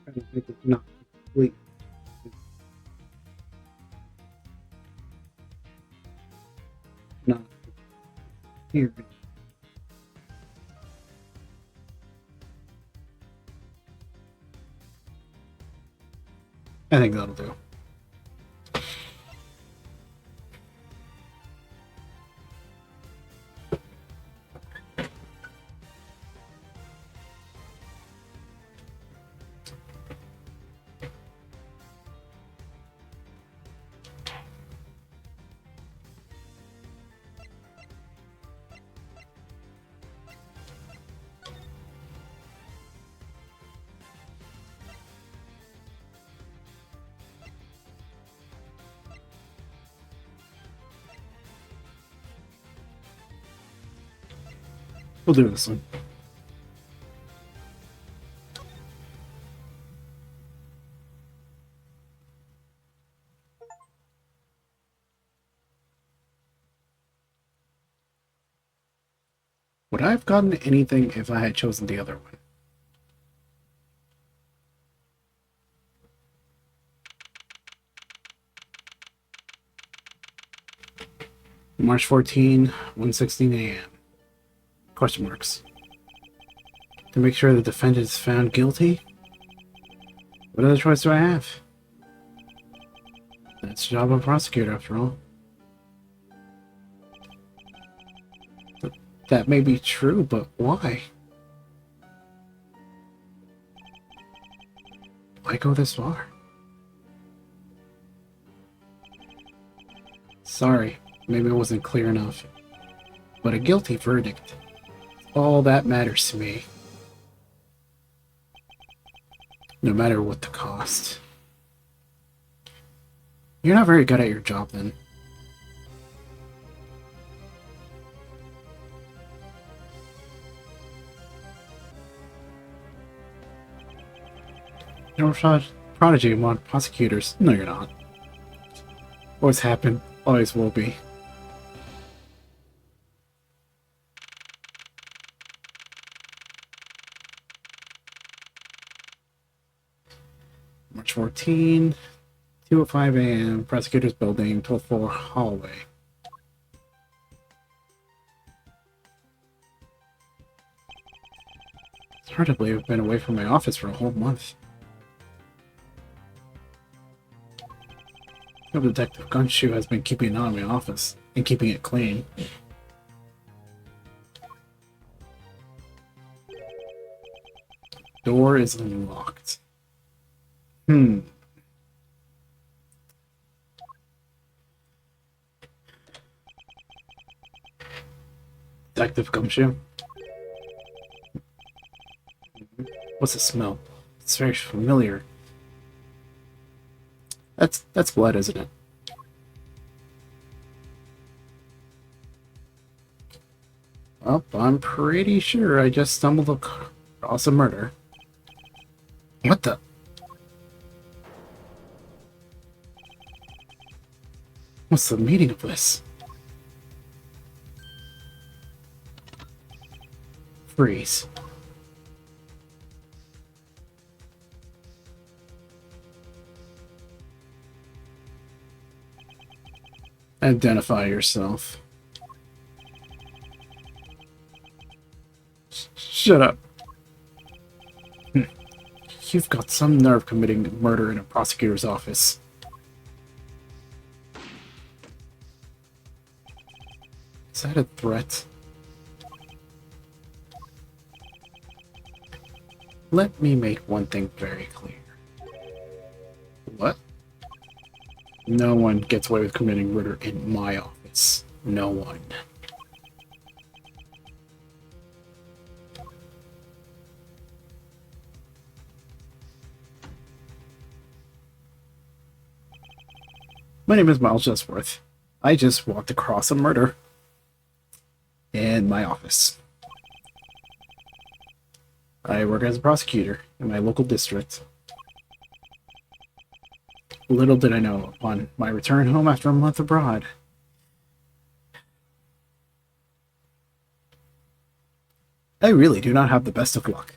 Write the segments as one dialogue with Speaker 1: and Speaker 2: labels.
Speaker 1: I don't think it's not complete. Not here. I think that'll do. We'll do this one. Would I have gotten anything if I had chosen the other one? March 14, 1:16 a.m. Question marks. To make sure the defendant is found guilty? What other choice do I have? That's the job of a prosecutor, after all. That may be true, but why? Why go this far? Sorry, maybe I wasn't clear enough. But a guilty verdict, all that matters to me. No matter what the cost. You're not very good at your job, then. You're a prodigy among prosecutors. No, you're not. Always happened, always will be. March 14, 2:05 a.m., Prosecutor's Building, 12th floor hallway. It's hard to believe I've been away from my office for a whole month. Detective Gunshoe has been keeping an eye on my office and keeping it clean. Door is unlocked. Detective Gumshoe? What's the smell? It's very familiar. That's blood, isn't it? Well, I'm pretty sure I just stumbled across a murder. What the? What's the meaning of this? Freeze. Identify yourself. Shut up. You've got some nerve committing murder in a prosecutor's office. Is that a threat? Let me make one thing very clear. What? No one gets away with committing murder in my office. No one. My name is Miles Edgeworth. I just walked across a murder in my office. I work as a prosecutor in my local district. Little did I know, upon my return home after a month abroad, I really do not have the best of luck.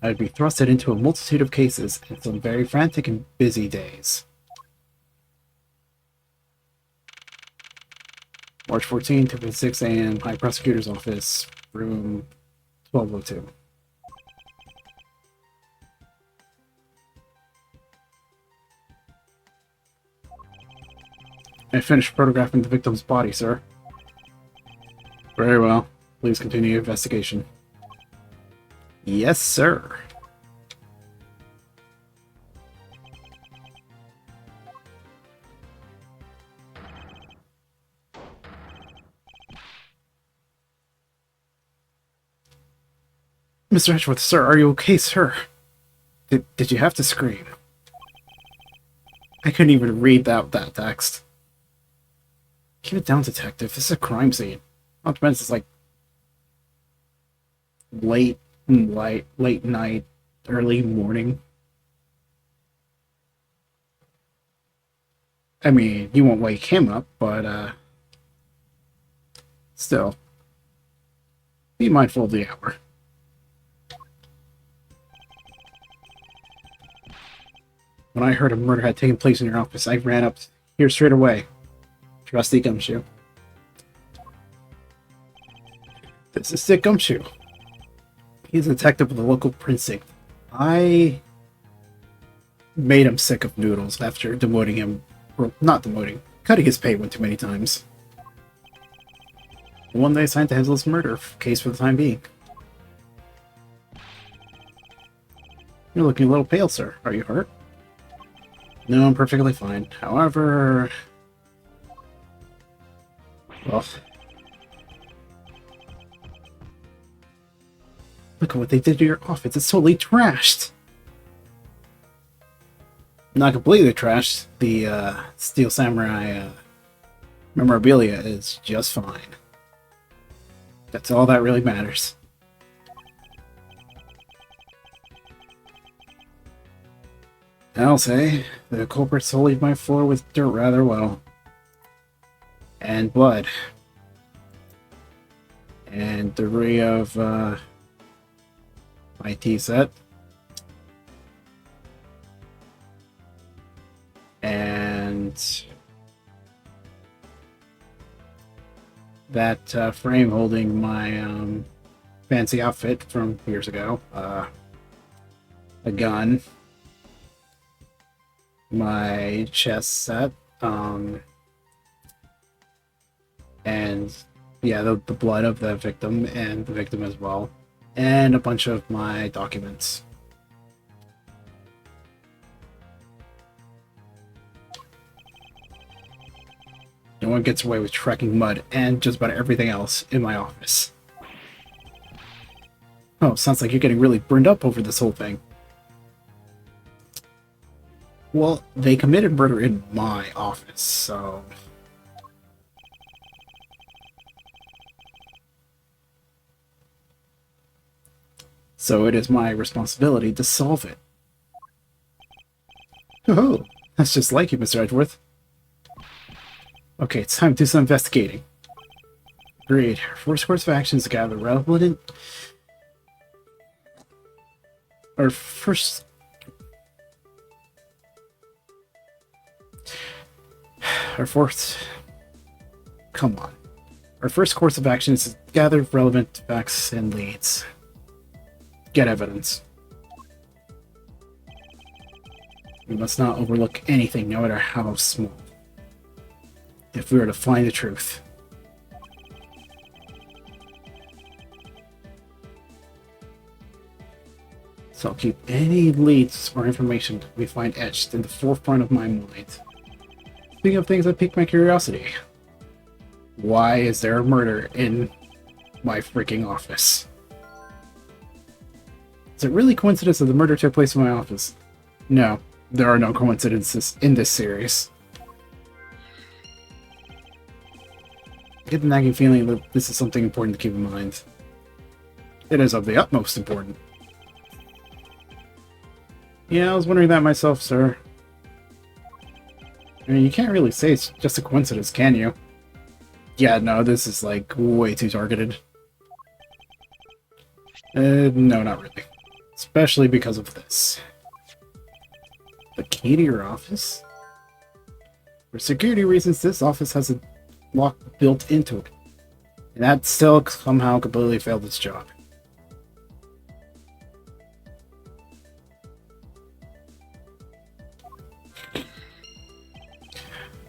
Speaker 1: I would be thrusted into a multitude of cases in some very frantic and busy days. March 14, 2:06 a.m., High Prosecutor's Office, room 1202. I finished photographing the victim's body, sir. Very well. Please continue your investigation. Yes, sir. Mr. Edgeworth, sir, are you okay, sir? Did you have to scream? I couldn't even read that text. Keep it down, detective. This is a crime scene. Not to mention it's like late night, early morning. I mean, you won't wake him up, but still, be mindful of the hour. When I heard a murder had taken place in your office, I ran up here straight away. Trusty Gumshoe. This is Sick Gumshoe. He's a detective with the local precinct. I made him sick of noodles after demoting him, or not demoting, cutting his pay one too many times. The one they assigned to handle this murder case for the time being. You're looking a little pale, sir. Are you hurt? No, I'm perfectly fine. However... well... look at what they did to your office. It's totally trashed! Not completely trashed. The Steel Samurai memorabilia is just fine. That's all that really matters. I'll say, the culprit sullied my floor with dirt rather well. And blood. And debris of my tea set. And that frame holding my fancy outfit from years ago. A gun. My chess set, and yeah, the blood of the victim and the victim as well, and a bunch of my documents. No one gets away with tracking mud and just about everything else in my office. Oh, sounds like you're getting really burned up over this whole thing. Well, they committed murder in my office, so... So it is my responsibility to solve it. Oh, that's just like you, Mr. Edgeworth. Okay, it's time to do some investigating. Agreed. First course of action is to gather relevant... Our first... Our fourth... Come on. Our first course of action is to gather relevant facts and leads. Get evidence. We must not overlook anything, no matter how small, if we are to find the truth. So I'll keep any leads or information we find etched in the forefront of my mind. Speaking of things that pique my curiosity, why is there a murder in my freaking office? Is it really coincidence that the murder took place in my office? No, there are no coincidences in this series. I get the nagging feeling that this is something important to keep in mind. It is of the utmost important. Yeah, I was wondering that myself, sir. I mean, you can't really say it's just a coincidence, can you? Yeah, no, this is, like, way too targeted. No, not really. Especially because of this. The key to your office? For security reasons, this office has a lock built into it. And that still somehow completely failed its job.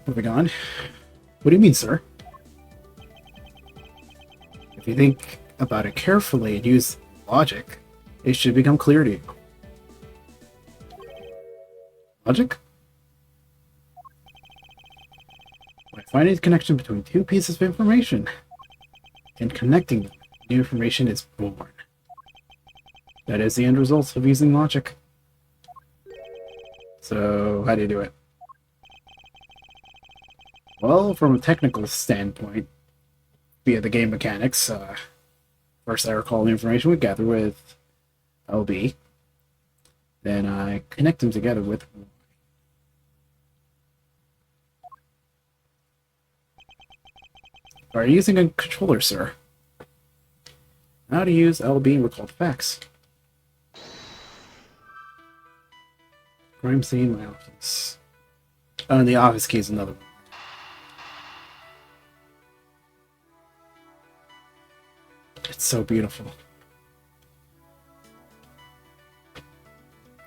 Speaker 1: Moving on. What do you mean, sir? If you think about it carefully and use logic, it should become clear to you. Logic? By finding the connection between two pieces of information and connecting them, new information is born. That is the end result of using logic. So, how do you do it? Well, from a technical standpoint, via the game mechanics, first I recall the information we gather with LB, then I connect them together with Y. Are you using a controller, sir? How to use LB and recall facts. Crime scene, my office. Oh, and the office key is another one. It's so beautiful.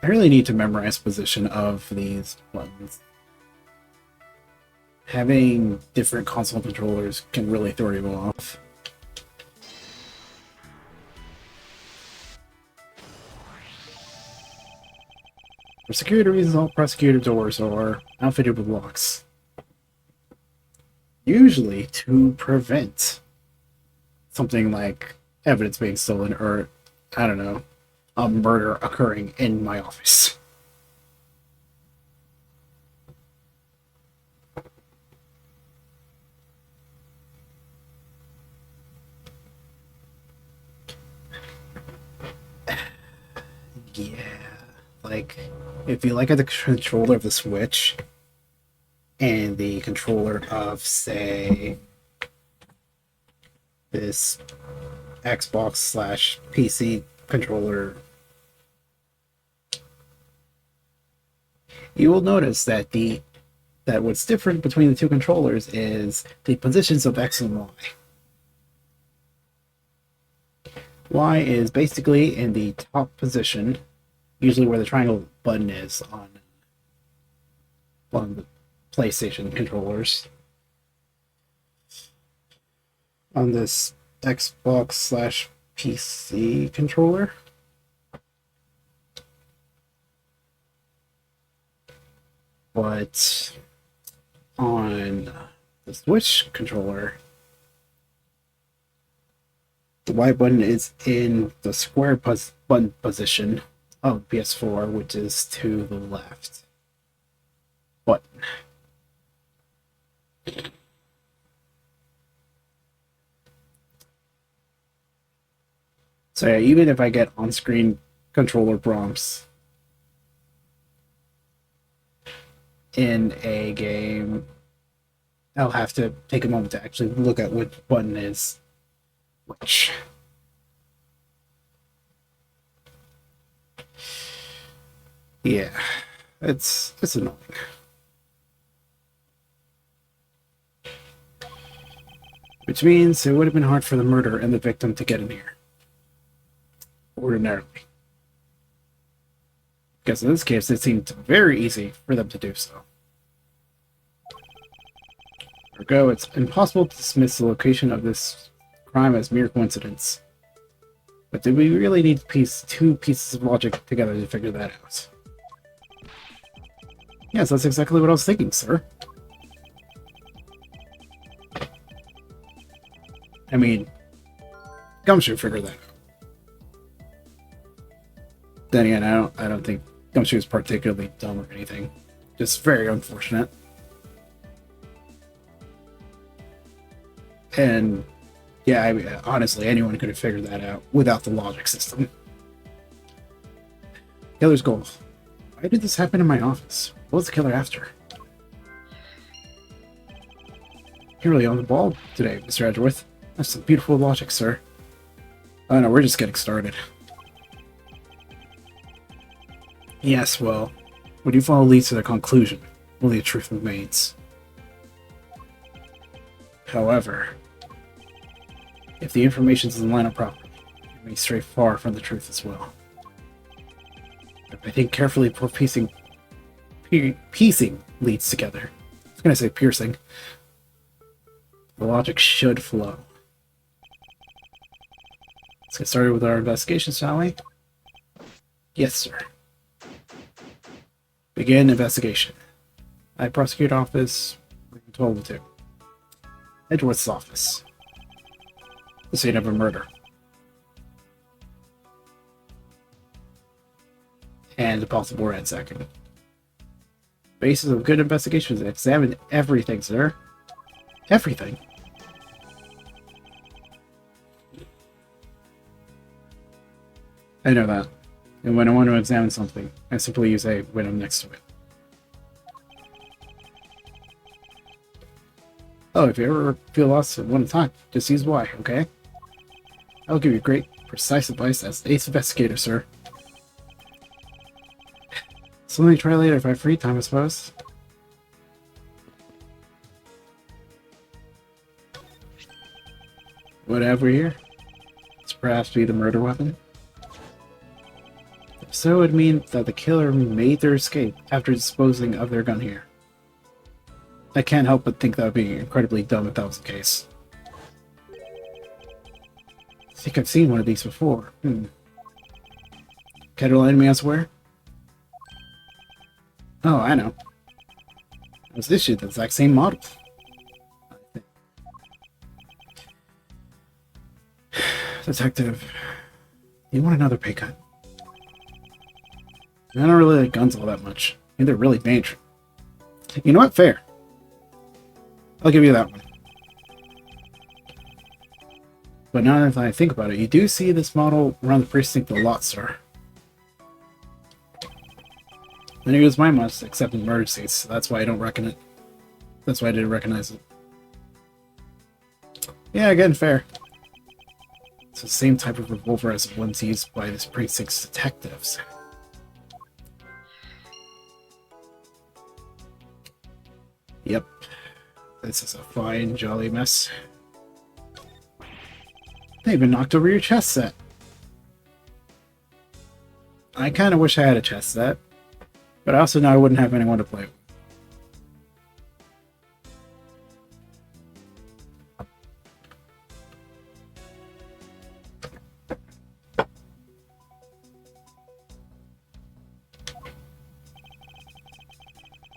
Speaker 1: I really need to memorize the position of these buttons. Having different console controllers can really throw you off. For security reasons, all prosecutor doors are outfitted with locks. Usually to prevent something like evidence being stolen or, I don't know, a murder occurring in my office. Yeah, like, if you look at the controller of the Switch and the controller of, say, this Xbox/PC controller, you will notice that what's different between the two controllers is the positions of X and Y. Y is basically in the top position, usually where the triangle button is on the PlayStation controllers. On this Xbox/PC controller, but on the Switch controller, the Y button is in the square button position of PS4, which is to the left. Button. So yeah, even if I get on-screen controller prompts in a game, I'll have to take a moment to actually look at which button is which. Yeah, it's annoying. Which means it would have been hard for the murderer and the victim to get in here. Ordinarily. Because in this case, it seemed very easy for them to do so. Ergo, it's impossible to dismiss the location of this crime as mere coincidence. But do we really need to piece two pieces of logic together to figure that out? Yes, that's exactly what I was thinking, sir. I mean, Gumshoe figured that out. Then again, I don't think Gumshoe is particularly dumb or anything. Just very unfortunate. And yeah, I mean, honestly, anyone could have figured that out without the logic system. Killer's goal. Why did this happen in my office? What was the killer after? You're really on the ball today, Mr. Edgeworth. That's some beautiful logic, sir. Oh no, we're just getting started. Yes, well, when you follow leads to the conclusion, only the truth remains. However, if the information doesn't line up properly, it may stray far from the truth as well. I think carefully before piecing leads together. I was going to say piercing. The logic should flow. Let's get started with our investigation, shall we? Yes, sir. Begin investigation. At prosecutor's office, 12-2. Edgeworth's office. The scene of a murder. And a possible ransacking. Basis of good investigations. Examine everything, sir. Everything. I know that. And when I want to examine something, I simply use A when I'm next to it. Oh, if you ever feel lost and want to talk, just use Y, okay? I'll give you great, precise advice as the ace investigator, sir. So let me try later if I have free time, I suppose. What have we here? It's perhaps be the murder weapon? If so, it would mean that the killer made their escape after disposing of their gun here. I can't help but think that would be incredibly dumb if that was the case. I think I've seen one of these before. Kettle enemy elsewhere? Oh, I know. It was issued the exact same model. Detective, you want another pay cut? I don't really like guns all that much. I think they're really dangerous. You know what? Fair. I'll give you that one. But now that I think about it, you do see this model around the precinct a lot, sir. And it was my must, except in emergencies, so that's why I don't reckon it. That's why I didn't recognize it. Yeah, again, fair. It's the same type of revolver as the ones used by this precinct's detectives. Yep. This is a fine, jolly mess. They even knocked over your chess set. I kind of wish I had a chess set, but I also know I wouldn't have anyone to play with.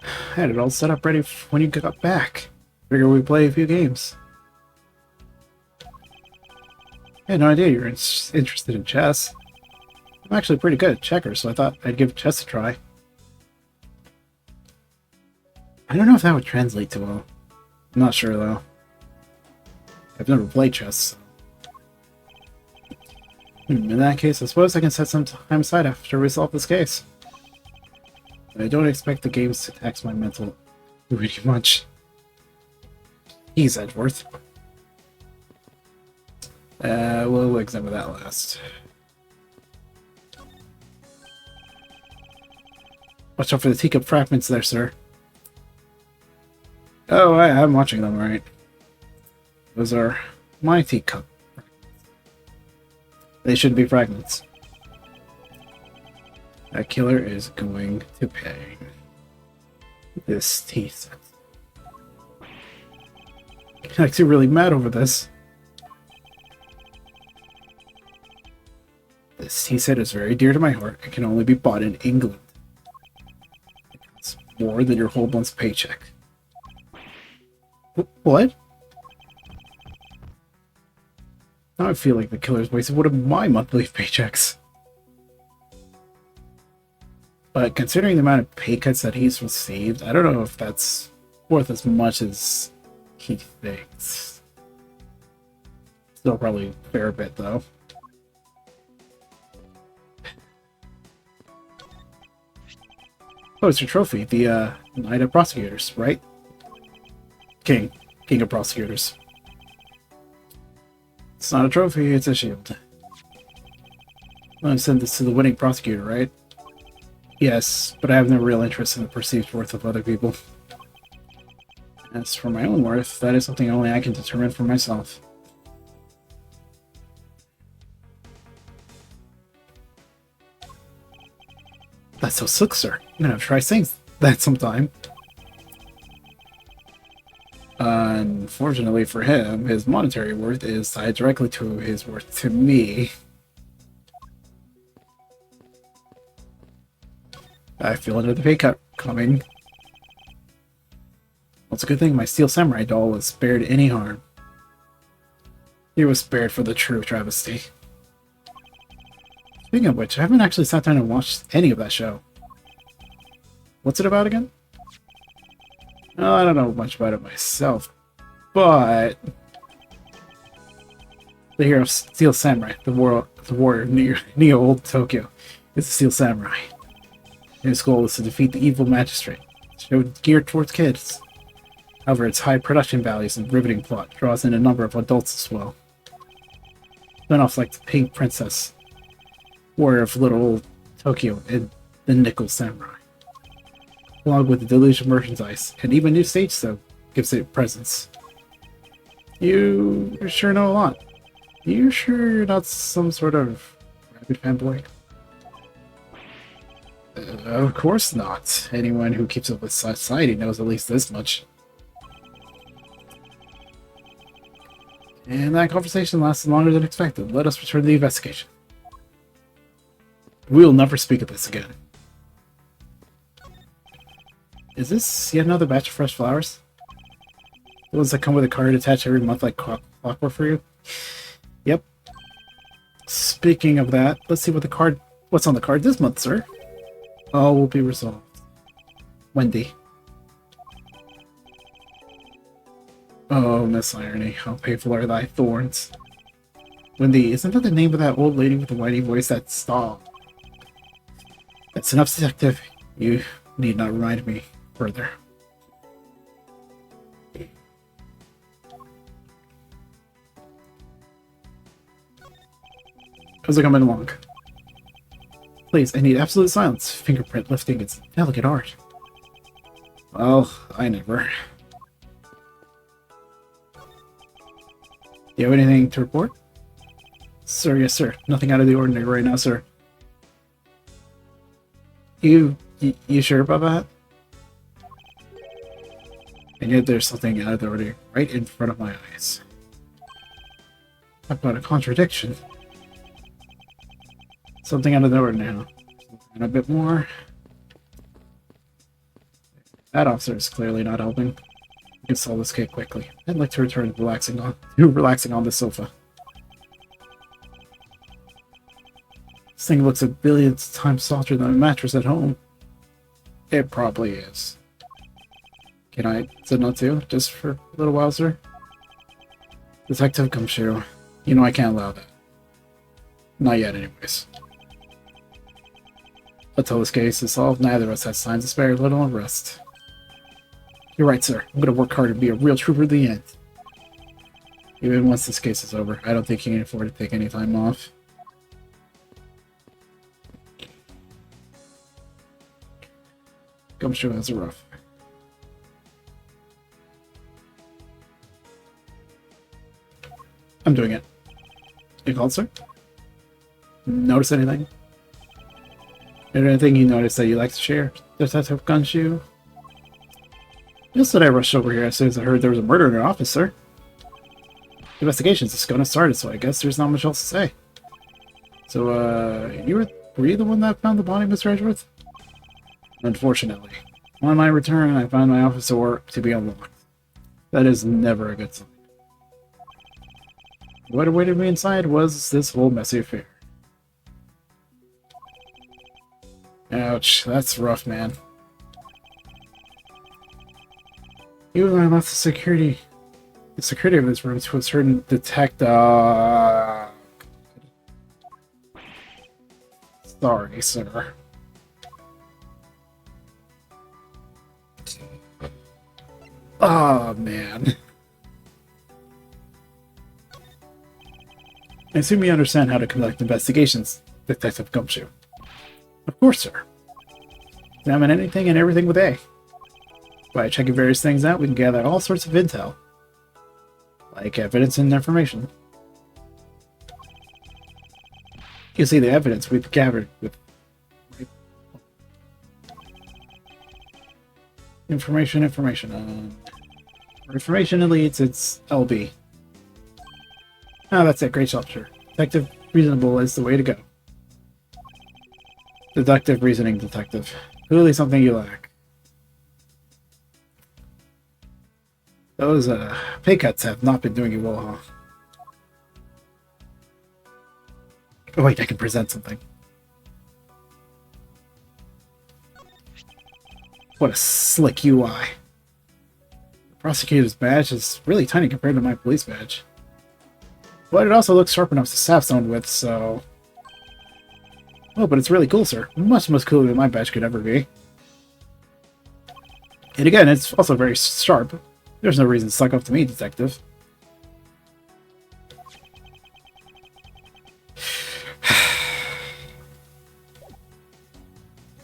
Speaker 1: I had it all set up ready when you got back. Figure we'd play a few games. I had no idea you were interested in chess. I'm actually pretty good at checkers, so I thought I'd give chess a try. I don't know if that would translate too well. I'm not sure, though. I've never played chess. So. In that case, I suppose I can set some time aside after we resolve this case. But I don't expect the games to tax my mental pretty much. He's Edgeworth. We'll examine that last. Watch out for the teacup fragments there, sir. Oh, I'm watching them, right? Those are my teacup. They should be fragments. That killer is going to pay. This teeth. I'm actually really mad over this. This tea set is very dear to my heart and can only be bought in England. It's more than your whole month's paycheck. What? Now I feel like the killer's wasted one of my monthly paychecks. But considering the amount of pay cuts that he's received, I don't know if that's worth as much as he thinks. Still probably a fair bit, though. Oh, it's your trophy. The, Knight of Prosecutors, right? King of Prosecutors. It's not a trophy, it's a shield. I'm send this to the winning prosecutor, right? Yes, but I have no real interest in the perceived worth of other people. As for my own worth, that is something only I can determine for myself. That's so slick, sir. I'm gonna have to try saying that sometime. Unfortunately for him, his monetary worth is tied directly to his worth to me. I feel another pay cut coming. Well, it's a good thing my Steel Samurai doll was spared any harm. He was spared for the true travesty. Speaking of which, I haven't actually sat down and watched any of that show. What's it about again? Well, I don't know much about it myself, but the hero of Steel Samurai, the warrior near old Tokyo, is the Steel Samurai. His goal is to defeat the evil magistrate, geared towards kids. However, its high production values and riveting plot draws in a number of adults as well. Spin-offs like the Pink Princess, Warrior of Little Old Tokyo, and the Nickel Samurai. Along with the Delusion merchandise, and even new stage stuff gives it presence. You sure know a lot. You sure you're not some sort of rabid fanboy? Of course not. Anyone who keeps up with society knows at least this much. And that conversation lasted longer than expected. Let us return to the investigation. We will never speak of this again. Is this yet another batch of fresh flowers? The ones that come with a card attached every month like clockwork for you? Yep. Speaking of that, let's see what's on the card this month, sir. All will be resolved. Wendy. Oh, Miss Irony, how painful are thy thorns. Wendy, isn't that the name of that old lady with the whiny voice that stall? That's enough, detective. You need not remind me further. How's it coming along? Please, I need absolute silence. Fingerprint lifting is delicate art. Well, I never. Do you have anything to report? Sir, yes, sir. Nothing out of the ordinary right now, sir. You sure about that? And yet there's something out of the ordinary right in front of my eyes. I've got a contradiction. Something out of the ordinary now. And a bit more. That officer is clearly not helping. We can solve this case quickly. I'd like to return to relaxing on the sofa. This thing looks a billion times softer than a mattress at home. It probably is. Can I sit on too? Just for a little while, sir? Detective Gumshoe. You know I can't allow that. Not yet, anyways. Until this case is solved, neither of us has signs to spare, let alone rest. You're right, sir. I'm gonna work hard to be a real trooper to the end. Even once this case is over, I don't think you can afford to take any time off. Gumshoe has a rough. I'm doing it. You called, sir? Notice anything? Is there anything you noticed that you like to share, Detective Gumshoe? Just that I rushed over here as soon as I heard there was a murder in your office, sir. The investigation's just gonna start, so I guess there's not much else to say. So, were you the one that found the body, Mr. Edgeworth? Unfortunately. On my return, I found my office door to be unlocked. That is never a good sign. What awaited me inside was this whole messy affair. Ouch, that's rough, man. Even when I left the security of this room to a certain detective. Sorry, sir. Oh, man. I assume you understand how to conduct investigations, Detective Gumshoe. Of course, sir. Examine anything and everything with A. By checking various things out, we can gather all sorts of intel. Like evidence and information. You see the evidence we've gathered with information. For information elites, it's LB. Ah, that's it. Great job, sir. Detective reasonable is the way to go. Deductive reasoning, detective. Clearly something you lack. Those pay cuts have not been doing you well, huh? Oh wait, I can present something. What a slick UI. The prosecutor's badge is really tiny compared to my police badge. But it also looks sharp enough to stab someone with, so... Oh, but it's really cool, sir. Much cooler than my badge could ever be. And again, it's also very sharp. There's no reason to suck up to me, detective.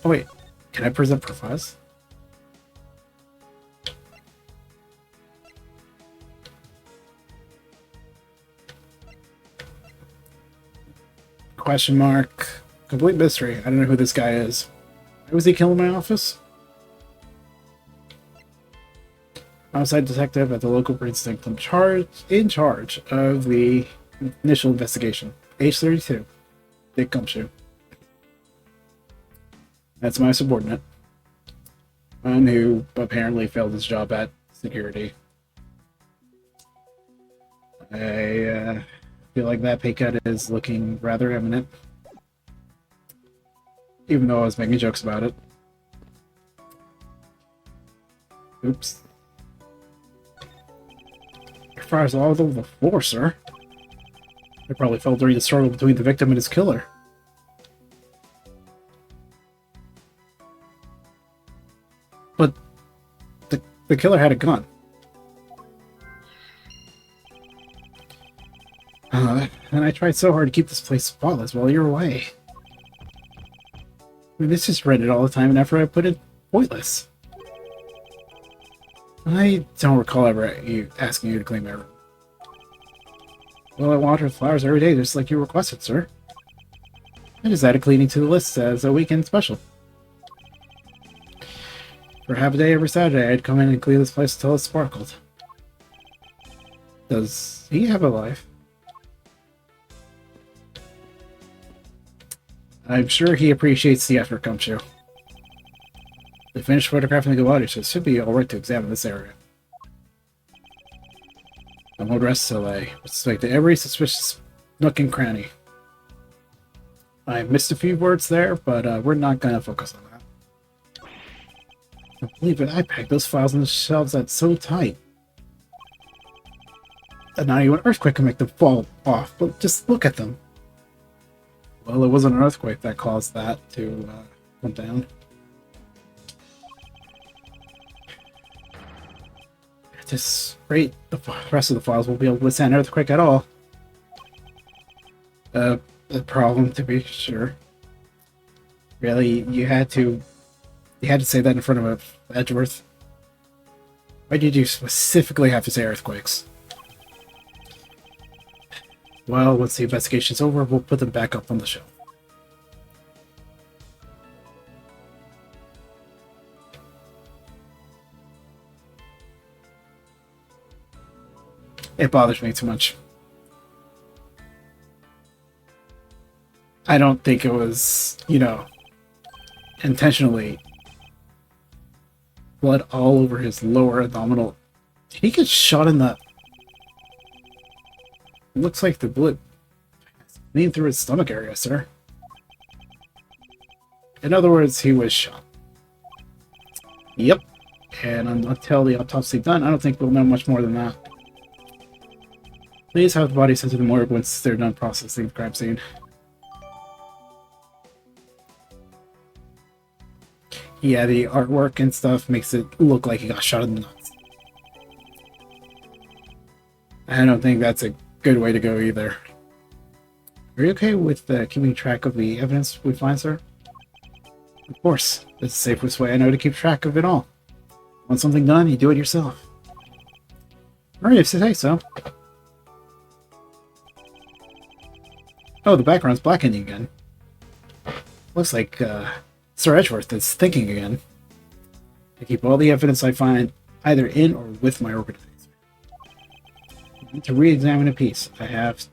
Speaker 1: Oh wait, can I present profiles? Question mark. Complete mystery. I don't know who this guy is. Why was he killing my office? Homicide detective at the local precinct in charge of the initial investigation. Age 32. Dick Gumshoe. That's my subordinate. One who apparently failed his job at security. I feel like that pay cut is looking rather imminent. Even though I was making jokes about it. Oops. Your fire's all over the floor, sir. It probably fell during the struggle between the victim and his killer. But the killer had a gun. And I tried so hard to keep this place spotless while you were away. I mean, this just rented all the time and effort I put in pointless. I don't recall ever asking you to clean my room. Well, I water flowers every day just like you requested, sir. I just added cleaning to the list as a weekend special. For half a day every Saturday, I'd come in and clean this place until it sparkled. Does he have a life? I'm sure he appreciates the effort, Gumshoe. They finished photographing the body, so it should be alright to examine this area. I won't rest till I inspect every suspicious nook and cranny. I missed a few words there, but we're not gonna focus on that. I can't believe it, I packed those files on the shelves that's so tight. And not even an earthquake can make them fall off, but just look at them. Well, it wasn't an earthquake that caused that to come down. At this rate, the rest of the files won't be able to withstand an earthquake at all. A problem, to be sure. Really, you had to say that in front of Edgeworth. Why did you specifically have to say earthquakes? Well, once the investigation's over, we'll put them back up on the show. It bothers me too much. I don't think it was, intentionally blood all over his lower abdominal. Did he get shot in the... It looks like the bullet leaned through his stomach area, sir. In other words, he was shot. Yep. And until the autopsy done, I don't think we'll know much more than that. Please have the body sent to the morgue once they're done processing the crime scene. Yeah, the artwork and stuff makes it look like he got shot in the nuts. I don't think that's a good way to go either. Are you okay with keeping track of the evidence we find, sir? Of course. That's the safest way I know to keep track of it all. Want something done, you do it yourself. Alright, if you say so. Oh, the background's blackening again. Looks like, Sir Edgeworth is thinking again. I keep all the evidence I find either in or with my organizer. To re-examine a piece, I have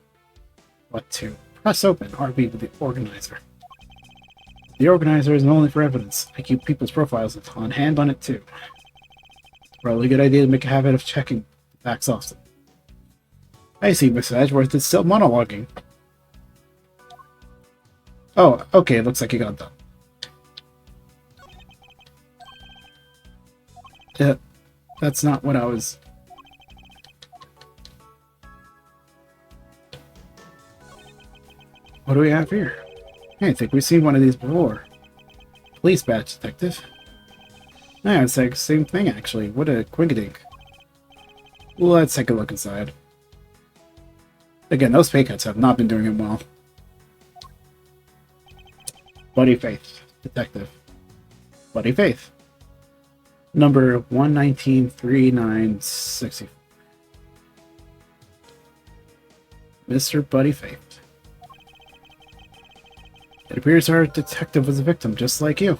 Speaker 1: what to press open RB with the organizer. The organizer isn't only for evidence. I keep people's profiles on hand on it too. Probably a good idea to make a habit of checking the facts often. I see Mr. Edgeworth is still monologuing. Oh, okay, looks like he got done. That's not what I was... What do we have here? Hey, I think we've seen one of these before. Police badge, detective. Yeah, it's like the same thing, actually. What a quinkadink. Well, let's take a look inside. Again, those pay cuts have not been doing him well. Buddy Faith, detective. Buddy Faith. Number 1193960. Mr. Buddy Faith. It appears our detective was a victim, just like you.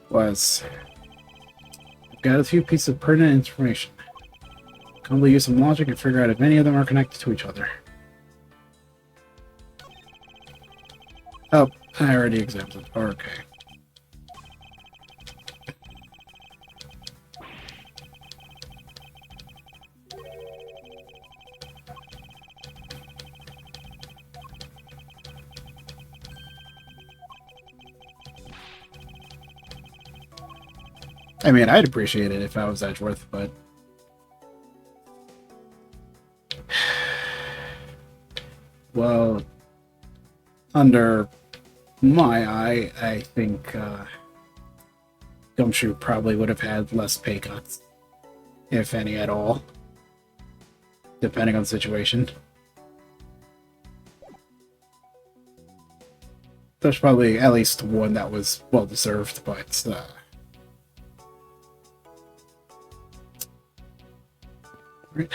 Speaker 1: Was. I've got a few pieces of pertinent information. Come to use some logic and figure out if any of them are connected to each other. Oh, I already examined it. Okay. I mean, I'd appreciate it if I was Edgeworth, but... Well, under my eye, I think Gumshoe probably would have had less pay cuts, if any at all, depending on the situation. There's probably at least one that was well-deserved, but... Right.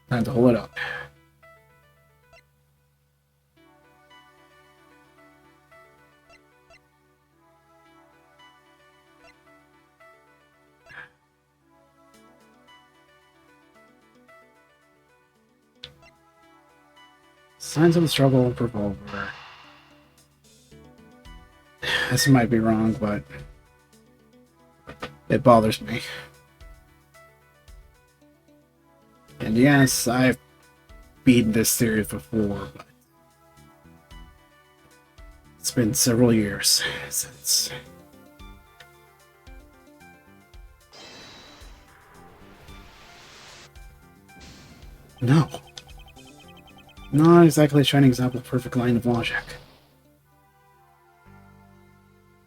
Speaker 1: Time to hold it up. Signs of the struggle of revolver. This might be wrong, but it bothers me. And yes, I've beaten this theory before, but it's been several years since. No. Not exactly a shining example of perfect line of logic.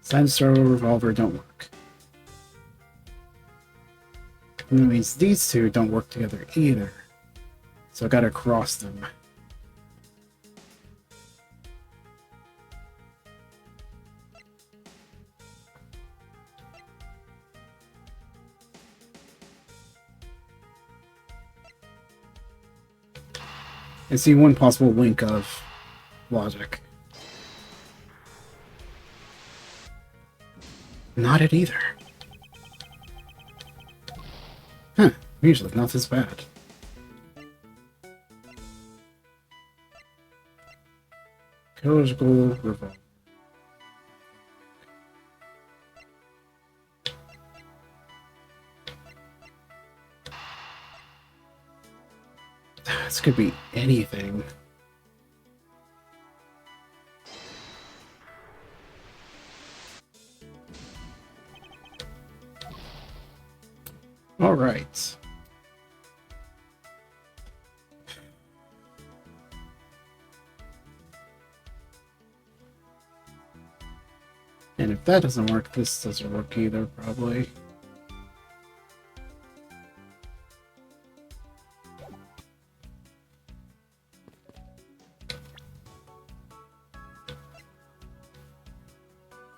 Speaker 1: Science throw revolver don't work. And that means these two don't work together either. So I gotta cross them. And see one possible link of logic. Not it either. Huh, usually not as bad. Killer's goal revolver. This could be anything. All right. And if that doesn't work, this doesn't work either, probably.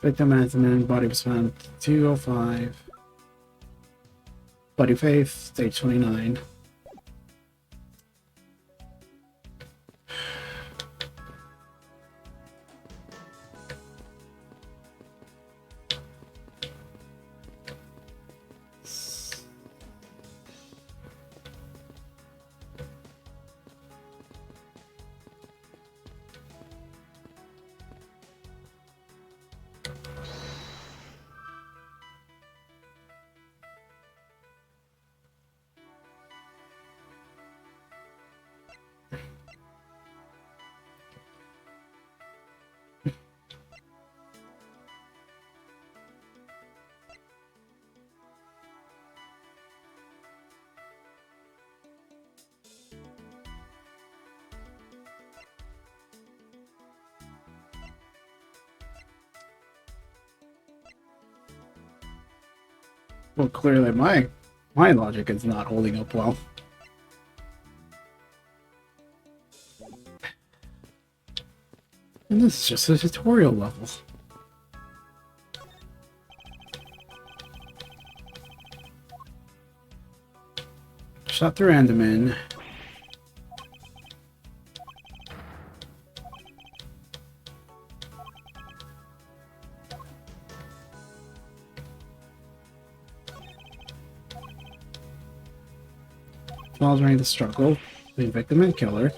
Speaker 1: Victim Anthony, body was found 205. Buddy Faith, stage 29. Well, clearly my logic is not holding up well. And this is just a tutorial level. Shot through Andaman. Following the struggle between victim and killer.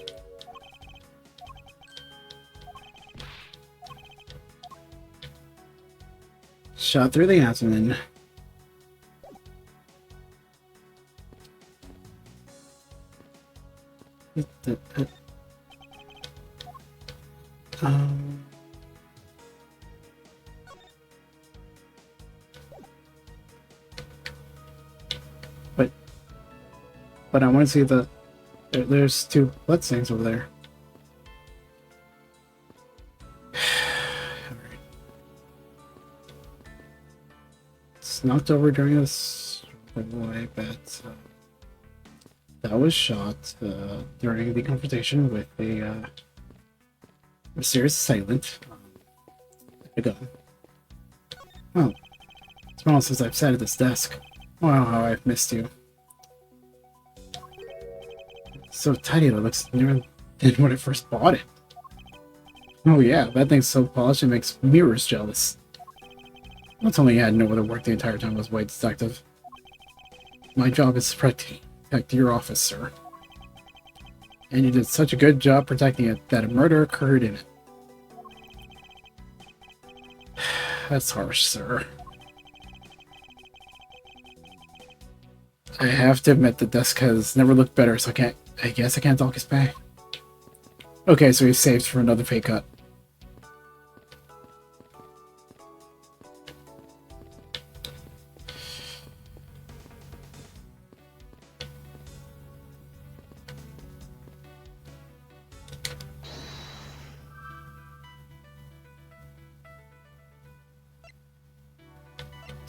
Speaker 1: Shot through the abdomen. But I want to see the... There's two bloodstains over there. Alright. It's knocked over during this... I bet that was shot during the confrontation with a mysterious assailant. A gun. Oh. It's been a while since I've sat at this desk. Wow, how I've missed you. So tiny that it looks newer than when I first bought it. Oh yeah, that thing's so polished it makes mirrors jealous. Don't tell me you had no other work the entire time I was white detective. My job is to protect your office, sir. And you did such a good job protecting it that a murder occurred in it. That's harsh, sir. I have to admit the desk has never looked better, so I guess I can't dock his pay. Okay, so he's saved for another pay cut.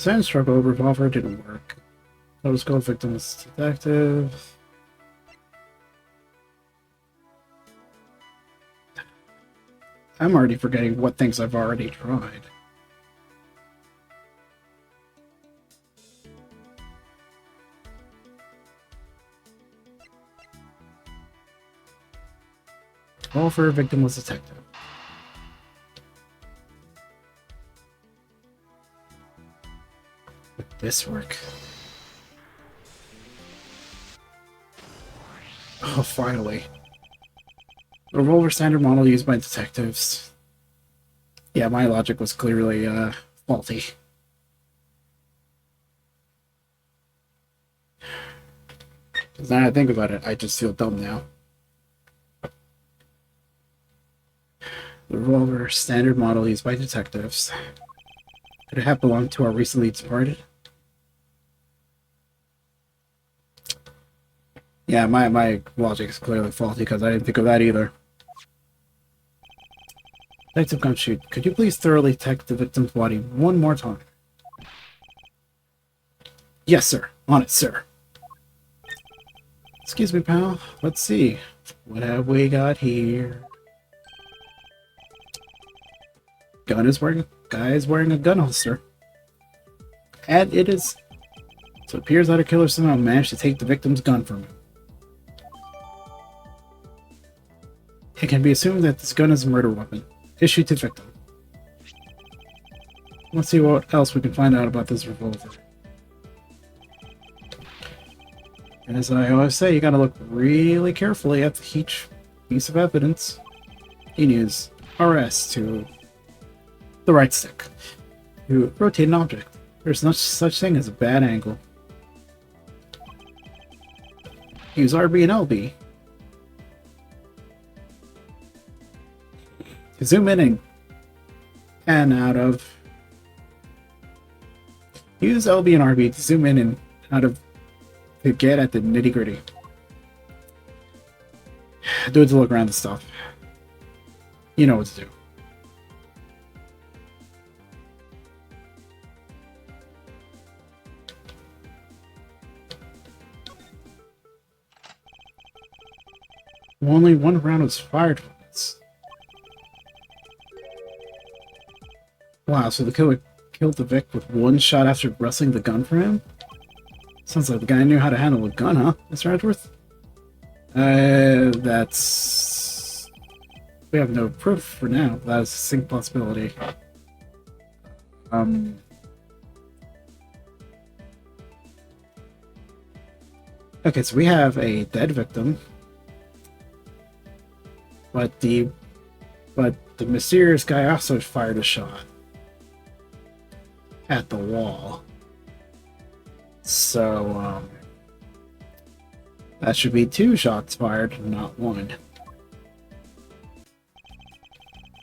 Speaker 1: Sand struggle revolver didn't work. That was called victim's detective. I'm already forgetting what things I've already tried. All for a victim was detective. Would this work? Oh, finally. A revolver standard model used by detectives. Yeah, my logic was clearly, faulty. Because now I think about it, I just feel dumb now. The revolver standard model used by detectives. Could it have belonged to our recently departed? Yeah, my logic is clearly faulty because I didn't think of that either. Detective Gumshoe, could you please thoroughly detect the victim's body one more time? Yes, sir. On it, sir. Excuse me, pal. Let's see. What have we got here? Guy is wearing a gun holster. And it is... So it appears that a killer somehow managed to take the victim's gun from him. It can be assumed that this gun is a murder weapon, issued to victim. Let's see what else we can find out about this revolver. And as I always say, you gotta look really carefully at each piece of evidence. You use RS to the right stick to rotate an object. There's no such thing as a bad angle. Use RB and LB to zoom in and out of. Use LB and RB to zoom in and out of to get at the nitty-gritty. Do it to look around the stuff. You know what to do. Only one round was fired from this. Wow, so the killer killed the Vic with one shot after wrestling the gun from him? Sounds like the guy knew how to handle a gun, huh, Mr. Edgeworth? That's... We have no proof for now. That is a distinct possibility. Okay, so we have a dead victim. But the mysterious guy also fired a shot at the wall. So, that should be 2 shots fired, not 1.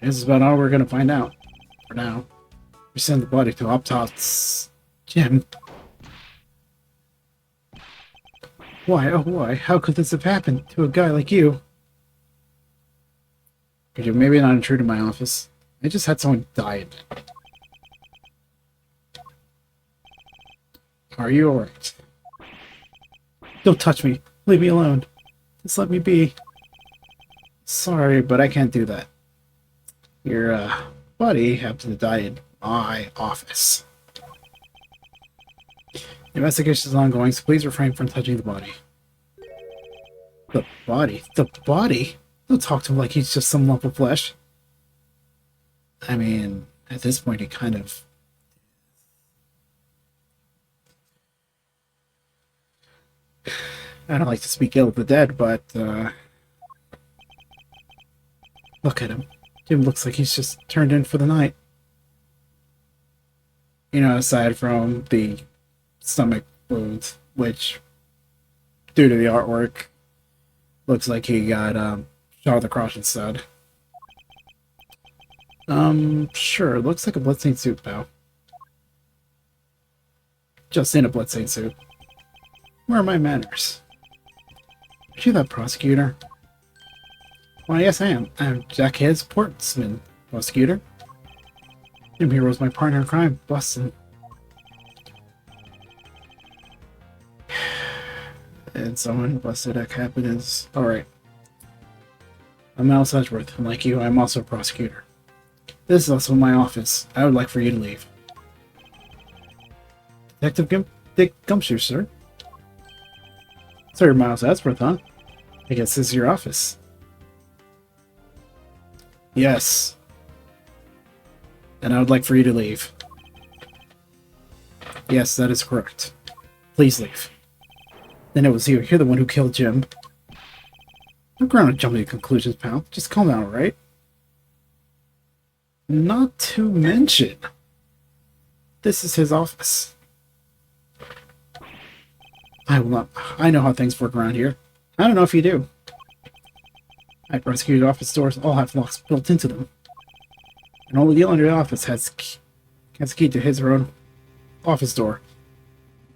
Speaker 1: This is about all we're gonna find out for now. We send the body to Optot's gym. Why, oh why, how could this have happened to a guy like you? Could you maybe not intrude in my office? I just had someone die. Are you alright? Don't touch me. Leave me alone. Just let me be. Sorry, but I can't do that. Your, buddy happened to die in my office. The investigation is ongoing, so please refrain from touching the body. The body? The body? Don't talk to him like he's just some lump of flesh. I mean, at this point, he kind of... I don't like to speak ill of the dead, but, look at him. Jim looks like he's just turned in for the night. You know, aside from the stomach wounds, which, due to the artwork, looks like he got, shot with a cross instead. Sure, looks like a bloodstained suit, pal. Just in a bloodstained suit. Where are my manners? Are you that prosecutor? Why, yes I am. I'm Jack Hayes Portsman, prosecutor. Jim Hero's my partner in crime, Boston. And someone busted a cap in his... Alright. I'm Alice Edgeworth, and like you, I'm also a prosecutor. This is also my office. I would like for you to leave. Detective Dick Gumshoe, sir. So you're Miles Edgeworth, huh? I guess this is your office. Yes. And I would like for you to leave. Yes, that is correct. Please leave. Then it was you. You're the one who killed Jim. Don't go around jumping to conclusions, pal. Just calm down, right? Not to mention, this is his office. I will not. I know how things work around here. I don't know if you do. My prosecutor's office doors all have locks built into them. And only the owner of the office has key to his or own office door.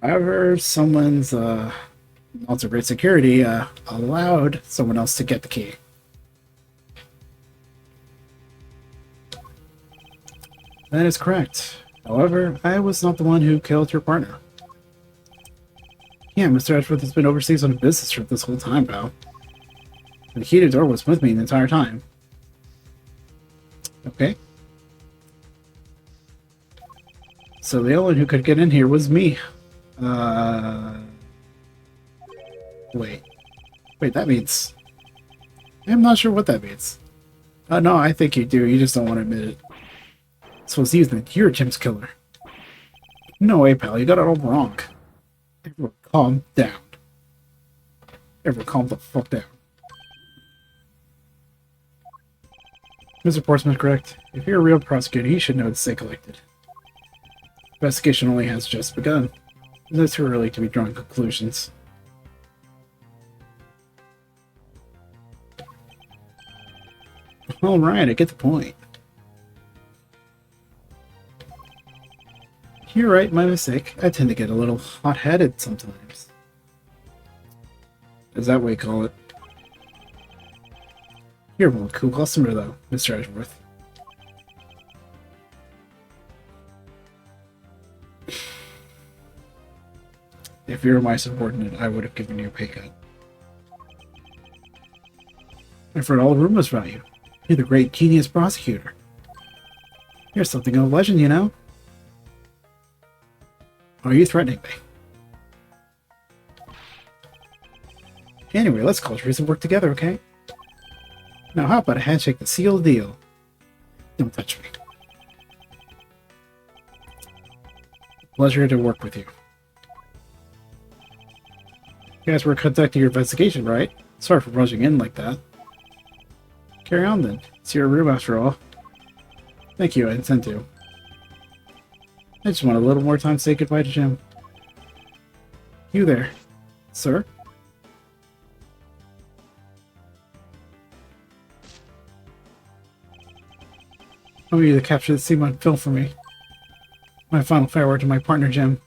Speaker 1: However, someone's not so great security allowed someone else to get the key. That is correct. However, I was not the one who killed your partner. Yeah, Mr. Edgeworth has been overseas on a business trip this whole time, pal. And the key to the door was with me the entire time. Okay. So the only one who could get in here was me. Wait. Wait, that means... I'm not sure what that means. No, I think you do. You just don't want to admit it. So it's you then. You're Jim's killer. No way, pal. You got it all wrong. Everyone calm down. Everyone calm the fuck down. Mr. Portsmouth, correct? If you're a real prosecutor, you should know to stay collected. Investigation only has just begun. It's too early to be drawing conclusions. Alright, I get the point. You're right, my mistake. I tend to get a little hot-headed sometimes. Is that what you call it? You're a cool customer, though, Mr. Edgeworth. If you were my subordinate, I would have given you a pay cut. I've heard all the rumors about you. You're the great genius prosecutor. You're something of a legend, you know? Are you threatening me? Anyway, let's call Teresa and work together, okay? Now, how about a handshake to seal the deal? Don't touch me. Pleasure to work with you. You guys were conducting your investigation, right? Sorry for rushing in like that. Carry on then. It's your room after all. Thank you, I intend to. I just want a little more time to say goodbye to Jim. You there, sir? I want you to capture the scene on film for me. My final farewell to my partner, Jim.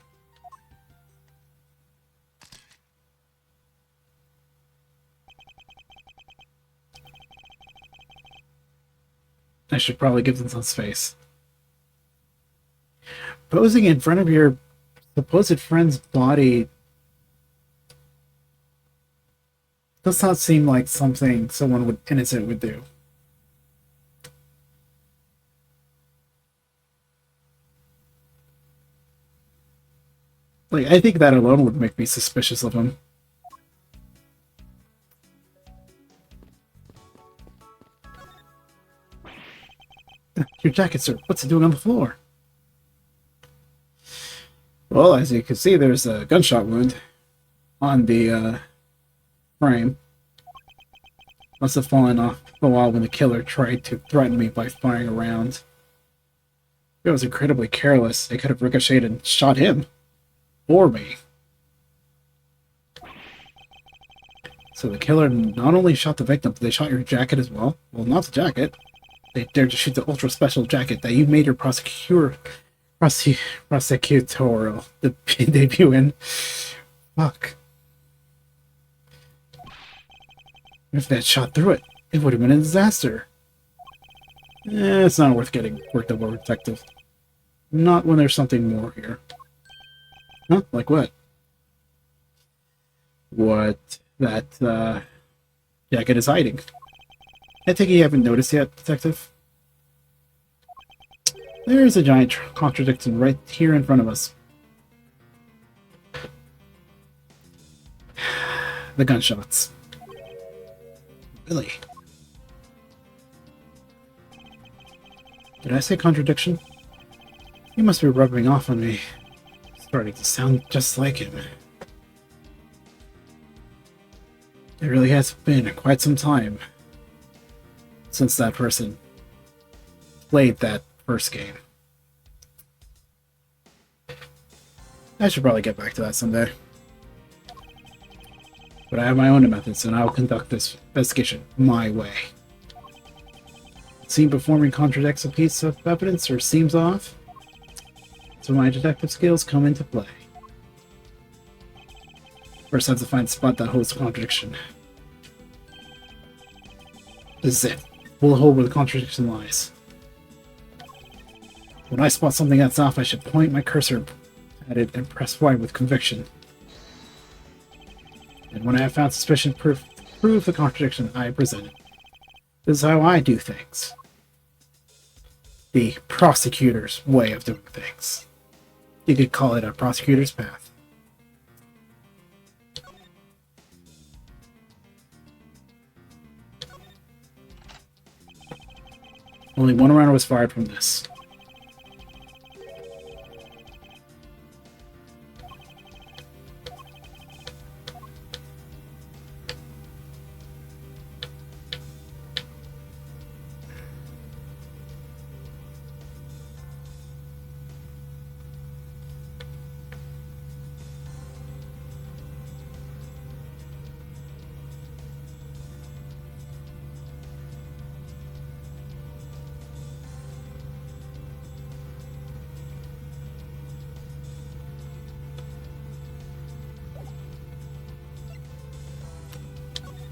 Speaker 1: I should probably give them some space. Posing in front of your supposed friend's body does not seem like something someone innocent would do. Like, I think that alone would make me suspicious of him. Your jacket, sir. What's it doing on the floor? Well, as you can see, there's a gunshot wound on the frame. Must have fallen off a while when the killer tried to threaten me by firing a round. It was incredibly careless. It could have ricocheted and shot him. Or me. So the killer not only shot the victim, but they shot your jacket as well. Well, not the jacket. They dared to shoot the ultra special jacket that you made your prosecutorial debut in. Fuck. If that shot through it, it would have been a disaster. It's not worth getting worked up over, detective. Not when there's something more here. Huh? Like what? what that jacket is hiding. I think you haven't noticed yet, Detective. There's a giant contradiction right here in front of us. The gunshots. Really? Did I say contradiction? He must be rubbing off on me. Starting to sound just like him. It really has been quite some time since that person played that first game. I should probably get back to that someday. But I have my own methods, and I'll conduct this investigation my way. Scene performing contradicts a piece of evidence or seems off, so my detective skills come into play. First, I have to find the spot that holds the contradiction. This is it. Pull the hole where the contradiction lies. When I spot something that's off, I should point my cursor at it and press Y with conviction. And when I have found sufficient proof to prove the contradiction, I present it. This is how I do things. The prosecutor's way of doing things. You could call it a prosecutor's path. Only one round was fired from this.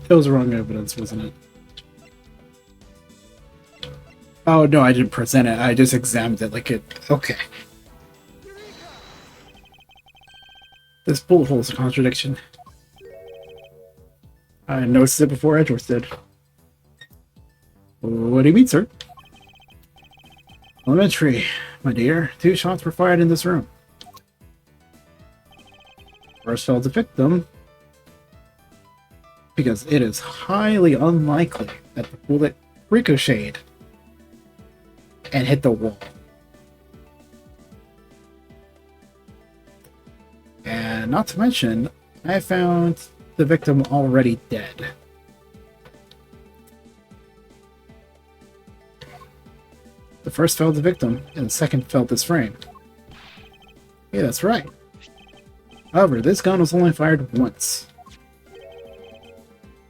Speaker 1: It was wrong evidence, wasn't it? Oh, no, I didn't present it. I just examined it like it... Okay. This bullet hole is a contradiction. I noticed it before Edgeworth did. What do you mean, sir? Elementary, my dear. 2 shots were fired in this room. First fell the victim, because it is highly unlikely that the bullet ricocheted and hit the wall. And not to mention, I found the victim already dead. The first felled the victim, and the second felled this frame. Yeah, that's right. However, this gun was only fired once.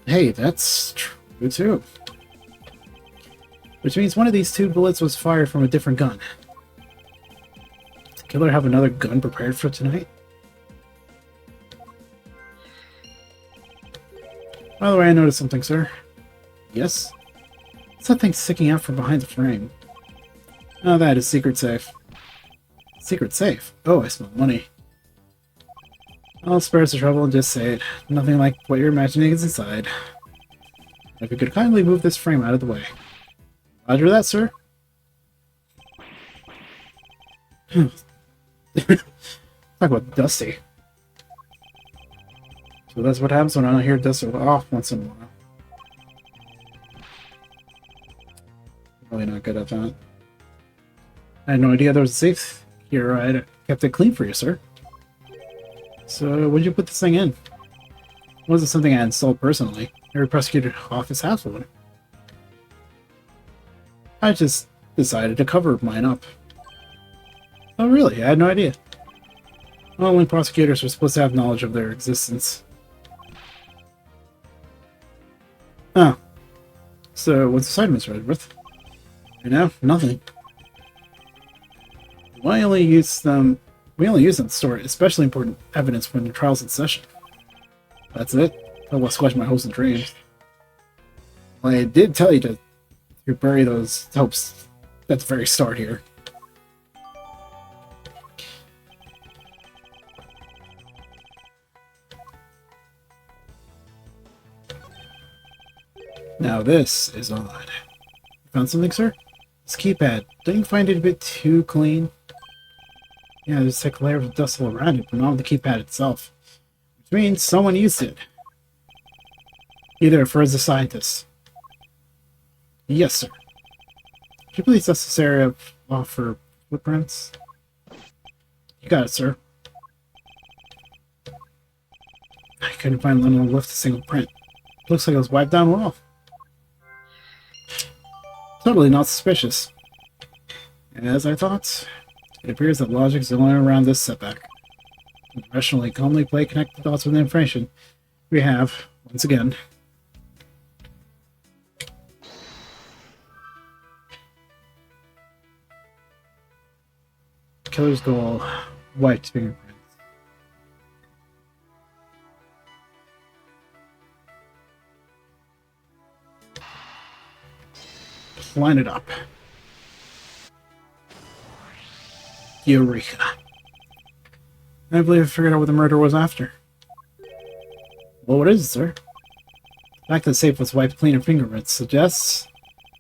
Speaker 1: Hey, that's true too. Which means one of these 2 bullets was fired from a different gun. Does the killer have another gun prepared for tonight? By the way, I noticed something, sir. Yes? What's that thing sticking out from behind the frame? Oh, that is secret safe. Secret safe? Oh, I smell money. I'll spare us the trouble and just say it. Nothing like what you're imagining is inside. If you could kindly move this frame out of the way. Roger that, sir. Talk about Dusty. So that's what happens when I don't hear Dusty off once in a while. Really not good at that. I had no idea there was a safe here. I kept it clean for you, sir. So, when did you put this thing in? It wasn't something I installed personally. Every prosecutor office has one. I just decided to cover mine up. Oh really? I had no idea. Only prosecutors were supposed to have knowledge of their existence. Oh. So, what's the side, Mr. Edgeworth? You know, nothing. We only use them to store especially important evidence when the trial's in session. That's it. That will squash my hopes and dreams. Well, I did tell you to bury those hopes at the very start here. Now this is odd. You found something, sir? This keypad. Don't you find it a bit too clean? Yeah, there's like a layer of dust all around it, but not on the keypad itself. Which means someone used it. Either a forensic scientist. Yes, sir. Could you please dust this area off for footprints? You got it, sir. I couldn't find Lennon left a single print. Looks like it was wiped down well. Totally not suspicious. As I thought, it appears that logic is the only way around this setback. To rationally, calmly play connect the dots with the information we have, once again. Killer's goal, wiped fingerprints. Line it up. Eureka. I believe I figured out what the murder was after. Well, what is it, sir? The fact that the safe was wiped clean of fingerprints suggests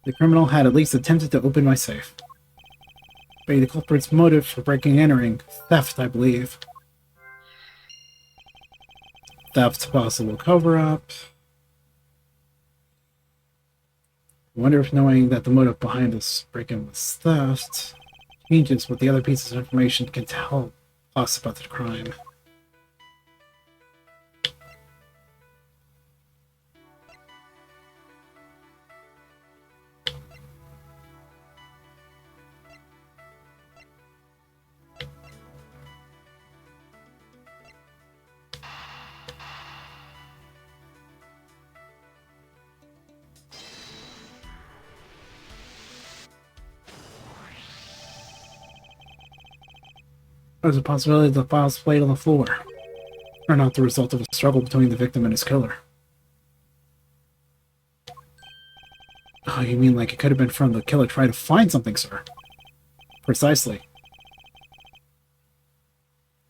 Speaker 1: the criminal had at least attempted to open my safe. But the culprit's motive for breaking and entering, theft, I believe. Theft, possible cover-up. I wonder if knowing that the motive behind this break-in was theft changes what the other pieces of information can tell us about the crime. There's a possibility that the files played on the floor are not the result of a struggle between the victim and his killer. Oh, you mean like it could have been from the killer trying to find something, sir? Precisely.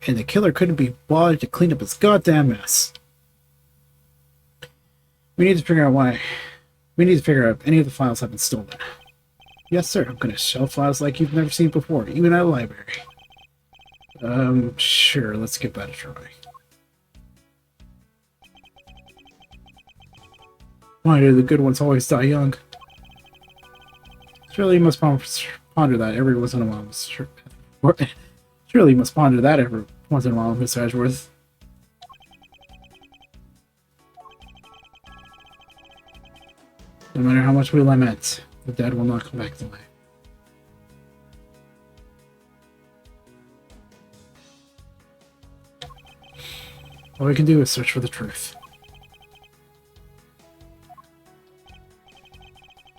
Speaker 1: And the killer couldn't be bothered to clean up his goddamn mess. We need to figure out why. We need to figure out if any of the files have been stolen. Yes, sir. I'm gonna shelf files like you've never seen before, even at a library. Sure, let's give that a try. Why do the good ones always die young? Surely you must ponder that every once in a while, Surely you must ponder that every once in a while, Mr. Edgeworth. No matter how much we lament, the dead will not come back to life. All we can do is search for the truth.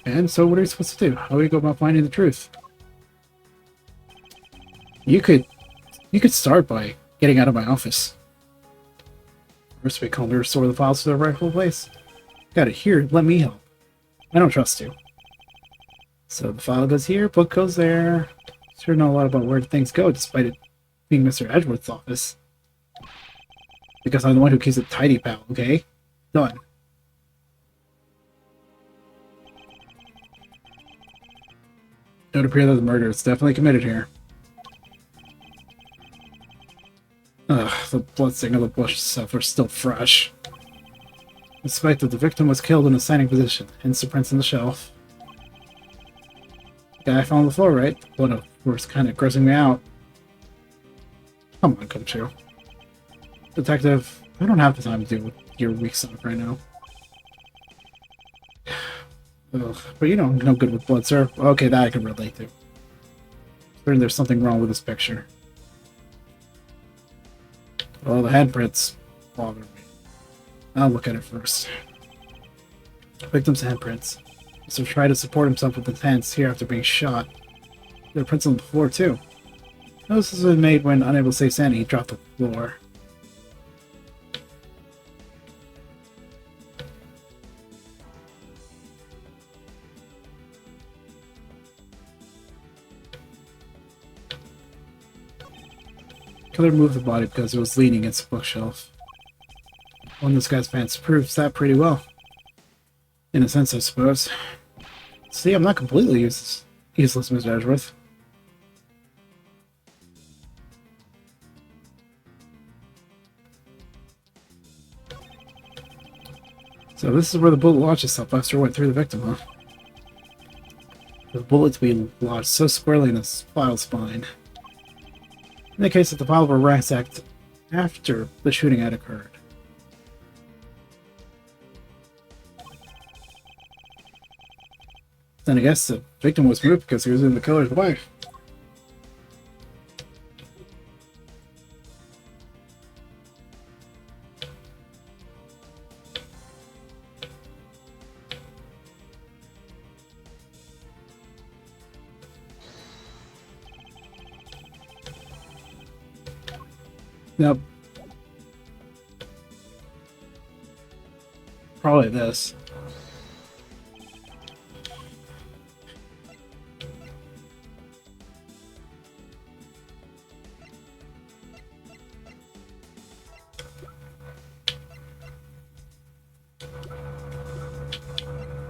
Speaker 1: And so what are you supposed to do? How do we go about finding the truth? You could start by getting out of my office. First we calmly restore the files to their rightful place. Got it here, let me help. I don't trust you. So the file goes here, book goes there. Sure know a lot about where things go, despite it being Mr. Edgeworth's office. Because I'm the one who keeps it tidy, pal, okay? Done. Don't appear that the murder is definitely committed here. Ugh, the bloodstain of the bush stuff are still fresh. Despite that the victim was killed in a standing position, hence the prints on the shelf. The guy fell on the floor, right? Blood, of course, kind of grossing me out. Come on, Gumshoe. Detective, I don't have the time to deal with your weak stuff right now. Ugh, but you know, no good with blood, sir. Okay, that I can relate to. Certain there's something wrong with this picture. Oh, the handprints bother me. I'll look at it first. Victim's handprints. Mr. tried to support himself with his hands here after being shot. There are prints on the floor, too. Notice this was made when unable to save sanity, he dropped to the floor. Killer moved the body because it was leaning against the bookshelf. One of this guy's pants proves that pretty well. In a sense, I suppose. See, I'm not completely useless, Mr. Edgeworth. So this is where the bullet lodged itself after it went through the victim, huh? The bullet's being lodged so squarely in the file spine. In the case that the file were ransacked after the shooting had occurred. Then I guess the victim was moved because he was in the killer's way. Now, probably this.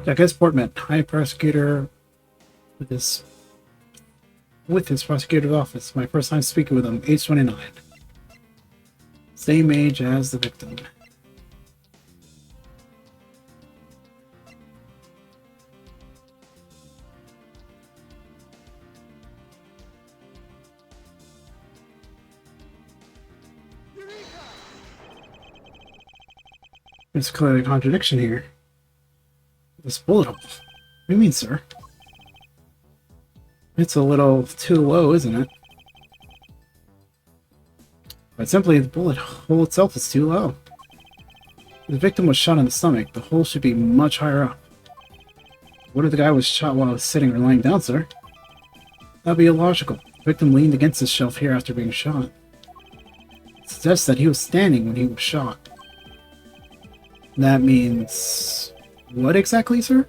Speaker 1: Jacques Portman, High Prosecutor with his prosecutor's office. My first time speaking with him, age 29. Same age as the victim. There's clearly a contradiction here. This bullet hole. What do you mean, sir? It's a little too low, isn't it? But simply, the bullet hole itself is too low. The victim was shot in the stomach. The hole should be much higher up. What if the guy was shot while he was sitting or lying down, sir? That'd be illogical. The victim leaned against the shelf here after being shot. It suggests that he was standing when he was shot. That means... what exactly, sir?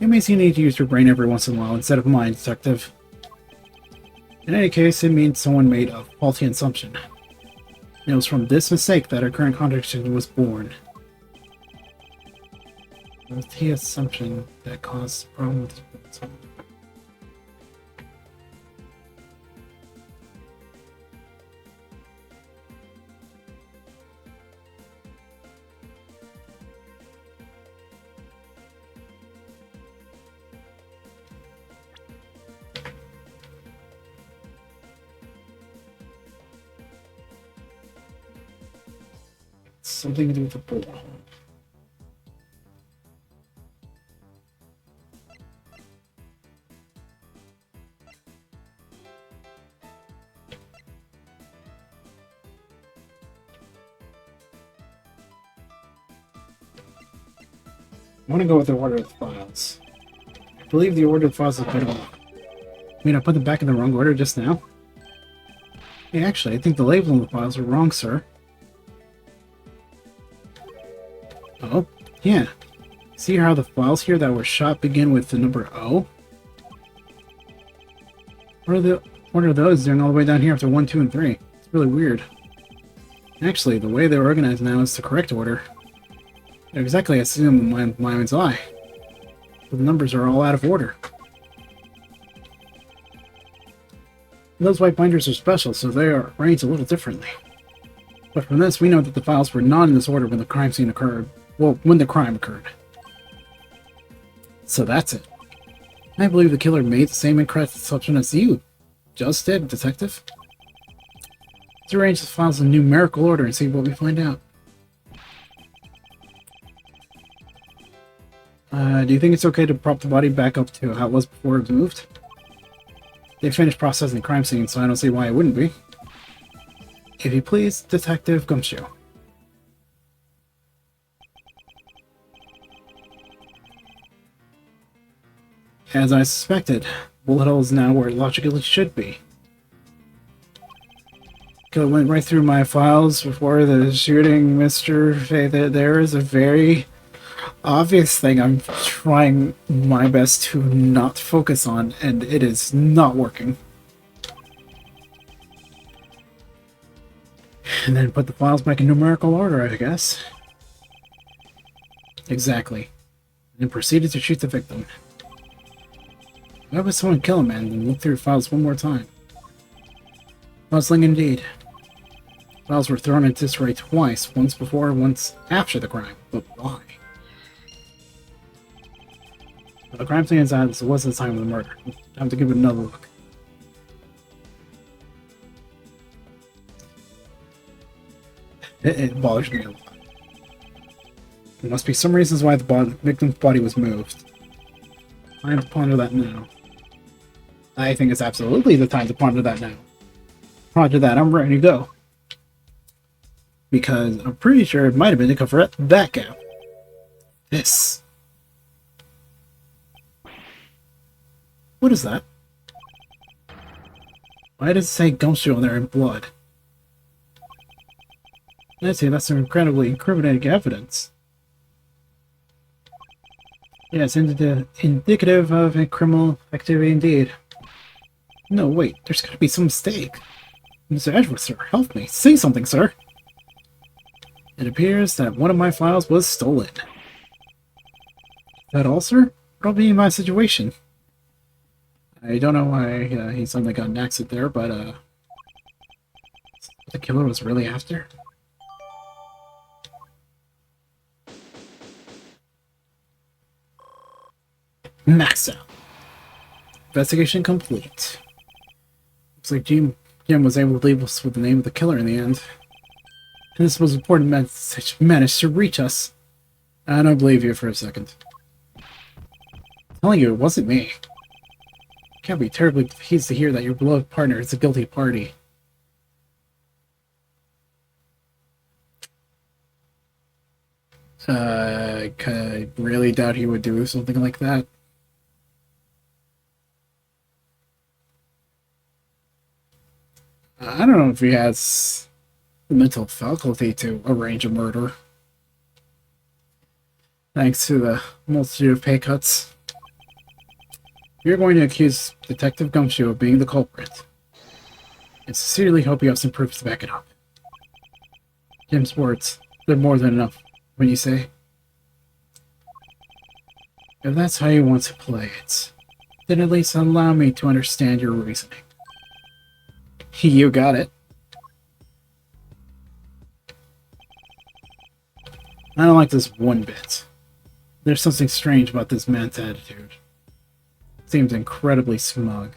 Speaker 1: It means you need to use your brain every once in a while instead of mine, detective. In any case, it means someone made a faulty assumption. And it was from this mistake that our current contradiction was born. It was the assumption that caused the problem with this. Something to do with the bullet hole. I want to go with the order of the files. I believe the order of the files is better. I mean, I put them back in the wrong order just now? Hey, actually, I think the label on the files are wrong, sir. Oh, yeah. See how the files here that were shot begin with the number O? What are those doing all the way down here after 1, 2, and 3? It's really weird. Actually, the way they're organized now is the correct order. They're exactly as seen in my mind's eye. But the numbers are all out of order. And those white binders are special, so they are arranged a little differently. But from this, we know that the files were not in this order when the crime scene occurred. Well, when the crime occurred. So that's it. I believe the killer made the same incorrect assumption as you just did, detective. Let's arrange the files in numerical order and see what we find out. Do you think it's okay to prop the body back up to how it was before it was moved? They finished processing the crime scene, so I don't see why it wouldn't be. If you please, Detective Gumshoe. As I suspected, bullet hole is now where it logically should be. Killer went right through my files before the shooting, Mr. Faye. There is a very obvious thing I'm trying my best to not focus on, and it is not working. And then put the files back in numerical order, I guess. Exactly. and proceeded to shoot the victim. Why would someone kill a man and look through files one more time? Puzzling indeed. Files were thrown into disarray twice, once before and once after the crime. But why? The crime stands out as it was at the time of the murder. Time to give it another look. It bothers me a lot. There must be some reasons why the victim's body was moved. Time to ponder that now. I think it's absolutely the time to ponder that now. Ponder that, I'm ready to go. Because I'm pretty sure it might have been to cover that gap. This. What is that? Why does it say gumshoe on there in blood? I'd say that's some incredibly incriminating evidence. Yeah, it's indicative of a criminal activity indeed. No, wait, there's gotta be some mistake. Mr. Edgeworth, sir, help me. Say something, sir. It appears that one of my files was stolen. Is that all, sir? What'll be my situation? I don't know why he suddenly got an accent there, but the killer was really after? Max out. Investigation complete. Looks like Jim was able to leave us with the name of the killer in the end. And this most important message managed to reach us. I don't believe you for a second. I'm telling you, it wasn't me. Can't be terribly pleased to hear that your beloved partner is a guilty party. I really doubt he would do something like that. I don't know if he has the mental faculty to arrange a murder. Thanks to the multitude of pay cuts. You're going to accuse Detective Gumshoe of being the culprit. I sincerely hope you have some proofs to back it up. Jim's words, they're more than enough, when you say. If that's how you want to play it, then at least allow me to understand your reasoning. You got it. I don't like this one bit. There's something strange about this man's attitude. Seems incredibly smug.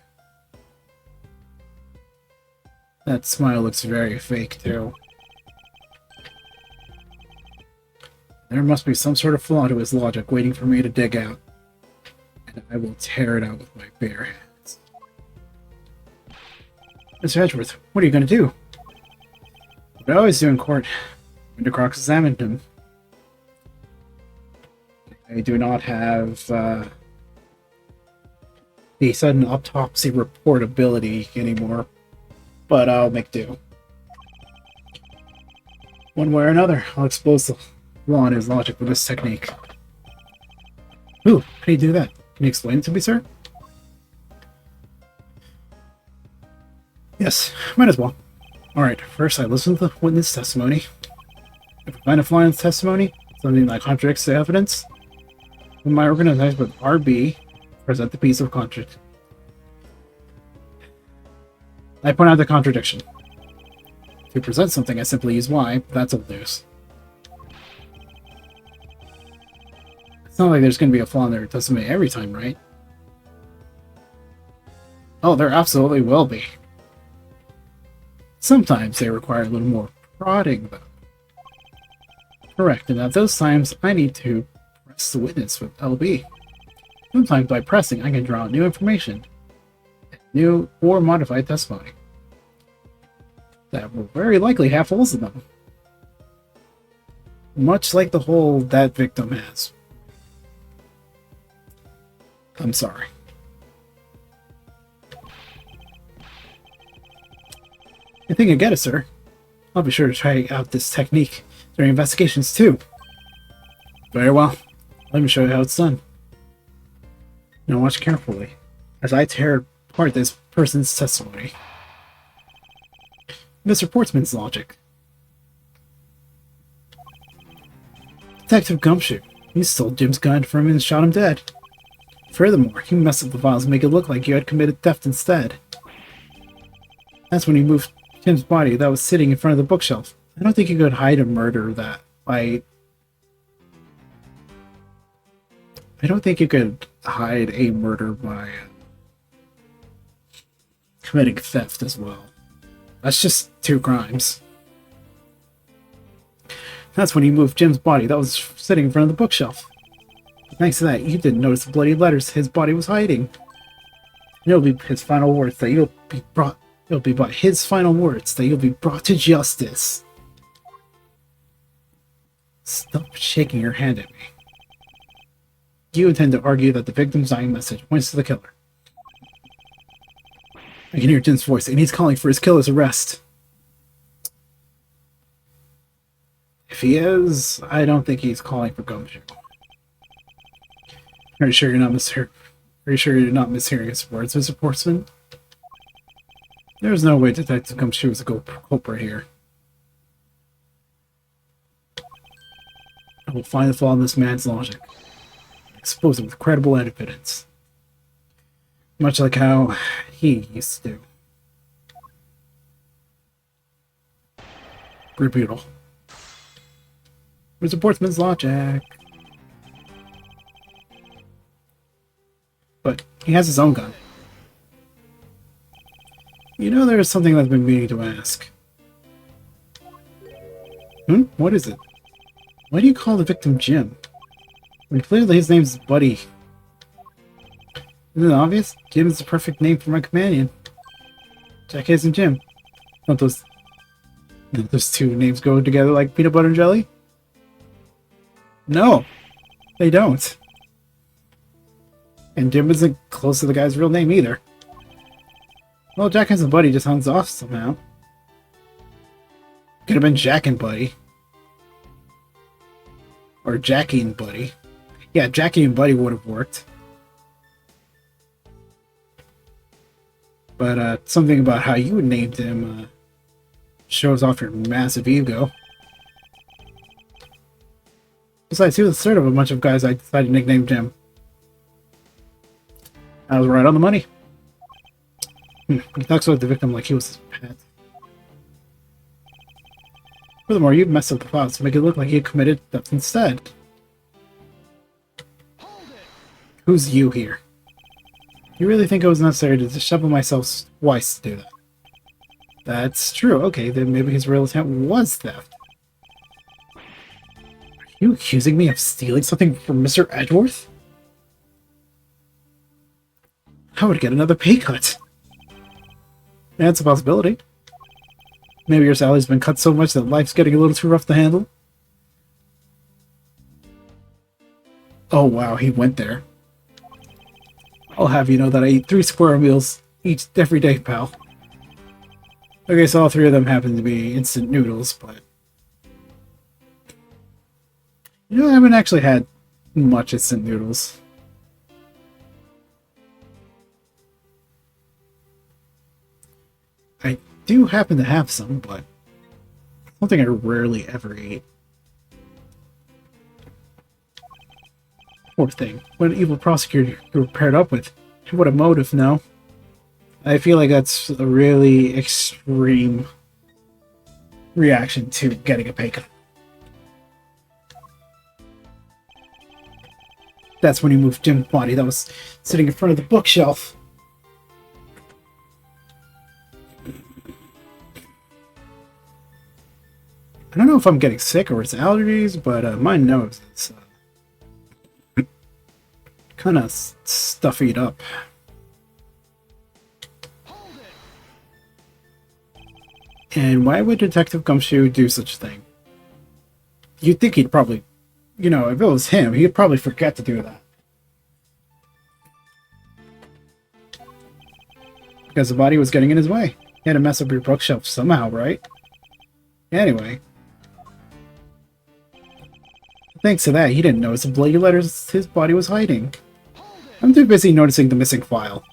Speaker 1: That smile looks very fake, too. There must be some sort of flaw to his logic waiting for me to dig out. And I will tear it out with my bare hands. Mr. Edgeworth, what are you going to do? What I always do in court. I'm going to cross-examine him. I do not have the sudden autopsy report ability anymore, but I'll make do. One way or another, I'll expose the flaw in his logic with this technique. Ooh, how do you do that? Can you explain it to me, sir? Yes, might as well. Alright, first I listen to the witness testimony. If I find a flaw in the testimony, something that contradicts the evidence, then my organization with RB present the piece of contradiction. I point out the contradiction. To present something, I simply use Y, but that's old news. It's not like there's going to be a flaw in their testimony every time, right? Oh, there absolutely will be. Sometimes they require a little more prodding, though. Correct, and at those times, I need to press the witness with LB. Sometimes by pressing, I can draw out new information, new or modified testimony that will very likely have holes in them. Much like the hole that victim has. I'm sorry. I think I get it, sir. I'll be sure to try out this technique during investigations, too. Very well. Let me show you how it's done. Now watch carefully as I tear apart this person's testimony. Mr. Portsman's logic. Detective Gumshoe, You stole Jim's gun from him and shot him dead. Furthermore, you messed up the files to make it look like you had committed theft instead. That's when you moved Jim's body that was sitting in front of the bookshelf. I don't think you could hide a murder that by... I don't think you could hide a murder by committing theft as well. That's just 2 crimes. That's when you moved Jim's body that was sitting in front of the bookshelf. Thanks to that, you didn't notice the bloody letters his body was hiding. It'll be his final words that you'll be brought. It'll be by his final words that you'll be brought to justice. Stop shaking your hand at me. You intend to argue that the victim's dying message points to the killer. I can hear Jim's voice, and he's calling for his killer's arrest. If he is, I don't think he's calling for Gumshoe. Are you sure you're not mishearing his words, Mr. Portsman? There's no way Detective Gumshoe is a culprit here. I will find the flaw in this man's logic. Expose him with credible evidence. Much like how he used to do. Rebuttal. Mr. Portsman's logic. But he has his own gun. You know, there is something I've been meaning to ask. What is it? Why do you call the victim Jim? I mean, clearly his name's Buddy. Isn't it obvious? Jim is the perfect name for my companion. Jackass and Jim. Don't those 2 names go together like peanut butter and jelly? No, they don't. And Jim isn't close to the guy's real name either. Well, Jackass and Buddy just sounds off somehow. Could have been Jack and Buddy. Or Jackie and Buddy. Yeah, Jackie and Buddy would have worked. But something about how you named him shows off your massive ego. Besides, he was the third of a bunch of guys I decided to nickname Jim. I was right on the money. He talks about the victim like he was his pet. Furthermore, you messed up the files to make it look like he had committed theft instead. Who's you here? You really think it was necessary to dishevel myself twice to do that? That's true. Okay, then maybe his real intent was theft. Are you accusing me of stealing something from Mr. Edgeworth? I would get another pay cut. Yeah, it's a possibility. Maybe your salary's been cut so much that life's getting a little too rough to handle. Oh wow, he went there. I'll have you know that I eat 3 square meals every day, pal. Okay, so all 3 of them happen to be instant noodles, but... You know, I haven't actually had much instant noodles. I do happen to have some, but something I rarely ever eat. Poor thing. What an evil prosecutor you were paired up with. What a motive, no? I feel like that's a really extreme reaction to getting a pay cut. That's when you moved Jim's body that was sitting in front of the bookshelf. I don't know if I'm getting sick or it's allergies, but my nose is kind of stuffied up. And why would Detective Gumshoe do such a thing? You'd think he'd probably, you know, if it was him, he'd probably forget to do that. Because the body was getting in his way. He had to mess up your bookshelf somehow, right? Anyway. Thanks to that, he didn't notice the bloody letters his body was hiding. I'm too busy noticing the missing file.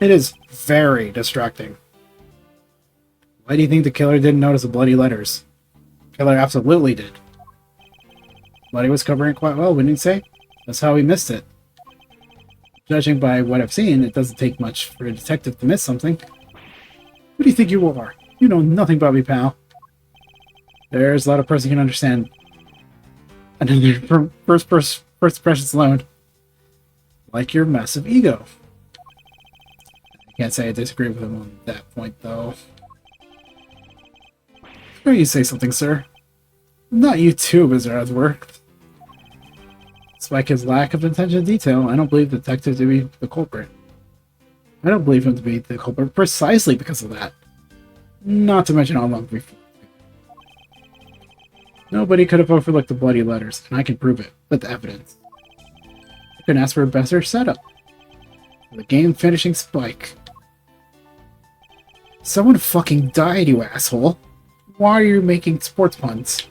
Speaker 1: It is very distracting. Why do you think the killer didn't notice the bloody letters? The killer absolutely did. Bloody was covering it quite well, wouldn't you say? That's how we missed it. Judging by what I've seen, it doesn't take much for a detective to miss something. Who do you think you are? You know nothing about me, pal. There's a lot of person can understand. Another first impressions alone. Like your massive ego. I can't say I disagree with him on that point, though. Sure, you say something, sir. Not you too, Mr. Edgeworth. Despite his lack of attention to detail, I don't believe the detective to be the culprit. I don't believe him to be the culprit precisely because of that. Not to mention how long before. Nobody could have overlooked the bloody letters, and I can prove it with evidence. I couldn't ask for a better setup. The game finishing spike. Someone fucking died, you asshole. Why are you making sports puns?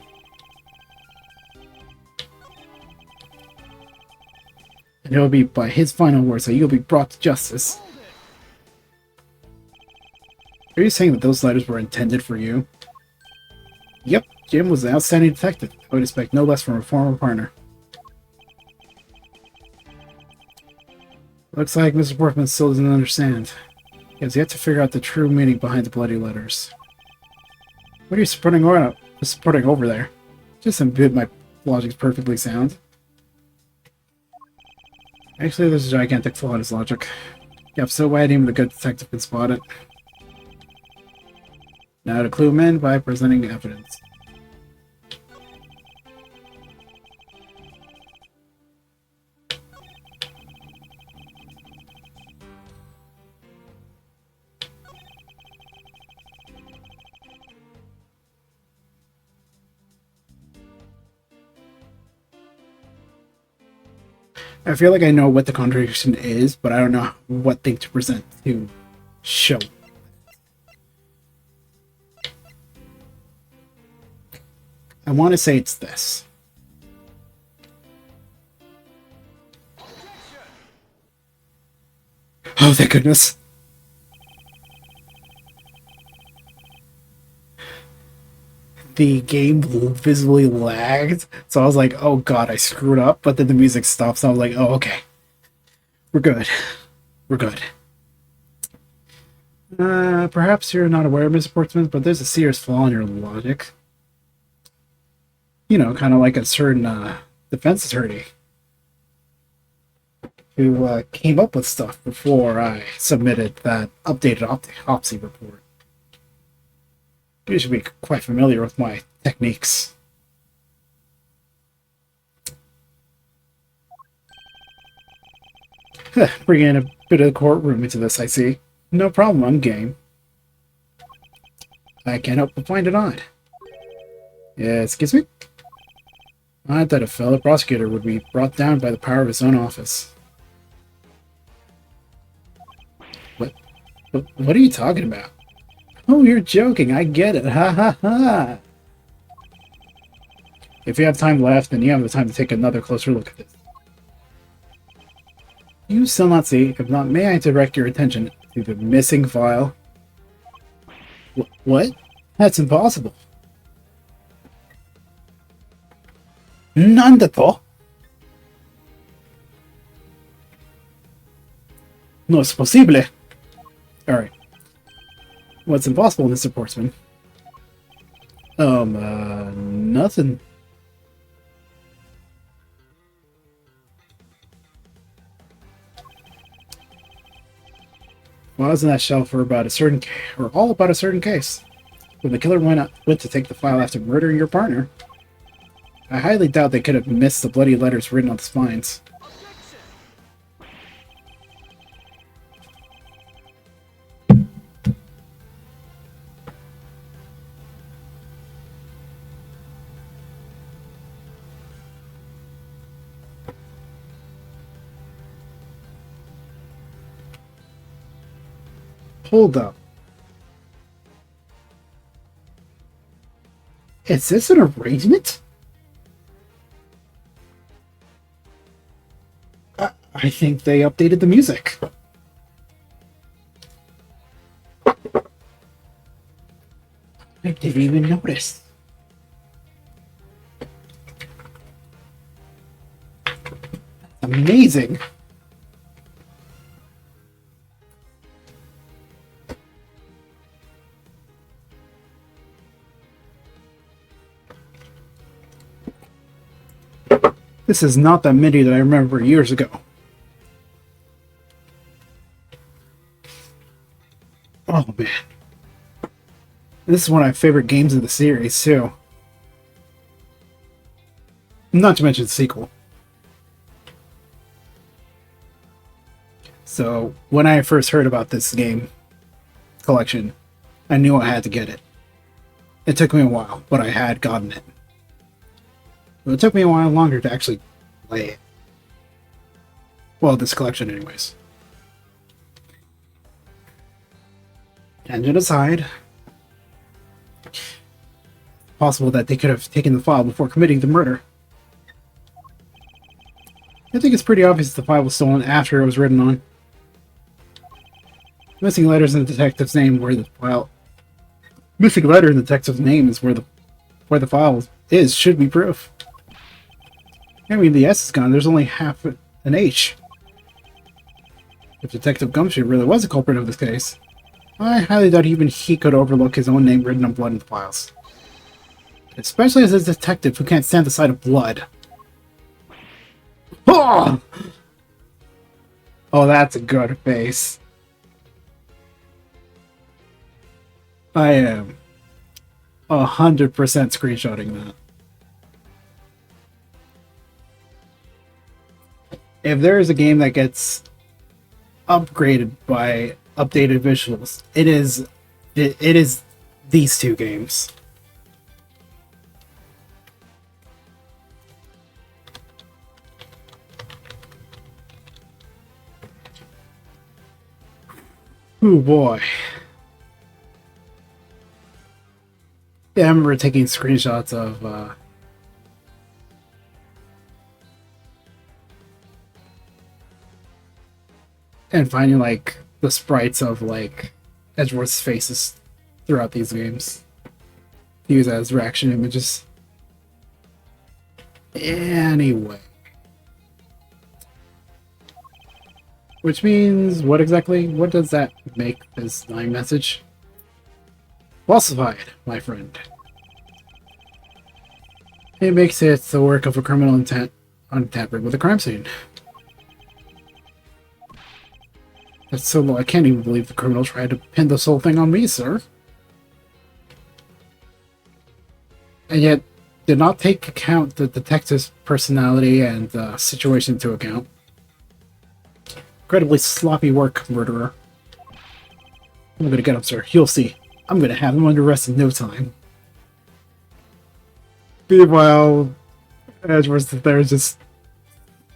Speaker 1: And it will be by his final words that you'll be brought to justice. Are you saying that those letters were intended for you? Yep, Jim was an outstanding detective. I would expect no less from a former partner. Looks like Mr. Portman still doesn't understand. He has yet to figure out the true meaning behind the bloody letters. What are you supporting over there? Just admit my logic's perfectly sound. Actually, there's a gigantic flaw in his logic. Yep, so why even the good detective can spot it. Now to clue him in by presenting evidence. I feel like I know what the contradiction is, but I don't know what thing to present to show. I want to say it's this. Oh, thank goodness. The game visibly lagged, so I was like, oh god, I screwed up, but then the music stops, so I was like, oh, okay. We're good. We're good. Perhaps you're not aware, Mr. Portsmouth, but there's a serious flaw in your logic. You know, kind of like a certain defense attorney who came up with stuff before I submitted that updated autopsy report. You should be quite familiar with my techniques. Bring in a bit of the courtroom into this, I see. No problem, I'm game. I can't help but find it odd. Yeah, excuse me? I thought a fellow prosecutor would be brought down by the power of his own office. What are you talking about? Oh, you're joking. I get it. Ha ha ha. If you have time left, then you have the time to take another closer look at this. You still not see? If not, may I direct your attention to the missing file? What? That's impossible. Nandato? No es posible. Alright. What's impossible, Mr. Portsman? Nothing. Files in that shelf were all about a certain case. When the killer went to take the file after murdering your partner, I highly doubt they could have missed the bloody letters written on the spines. Hold up. Is this an arrangement? I think they updated the music. I didn't even notice. amazing. This is not that mini that I remember years ago. Oh man. This is one of my favorite games of the series, too. Not to mention the sequel. So, when I first heard about this game collection, I knew I had to get it. It took me a while, but I had gotten it. But it took me a while longer to actually play it. Well, this collection anyways. Tangent aside, possible that they could have taken the file before committing the murder. I think it's pretty obvious the file was stolen after it was written on. Missing letters in the detective's name where the file... Missing letter in the detective's name is where the file is, should be proof. I mean, the S is gone, there's only half an H. If Detective Gumshoe really was a culprit of this case, I highly doubt even he could overlook his own name written on blood in the files. Especially as a detective who can't stand the sight of blood. Oh! Oh, that's a good face. I am 100% screenshotting that. If there is a game that gets upgraded by updated visuals, it is these two games. Oh boy. Yeah, I remember taking screenshots of and finding like the sprites of like Edgeworth's faces throughout these games. Use as reaction images. Anyway. Which means, what exactly? What does that make this lying message? Falsified, my friend. It makes it the work of a criminal intent untampered with a crime scene. That's so low, I can't even believe the criminal tried to pin this whole thing on me, sir. And yet, did not take account the detective's personality and situation into account. Incredibly sloppy work, murderer. I'm gonna get him, sir. You'll see. I'm gonna have him under arrest in no time. Meanwhile, Edgeworth's there just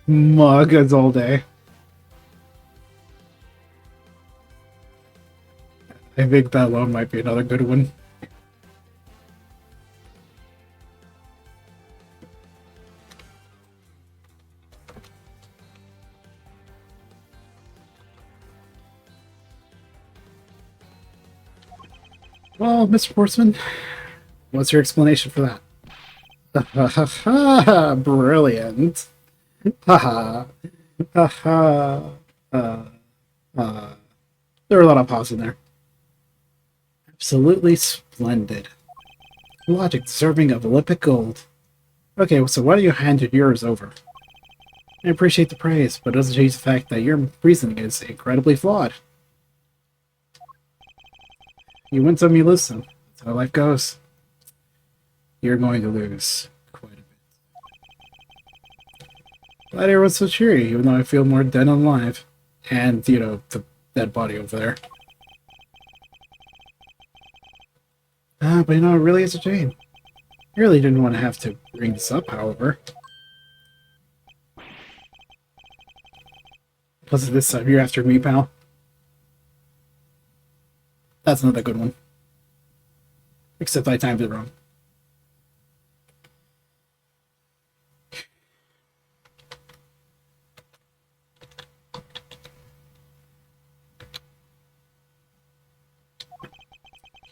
Speaker 1: mug as all day. I think that alone might be another good one. Well, Mr. Portsman, what's your explanation for that? Ha ha ha! Brilliant! Ha ha! Ha ha! There were a lot of pauses in there. Absolutely splendid. Logic deserving of Olympic gold. Okay, so why don't you hand yours over? I appreciate the praise, but it doesn't change the fact that your reasoning is incredibly flawed. You win some, you lose some. That's how life goes. You're going to lose quite a bit. Glad everyone's so cheery, even though I feel more dead than alive. And, you know, the dead body over there. But you know, it really is a shame. I really didn't want to have to bring this up, however. Plus, this time you're after me, pal. That's another good one. Except I timed it wrong.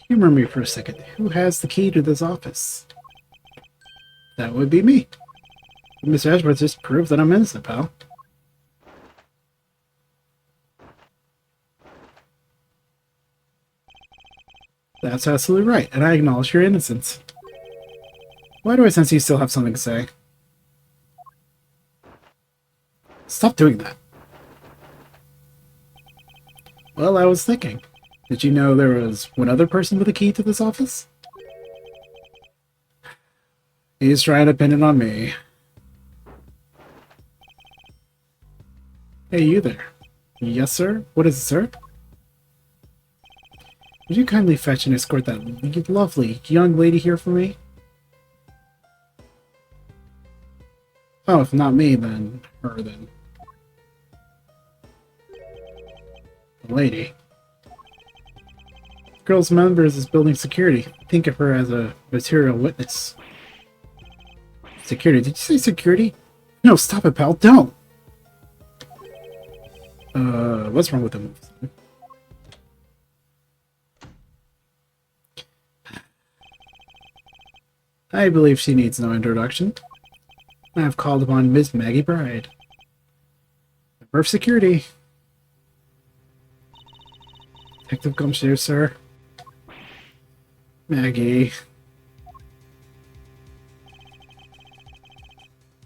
Speaker 1: Humor me for a second. Who has the key to this office? That would be me. Mr. Edgeworth just proved that I'm innocent, pal. That's absolutely right, and I acknowledge your innocence. Why do I sense you still have something to say? Stop doing that. Well, I was thinking. Did you know there was one other person with a key to this office? He's trying to pin it on me. Hey, you there. Yes, sir? What is it, sir? Would you kindly fetch and escort that lovely young lady here for me? Oh, if not me, then her, then. The lady. Girl's members is building security. Think of her as a material witness. Security? Did you say security? No, stop it, pal. Don't! What's wrong with him? I believe she needs no introduction. I have called upon Miss Maggie Bride. Member of security. Detective Gumshoe, sir. Maggie.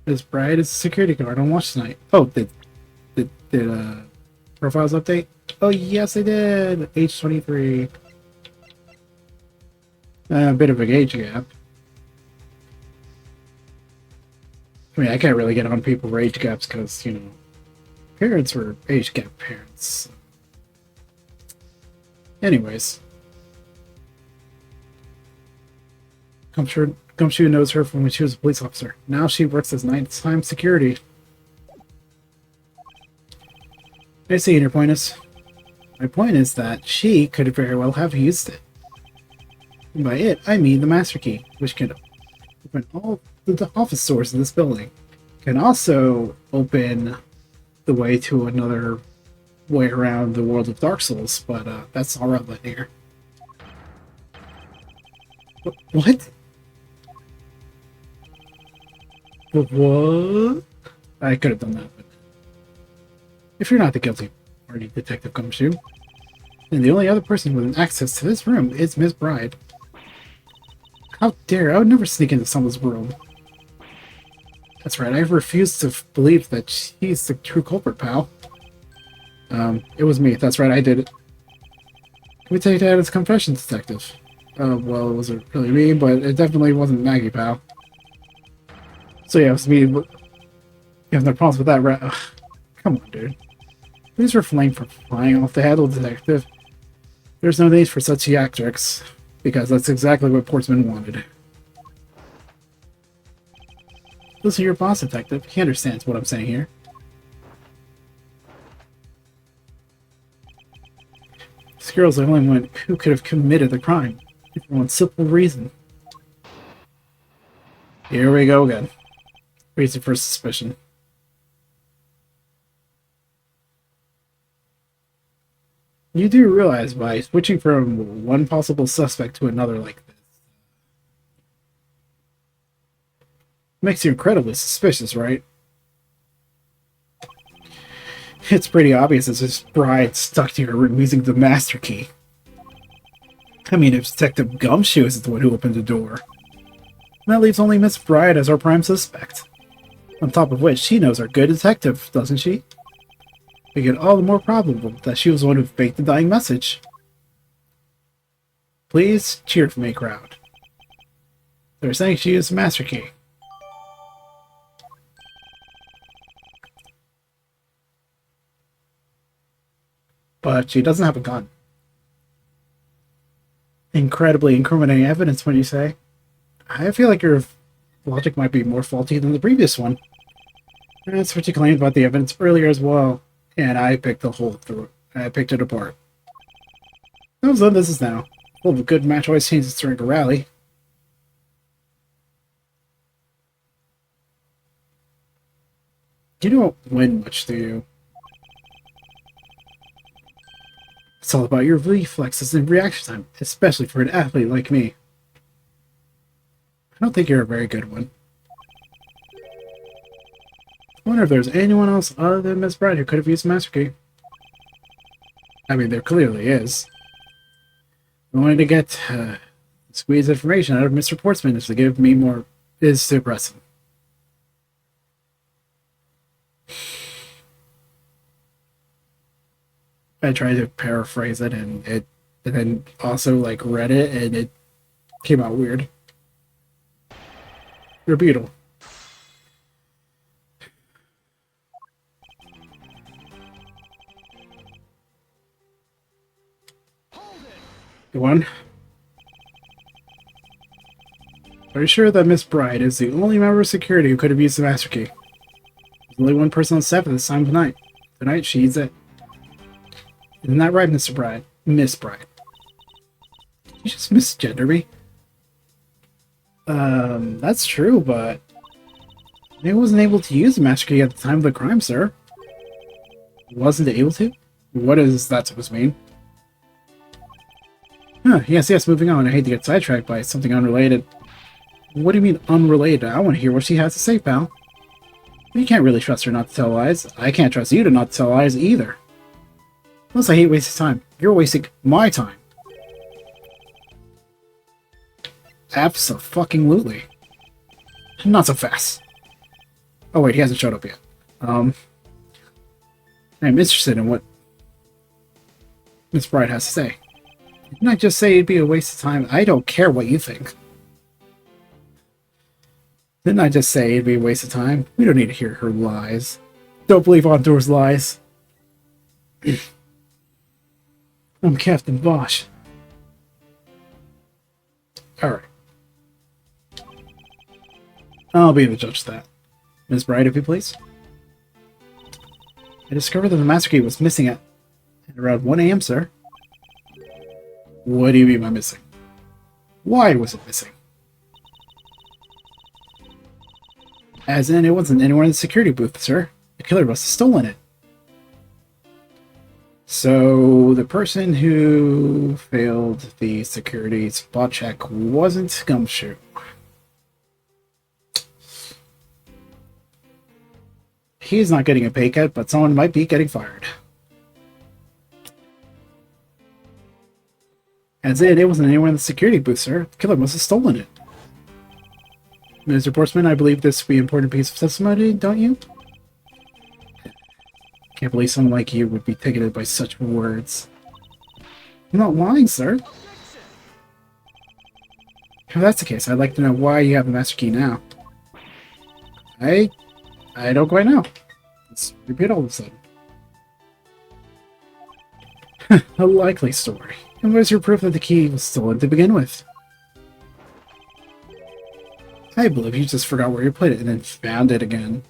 Speaker 1: Miss Bride is a security guard on watch tonight. Oh, did profiles update? Oh, yes, they did! Age 23. A bit of an age gap. I mean, I can't really get on people for age gaps because, you know, parents were age gap parents. Anyways. Gumshoe knows her from when she was a police officer. Now she works as nighttime security. I see your point is. My point is that she could very well have used it. And by it, I mean the master key, which can open all the office doors in this building. Can also open the way to another way around the world of Dark Souls, but that's not relevant here. What? What? I could have done that, but if you're not the guilty party, Detective Gumshoe, then the only other person with access to this room is Miss Bride. How dare I would never sneak into someone's world. That's right, I refuse to believe that she's the true culprit, pal. It was me. That's right, I did it. Can we take that as confession, Detective? Well, it wasn't really me, but it definitely wasn't Maggie, pal. So yeah, it was me. You have no problems with that, right? Ugh, come on, dude. Please refrain from flying off the handle, Detective. There's no need for such theatrics, because that's exactly what Portsman wanted. Listen to your boss, Detective. He understands what I'm saying here. This girl's the only one who could have committed the crime, for one simple reason. Here we go again. Reason for suspicion. You do realize by switching from one possible suspect to another like this makes you incredibly suspicious, right? It's pretty obvious that this bride stuck to your room using the master key. I mean, if Detective Gumshoe is the one who opened the door, that leaves only Miss Bride as our prime suspect. On top of which, she knows our good detective, doesn't she? Make it all the more probable that she was the one who faked the dying message. Please cheer for me, crowd. They're saying she is the master key. But she doesn't have a gun. Incredibly incriminating evidence, when you say. I feel like your logic might be more faulty than the previous one. That's what you claimed about the evidence earlier as well, and I picked the whole through. I picked it apart. So this is now. Well, a good match always changes during a rally. You don't win much, do you? It's all about your reflexes and reaction time, especially for an athlete like me. I don't think you're a very good one. I wonder if there's anyone else other than Miss Bride who could have used Master Key. I mean, there clearly is. I wanted to get squeeze information out of Mr. Portsman is to give me more is to impress him. I tried to paraphrase it and then also like read it and it came out weird. You're beautiful. Go on. Are you sure that Miss Bride is the only member of security who could have used the master key? There's only one person on staff at this time tonight. Tonight, she's it. Isn't that right, Mr. Bride? Miss Bride. Did you just misgender me? That's true, but I wasn't able to use the master key at the time of the crime, sir. Wasn't able to? What is that supposed to mean? Huh, yes, moving on. I hate to get sidetracked by something unrelated. What do you mean, unrelated? I want to hear what she has to say, pal. You can't really trust her not to tell lies. I can't trust you to not tell lies either. Plus, I hate wasting time. You're wasting my time. Abso-fucking-lutely. Not so fast. Oh wait, he hasn't showed up yet. I'm interested in what Miss Bride has to say. Didn't I just say it'd be a waste of time? I don't care what you think. Didn't I just say it'd be a waste of time? We don't need to hear her lies. Don't believe Ondoor's lies. I'm Captain Bosch. Alright. I'll be the judge of that. Ms. Bride, if you please. I discovered that the master key was missing at around 1 a.m., sir. What do you mean by missing? Why was it missing? As in, it wasn't anywhere in the security booth, sir. The killer must have stolen it. So, the person who failed the security spot check wasn't Gumshoe. He's not getting a pay cut, but someone might be getting fired. As in, it wasn't anywhere in the security booth, sir. The killer must have stolen it. Mr. Portsman, I believe this to be an important piece of testimony, don't you? Can't believe someone like you would be ticketed by such words. You're not lying, sir. If that's the case, I'd like to know why you have the master key now. I don't quite know. Let's repeat all of a sudden. A likely story. And where's your proof that the key was stolen to begin with? I believe you just forgot where you put it and then found it again.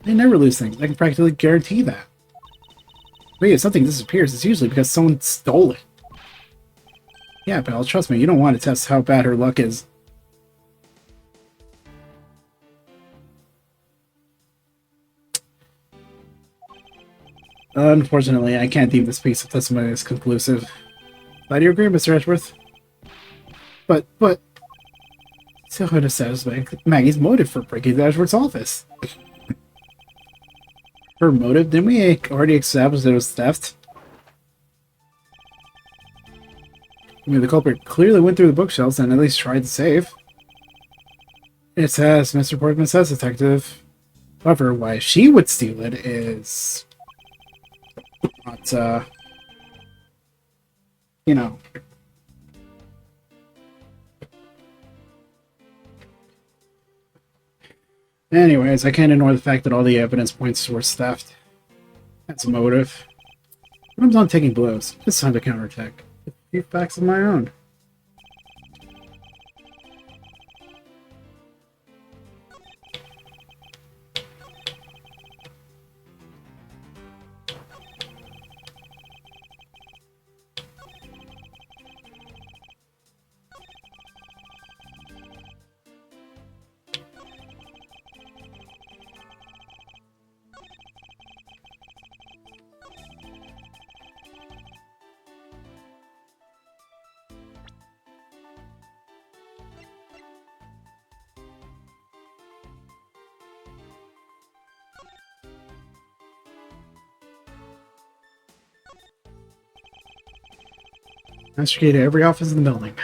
Speaker 1: They never lose things. I can practically guarantee that. But if something disappears, it's usually because someone stole it. Yeah, pal, trust me, you don't want to test how bad her luck is. Unfortunately, I can't deem this piece of testimony as conclusive. Glad you agree, Mr. Edgeworth. But... So how to satisfy Maggie's motive for breaking into Edgeworth's office? Her motive? Didn't we already establish that it was theft? I mean, the culprit clearly went through the bookshelves and at least tried to save. It says, Mr. Portman says, Detective. However, why she would steal it is... not, you know... Anyways, I can't ignore the fact that all the evidence points towards theft. That's a motive. When I'm done taking blows, it's time to counterattack. A few facts of my own. Master key to every office in the building.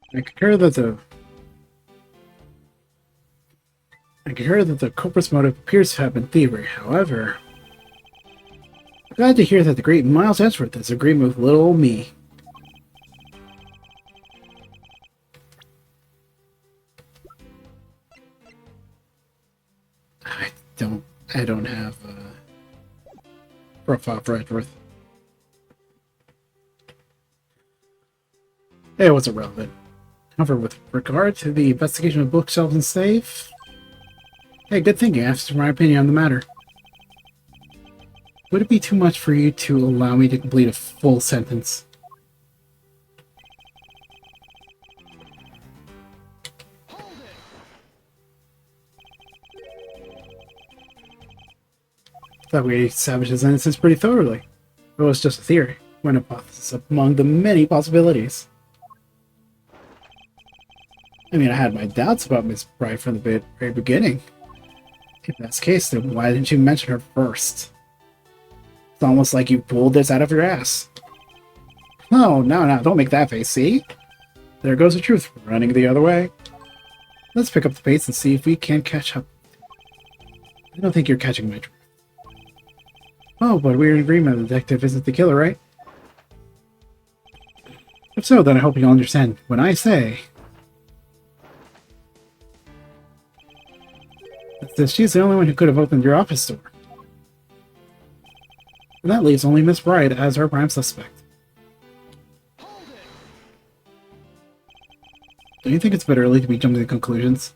Speaker 1: I concur that the culprit's motive appears to have been thievery. However, I'm glad to hear that the great Miles Edgeworth is agreement with little old me. I don't have a profile for Edgeworth. It wasn't relevant. However, with regard to the investigation of bookshelves and safe, hey, good thing you asked for my opinion on the matter. Would it be too much for you to allow me to complete a full sentence? That way, salvage his innocence pretty thoroughly. It was just a theory, one hypothesis among the many possibilities. I mean, I had my doubts about Miss Bright from the very beginning. If that's the case, then why didn't you mention her first? It's almost like you pulled this out of your ass. Oh, no, don't make that face, see? There goes the truth running the other way. Let's pick up the pace and see if we can catch up. I don't think you're catching my drift. Oh, but we're in agreement the detective isn't the killer, right? If so, then I hope you'll understand when I say that she's the only one who could have opened your office door. And that leaves only Miss Bright as our prime suspect. Don't you think it's a bit early to be jumping to conclusions?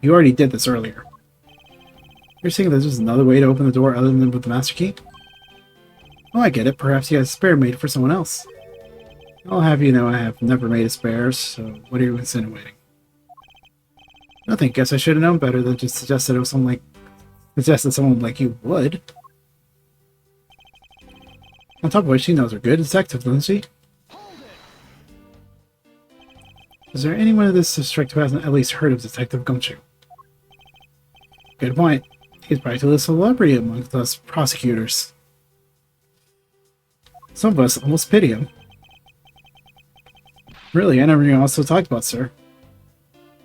Speaker 1: You already did this earlier. You're saying that there's another way to open the door other than with the master key? Oh, I get it. Perhaps you had a spare made for someone else. I'll have you know I have never made a spare, so what are you insinuating? Nothing. Guess I should have known better than just suggested it was someone like you would. On top of which, she knows her good detective, doesn't she? Is there anyone in this district who hasn't at least heard of Detective Gumshoe? Good point. He's practically a celebrity amongst us prosecutors. Some of us almost pity him. Really, I never knew else to talk about, sir.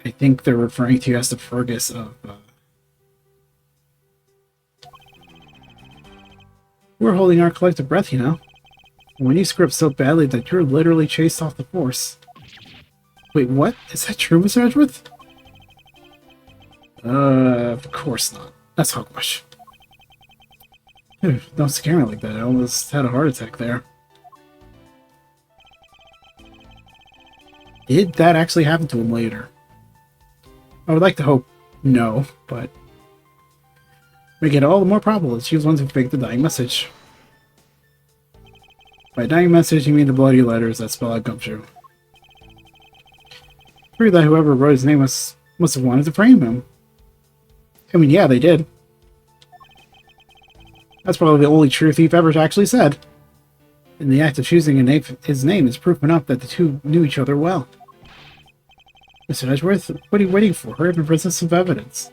Speaker 1: I think they're referring to you as the Fergus of, We're holding our collective breath, you know. When you screw up so badly that you're literally chased off the force. Wait, what? Is that true, Mr. Edgeworth? Of course not. That's hogwash. Don't scare me like that. I almost had a heart attack there. Did that actually happen to him later? I would like to hope no, but make it all the more probable that she was the one who faked the dying message. By dying message, you mean the bloody letters that spell out Gumshoe. Prove that whoever wrote his name must have wanted to frame him. I mean, yeah, they did. That's probably the only true thief ever actually said. And the act of choosing his name is proof enough that the two knew each other well. Mr. Edgeworth, what are you waiting for? Hurry up and present some evidence.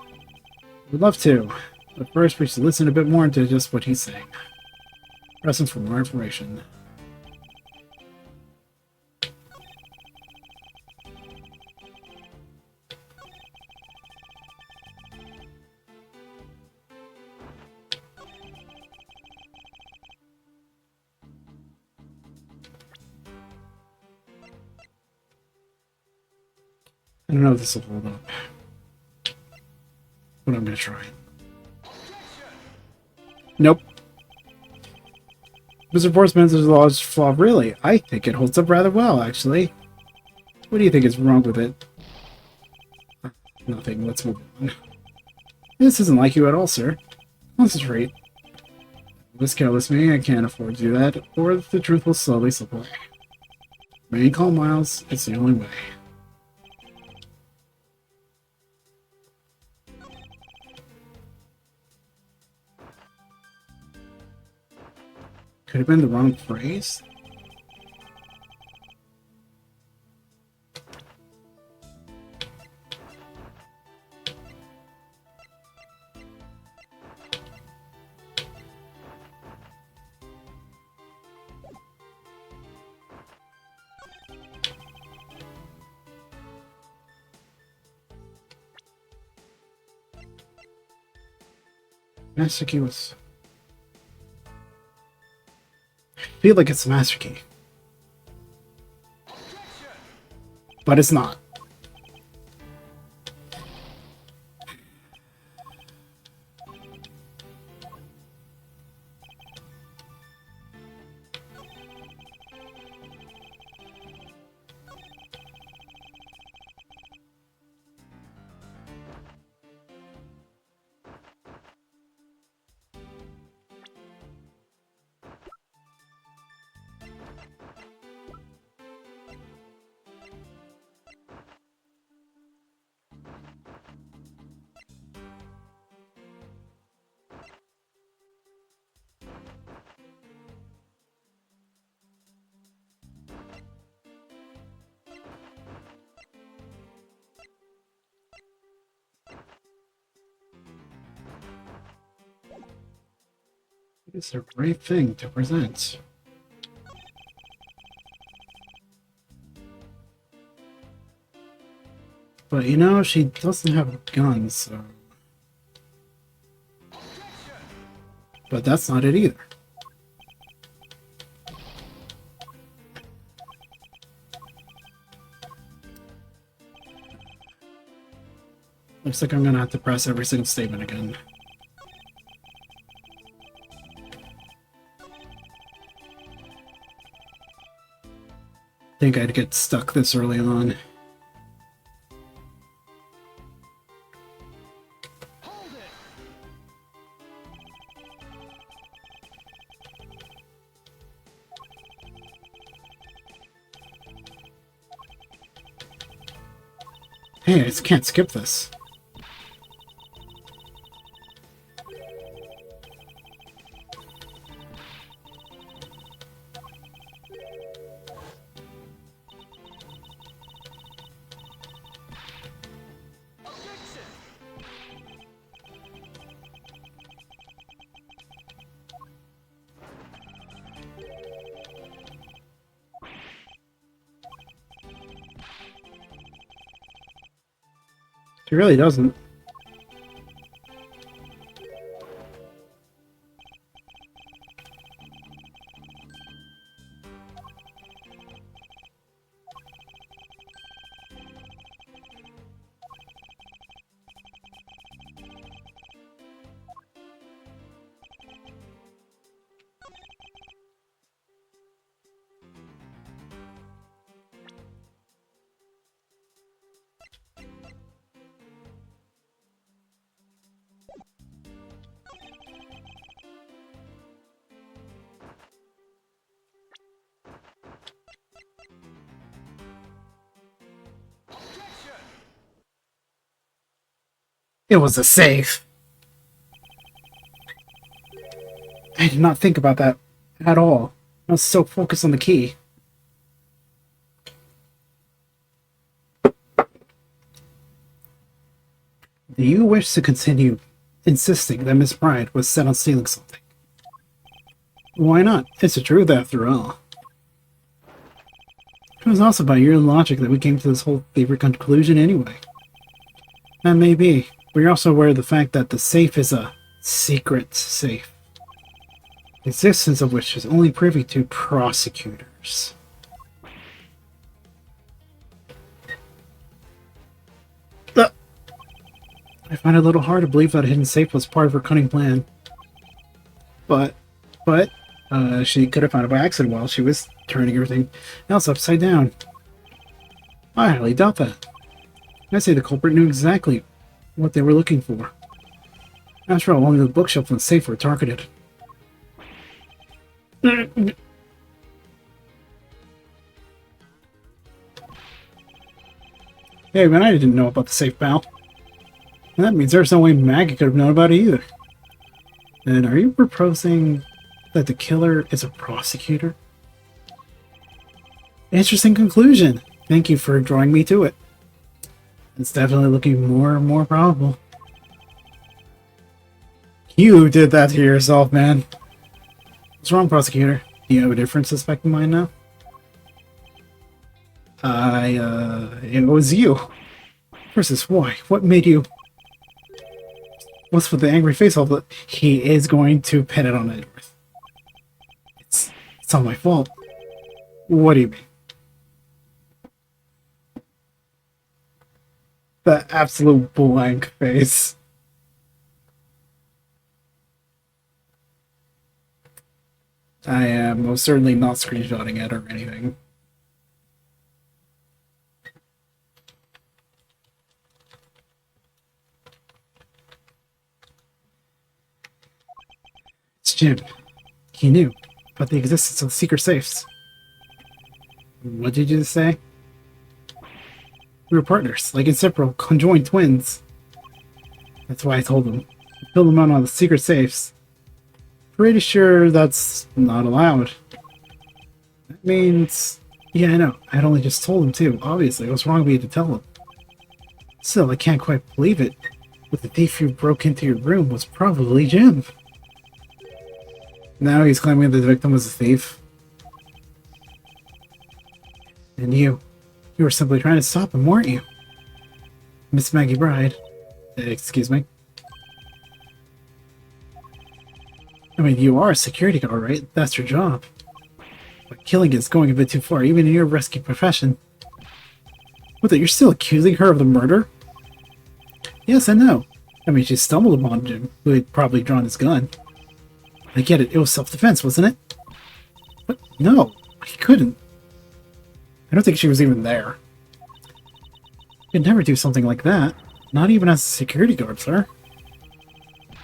Speaker 1: We'd love to, but first we should listen a bit more into just what he's saying. Pressing for more information. I don't know if this will hold up, but I'm going to try. Nope. Mr. Forceman's large flaw, really? I think it holds up rather well, actually. What do you think is wrong with it? Nothing. Let's move on. This isn't like you at all, sir. Concentrate. This careless me, I can't afford to do that, or the truth will slowly slip away. Remain calm, Miles. It's the only way. Could have been the wrong phrase. Master key was... I feel like it's the master key. But it's not. It's a great thing to present. But you know, she doesn't have guns, so... But that's not it either. Looks like I'm gonna have to press every single statement again. Think I'd get stuck this early on. Hey, I just can't skip this. He really doesn't. It was a safe. I did not think about that at all. I was so focused on the key. Do you wish to continue insisting that Miss Pride was set on stealing something? Why not? It's the truth after all. It was also by your logic that we came to this whole favorite conclusion anyway. That may be, but you're also aware of the fact that the safe is a secret safe, the existence of which is only privy to prosecutors. I find it a little hard to believe that a hidden safe was part of her cunning plan. But, she could have found it by accident while she was turning everything else upside down. I highly doubt that. I say the culprit knew exactly what they were looking for. After all, only the bookshelf and the safe were targeted. Hey, man, I didn't know about the safe, pal. And that means there's no way Maggie could have known about it either. And are you proposing that the killer is a prosecutor? Interesting conclusion. Thank you for drawing me to it. It's definitely looking more and more probable. You did that to yourself, man. What's wrong, prosecutor? Do you have a different suspect in mind now? It was you. Versus why? What made you... What's with the angry face all the... He is going to pin it on Edgeworth. It's not my fault. What do you mean? The absolute blank face. I am most certainly not screenshotting it or anything. It's Jim. He knew about the existence of secret safes. What did you just say? We were partners, like inseparable, conjoined twins. That's why I told him. I filled him out on the secret safes. Pretty sure that's not allowed. That means... Yeah, I know. I had only just told him too. Obviously, it was wrong of me to tell him. Still, I can't quite believe it. But the thief who broke into your room was probably Jim. Now he's claiming that the victim was a thief. And you were simply trying to stop him, weren't you? Miss Maggie Bride. Excuse me. I mean, you are a security guard, right? That's your job. But killing is going a bit too far, even in your rescue profession. What, you're still accusing her of the murder? Yes, I know. I mean, she stumbled upon Jim, who had probably drawn his gun. I get it, it was self-defense, wasn't it? But no, he couldn't. I don't think she was even there. You'd never do something like that. Not even as a security guard, sir.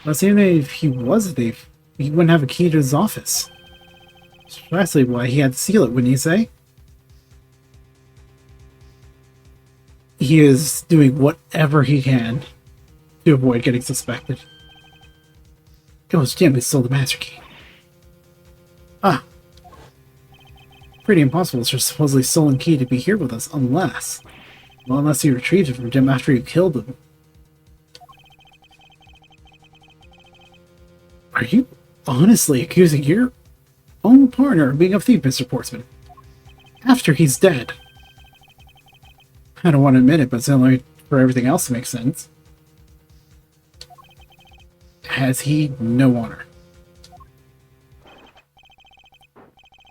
Speaker 1: Plus, even if he was a thief, he wouldn't have a key to his office. That's precisely why he had to seal it, wouldn't you say? He is doing whatever he can to avoid getting suspected. It was Jim who stole the master key. Ah. Pretty impossible for a supposedly stolen key to be here with us, unless... Well, unless you retrieved it from Jim after you killed him. Are you honestly accusing your own partner of being a thief, Mr. Portsman? After he's dead? I don't want to admit it, but it's only for everything else to make sense. Has he no honor?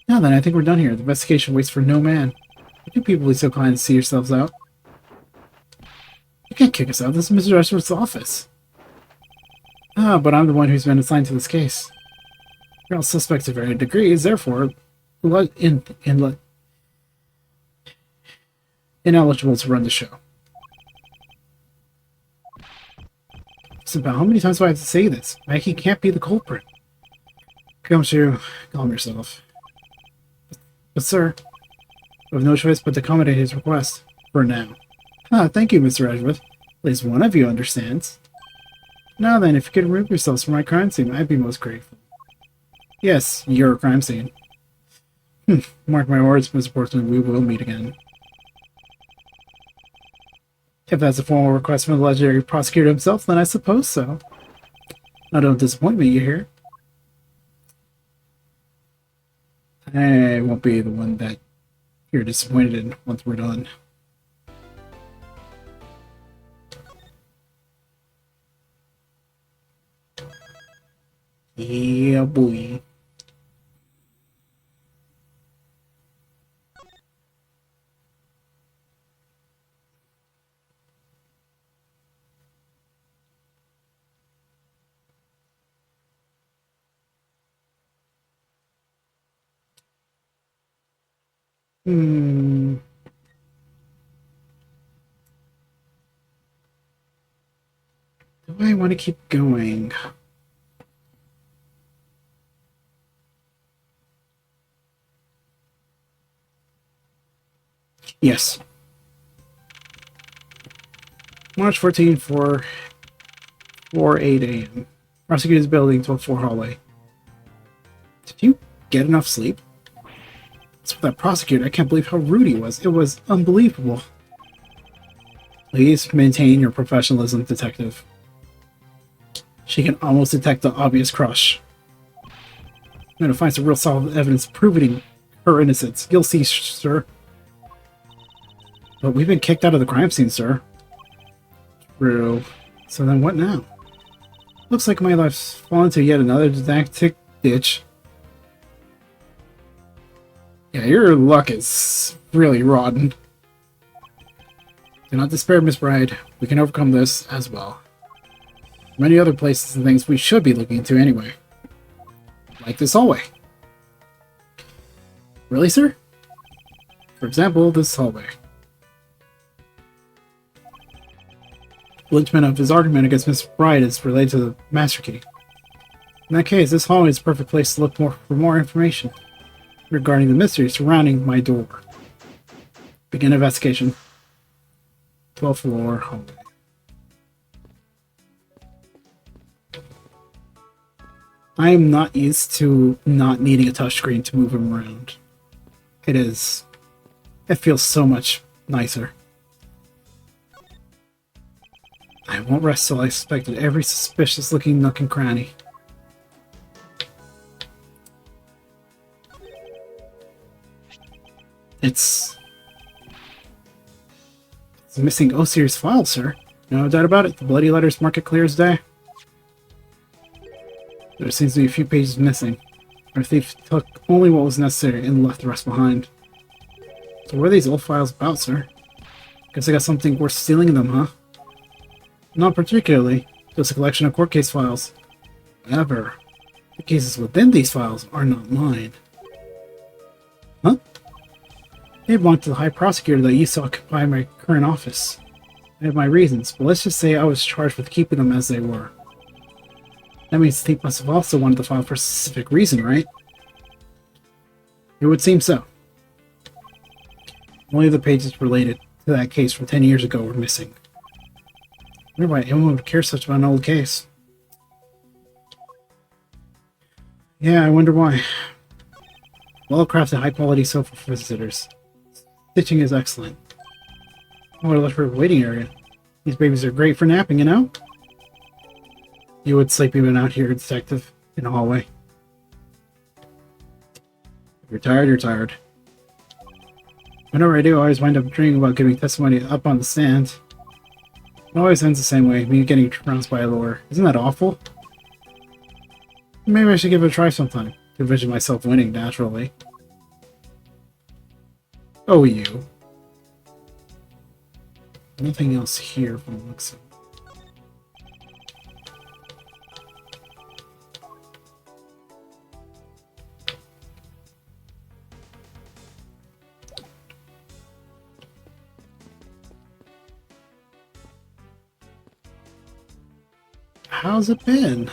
Speaker 1: Now then, I think we're done here. The investigation waits for no man. Would you people be so kind to see yourselves out? You can't kick us out. This is Mr. Edgeworth's office. Ah, but I'm the one who's been assigned to this case. You're all suspects of varying degrees, therefore, ineligible to run the show. So, how many times do I have to say this? Maggie can't be the culprit. Calm yourself. But sir, we have no choice but to accommodate his request. For now. Ah, thank you, Mr. Edgeworth. At least one of you understands. Now then, if you could remove yourselves from my crime scene, I'd be most grateful. Yes, your crime scene. Mark my words, Mr. Portsman, we will meet again. If that's a formal request from the legendary prosecutor himself, then I suppose so. Now don't disappoint me, you hear? I won't be the one that you're disappointed in once we're done. Yeah, boy. Hmm. Do I want to keep going? Yes. March 14, 8 a.m. Prosecutor's building, 12th floor hallway. Did you get enough sleep? As for that prosecutor, I can't believe how rude he was. It was unbelievable. Please maintain your professionalism, detective. She can almost detect the obvious crush. I'm going to find some real solid evidence proving her innocence. You'll see, sir. But we've been kicked out of the crime scene, sir. True. So then what now? Looks like my life's fallen into yet another didactic ditch. Yeah, your luck is really rotten. Do not despair, Miss Bride. We can overcome this as well. Many other places and things we should be looking into anyway. Like this hallway. Really, sir? For example, this hallway. Linchpin of his argument against Miss Bride is related to the Master Key. In that case, this hallway is a perfect place to look for more information regarding the mystery surrounding my door. Begin investigation. 12th floor hallway. I am not used to not needing a touchscreen to move him around. It feels so much nicer. I won't rest till I inspected every suspicious looking nook and cranny. It's missing O-Series file, sir. No doubt about it. The bloody letters mark it clear as day. There seems to be a few pages missing. Our thief took only what was necessary and left the rest behind. So what are these old files about, sir? Guess I got something worth stealing in them, huh? Not particularly. Just a collection of court case files. However, the cases within these files are not mine. Huh? They belong to the High Prosecutor that used to occupy my current office. I have my reasons, but let's just say I was charged with keeping them as they were. That means the thief must have also wanted the file for a specific reason, right? It would seem so. Only the pages related to that case from 10 years ago were missing. I wonder why anyone would care such about an old case. Yeah, I wonder why. Well-crafted, high-quality sofa for visitors. Stitching is excellent. Oh, what a luxury waiting area. These babies are great for napping, you know? You would sleep even out here, detective, in the hallway. If you're tired, you're tired. Whenever I do, I always wind up dreaming about giving testimony up on the stand. It always ends the same way, me getting trounced by a lawyer. Isn't that awful? Maybe I should give it a try sometime, to envision myself winning, naturally. Oh, you. Nothing else here from the looks of it. How's it been?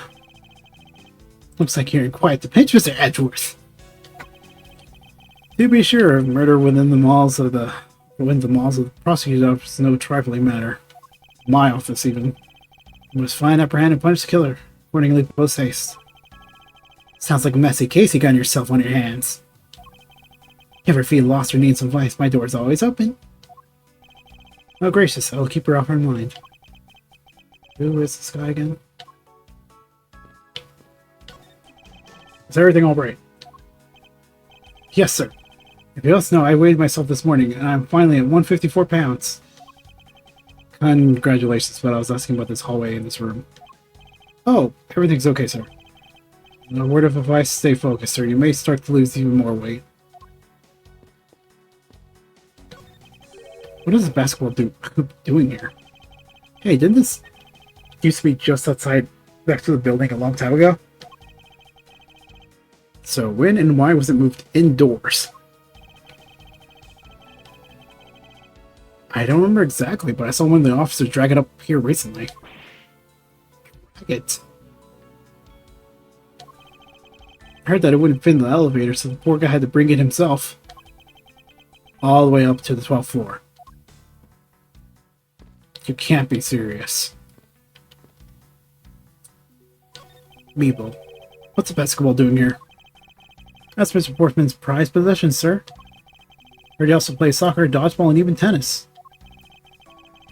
Speaker 1: Looks like you're in quite the pinch, Mr. Edgeworth. To be sure, murder within the walls of the prosecutor's office is no trifling matter. My office, even. You must find, apprehend, and punish the killer, accordingly post haste. Sounds like a messy case you got yourself on your hands. Ever feel lost or need some advice? My door's always open. Oh gracious, I'll keep her off her mind. Who is this guy again? Is everything alright? Yes, sir. If you else know, I weighed myself this morning, and I'm finally at 154 pounds. Congratulations, but I was asking about this hallway in this room. Oh, everything's okay, sir. A word of advice, stay focused, sir. You may start to lose even more weight. What is this basketball doing here? Hey, didn't this used to be just outside next to the building a long time ago? So when and why was it moved indoors? I don't remember exactly, but I saw one of the officers drag it up here recently. Drag it. I heard that it wouldn't fit in the elevator, so the poor guy had to bring it himself. All the way up to the 12th floor. You can't be serious. Meeple. What's a basketball doing here? That's Mr. Portman's prized possession, sir. Heard he also plays soccer, dodgeball, and even tennis.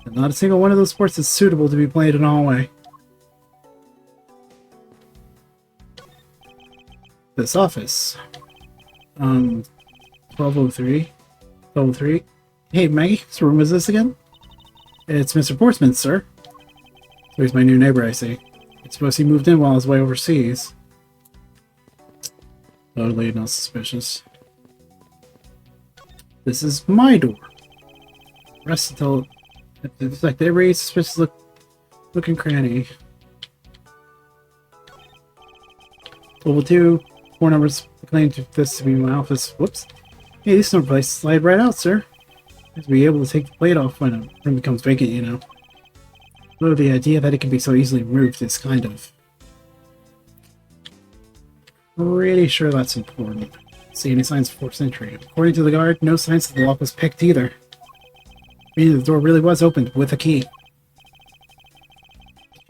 Speaker 1: But not a single one of those sports is suitable to be played in a hallway. This office. 1203. 1203. Hey, Maggie, whose room is this again? It's Mr. Portsman, sir. So he's my new neighbor, I see. I suppose he moved in while I was way overseas. Totally not suspicious. This is my door. Rest until detect every suspicious looking cranny. Level 2. 4 numbers claim this to be my office. Whoops. Hey, these number plates slide right out, sir. Have to be able to take the plate off when a room becomes vacant, you know. Though the idea that it can be so easily removed is kind of... pretty sure that's important. See any signs of 4th century. According to the guard, no signs that the lock was picked either. Meaning the door really was opened with a key.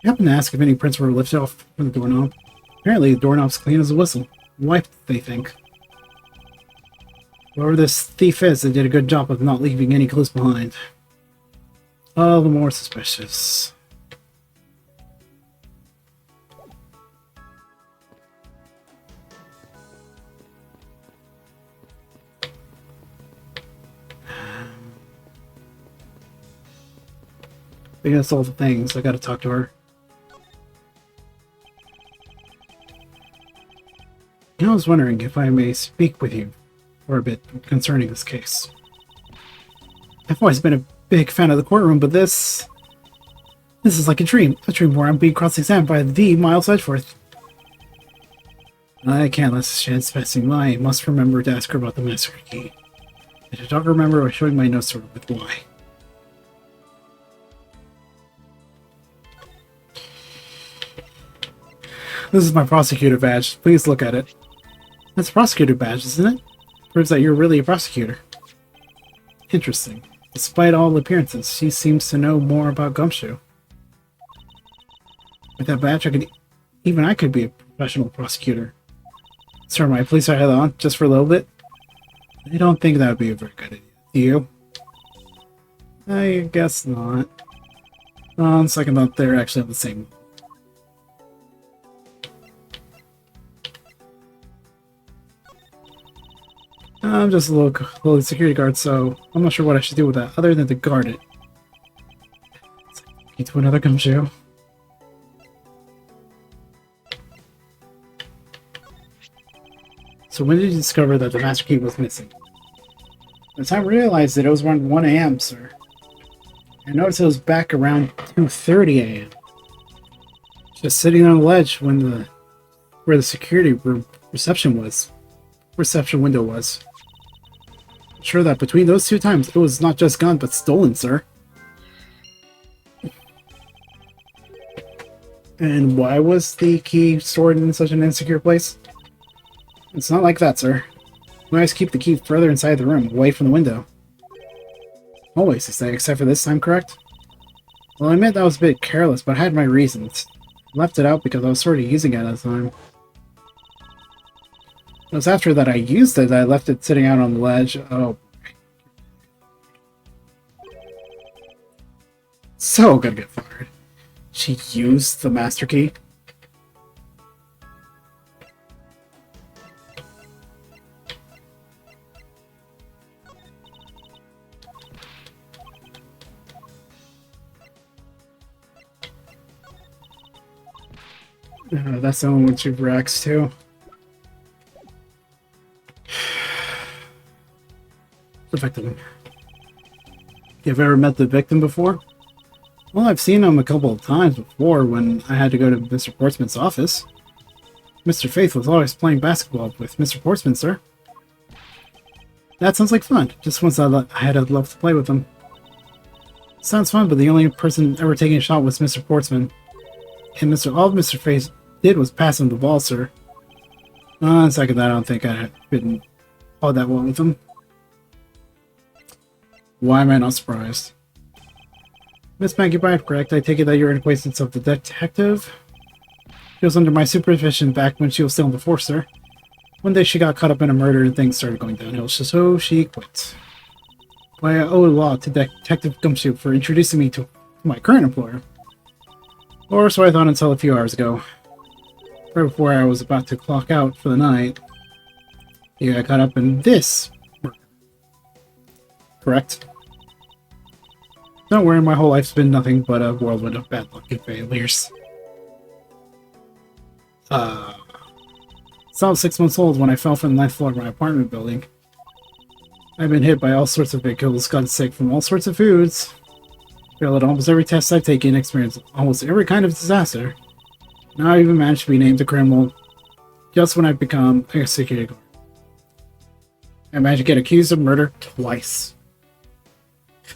Speaker 1: You happen to ask if any prints were lifted off from the doorknob. Apparently the doorknob's clean as a whistle. Wiped, they think. Whoever this thief is, they did a good job of not leaving any clues behind. All the more suspicious. I think that's all the things. I gotta talk to her. I was wondering if I may speak with you for a bit concerning this case. I've always been a big fan of the courtroom, but this is like a dream where I'm being cross-examined by the Miles Edgeworth. I can't let this chance pass me by. I must remember to ask her about the master key. I should talk remember by showing my notes with why. This is my prosecutor badge. Please look at it. That's a prosecutor badge, isn't it? Proves that you're really a prosecutor. Interesting. Despite all appearances, she seems to know more about Gumshoe. With that badge, I could be a professional prosecutor. Sir, might I please our head on, just for a little bit? I don't think that would be a very good idea. Do you? I guess not. On second thought, they're actually on the same. I'm just a little security guard, so I'm not sure what I should do with that, other than to guard it. Need to another Gumshoe. So when did you discover that the master key was missing? By the time I realized that it was around 1 AM, sir. I noticed it was back around 2:30 AM. Just sitting on the ledge when where the security room reception window was. I'm sure that between those 2 times, it was not just gone, but stolen, sir. And why was the key stored in such an insecure place? It's not like that, sir. We always keep the key further inside the room, away from the window. Always, you say, except for this time, correct? Well, I admit that was a bit careless, but I had my reasons. I left it out because I was sort of using it at the time. It was after that I used it that I left it sitting out on the ledge. Oh. So gonna get fired. She used the master key? That's the one with 2 racks too. The victim. You've ever met the victim before? Well, I've seen him a couple of times before when I had to go to Mr. Portsman's office. Mr. Faith was always playing basketball with Mr. Portsman, sir. That sounds like fun. Just once I had a love to play with him. Sounds fun, but the only person ever taking a shot was Mr. Portsman. And all Mr. Faith did was pass him the ball, sir. On second thought, I don't think I didn't play that well with him. Why am I not surprised? Miss Maggie Bryant, correct? I take it that you're an acquaintance of the detective? She was under my supervision back when she was still in the force, sir. One day she got caught up in a murder and things started going downhill, so she quit. Why, I owe a lot to Detective Gumshoe for introducing me to my current employer. Or so I thought until a few hours ago. Right before I was about to clock out for the night, he got caught up in this murder. Correct? Don't worry, my whole life's been nothing but a whirlwind of bad luck and failures. So I was 6 months old when I fell from the 9th floor of my apartment building. I've been hit by all sorts of vehicles, gotten sick from all sorts of foods, failed at almost every test I've taken, experienced almost every kind of disaster. Now I even managed to be named a criminal just when I've become a security guard. I managed to get accused of murder twice.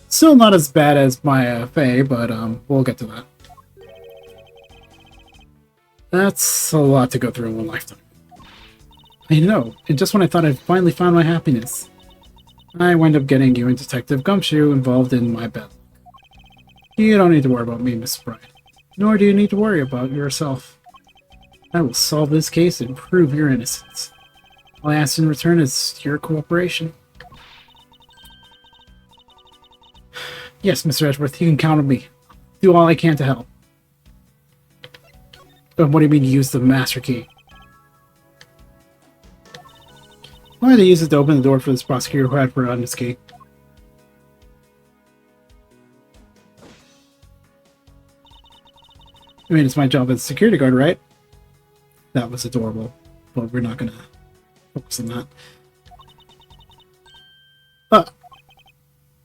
Speaker 1: Still not as bad as my FA, but we'll get to that. That's a lot to go through in one lifetime. I know, and just when I thought I'd finally found my happiness, I wind up getting you and Detective Gumshoe involved in my bed. You don't need to worry about me, Miss Bride. Nor do you need to worry about yourself. I will solve this case and prove your innocence. All I ask in return is your cooperation. Yes, Mr. Edgeworth, you can count on me. Do all I can to help. But what do you mean use the master key? Why did they use it to open the door for this prosecutor who had forgotten his key? I mean, it's my job as a security guard, right? That was adorable, but we're not gonna focus on that.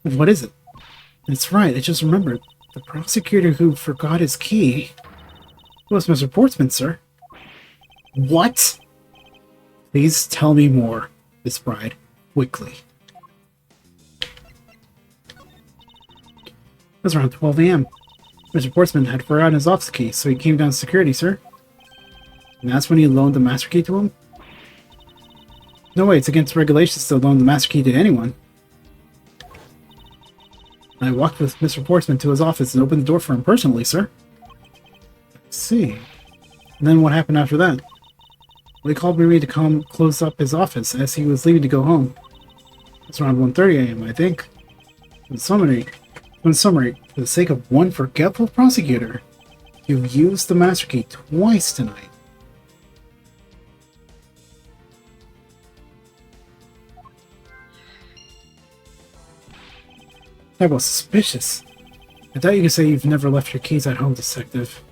Speaker 1: What is it? That's right, I just remembered. The prosecutor who forgot his key was Mr. Portsman, sir. What? Please tell me more, Miss Bride, quickly. It was around 12 a.m. Mr. Portsman had forgotten his office key, so he came down to security, sir. And that's when he loaned the master key to him? No way, it's against regulations to loan the master key to anyone. I walked with Mr. Portsman to his office and opened the door for him personally, sir. I see. And then what happened after that? Well, he called me to come close up his office as he was leaving to go home. It's around 1:30 a.m., I think. In summary, for the sake of one forgetful prosecutor, you've used the master key twice tonight. That was suspicious. I thought you could say you've never left your keys at home, Detective.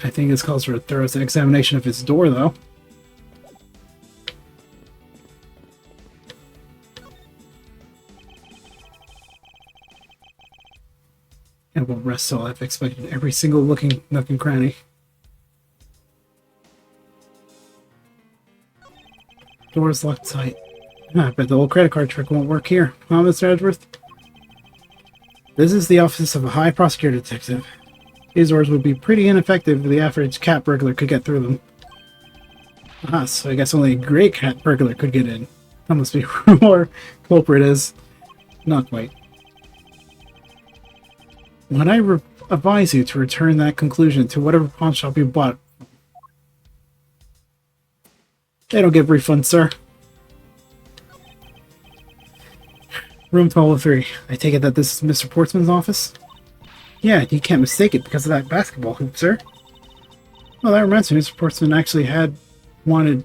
Speaker 1: I think this calls for a thorough examination of his door, though. And won't rest till I've expected every single nook and cranny. Door's locked tight. I bet the old credit card trick won't work here, huh, Mr. Edgeworth? This is the office of a high prosecutor, Detective. These doors would be pretty ineffective if the average cat burglar could get through them. Ah, so I guess only a great cat burglar could get in. That must be who our culprit is. Not quite. Would I advise you to return that conclusion to whatever pawn shop you bought? They don't give refunds, sir. Room 1203. I take it that this is Mr. Portsman's office? Yeah, you can't mistake it because of that basketball hoop, sir. Well, that reminds me, Mr. Portsman actually had wanted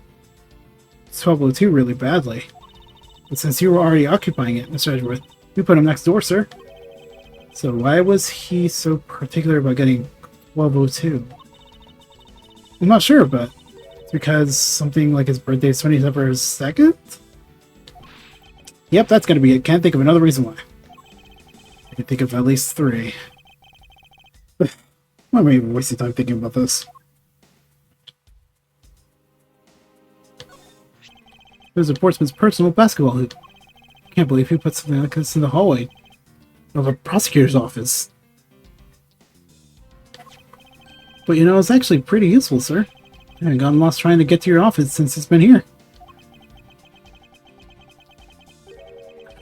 Speaker 1: 1202 really badly. But since you were already occupying it, Mr. Edgeworth, we put him next door, sir. So why was he so particular about getting 1202? I'm not sure, but it's because something like his birthday is 27th 2nd? Yep, that's gonna be it. Can't think of another reason why. I can think of at least 3. Why am I even wasting time thinking about this? There's a Portsman's personal basketball hoop. I can't believe he put something like this in the hallway of a prosecutor's office. But you know, it's actually pretty useful, sir. I haven't gotten lost trying to get to your office since it's been here.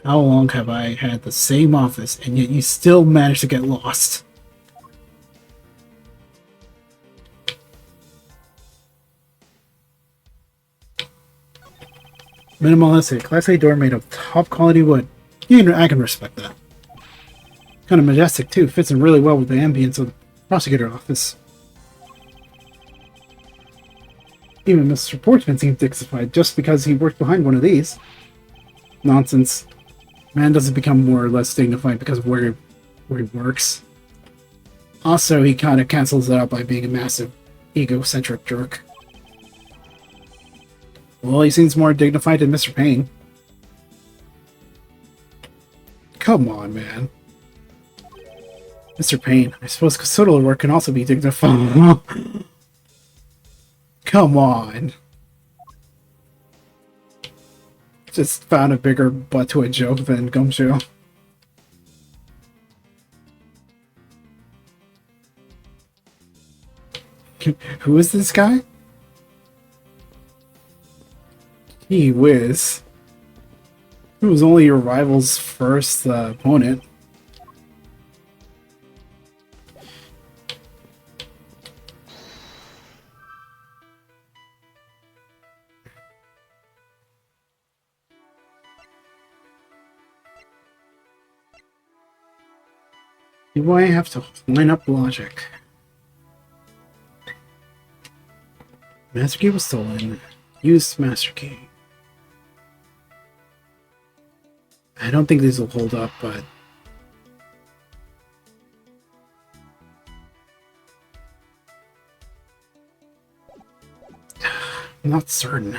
Speaker 1: How long have I had the same office, and yet you still manage to get lost? Minimalistic. Class A door made of top quality wood. I can respect that. Kind of majestic, too. Fits in really well with the ambience of the prosecutor office. Even Mr. Portman seemed dignified just because he worked behind one of these. Nonsense. Man doesn't become more or less dignified because of where he works. Also, he kind of cancels it out by being a massive, egocentric jerk. Well, he seems more dignified than Mr. Payne. Come on, man. Mr. Payne, I suppose custodial work can also be dignified. Come on. Just found a bigger butt to a joke than Gumshoe. Who is this guy? Gee whiz. Who was only your rival's first opponent? Do I have to line up logic? Master key was stolen. Used master key. I don't think these will hold up, but... I'm not certain.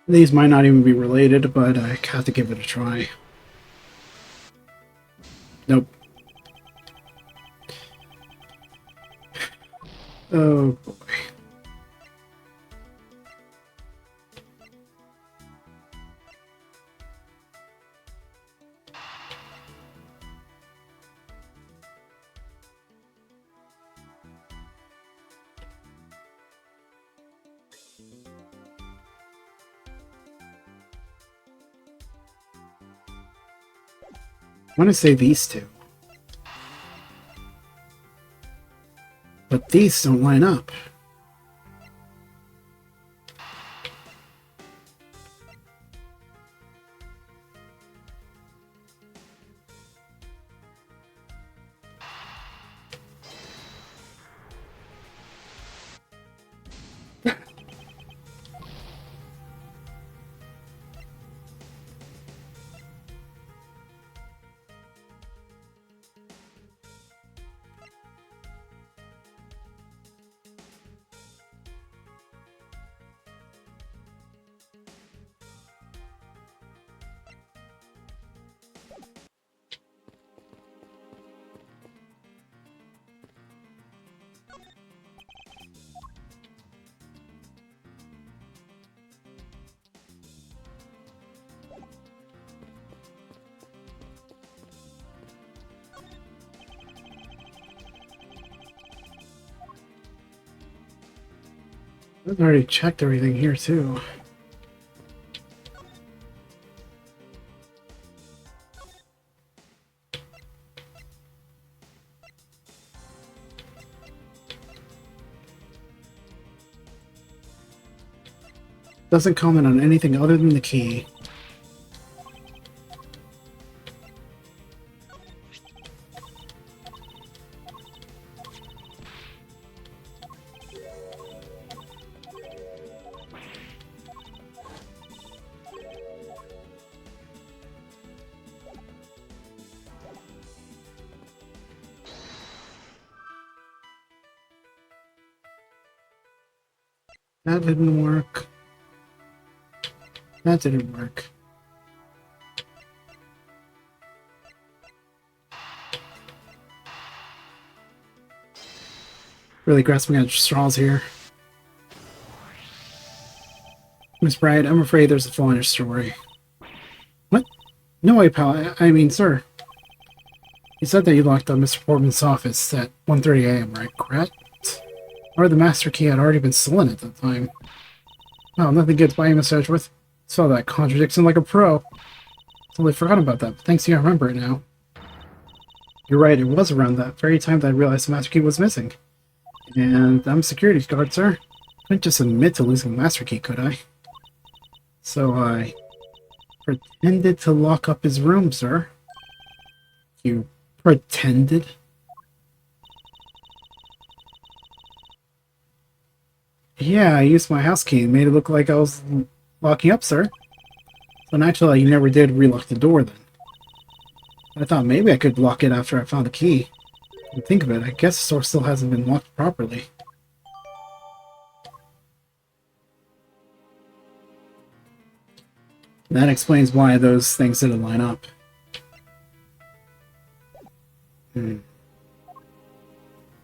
Speaker 1: These might not even be related, but I have to give it a try. Nope. Oh boy. I want to say these two. But these don't line up. I've already checked everything here too. Doesn't comment on anything other than the key. That didn't work. That didn't work. Really grasping at straws here. Miss Bride, I'm afraid there's a flaw in your story. What? No way, pal. I mean, sir. You said that you locked up Mr. Portman's office at 1:30 a.m., right? Correct? Or the master key had already been stolen at that time. Well, nothing gets by you, Mr. Edgeworth. Saw that contradiction like a pro. Totally forgot about that, but thanks to you, I remember it now. You're right, it was around that very time that I realized the master key was missing. And I'm a security guard, sir. Couldn't just admit to losing the master key, could I? So I pretended to lock up his room, sir. You pretended? Yeah, I used my house key and made it look like I was locking up, sir. So naturally, you never did relock the door then. I thought maybe I could lock it after I found the key. Think of it, I guess the store still hasn't been locked properly. That explains why those things didn't line up.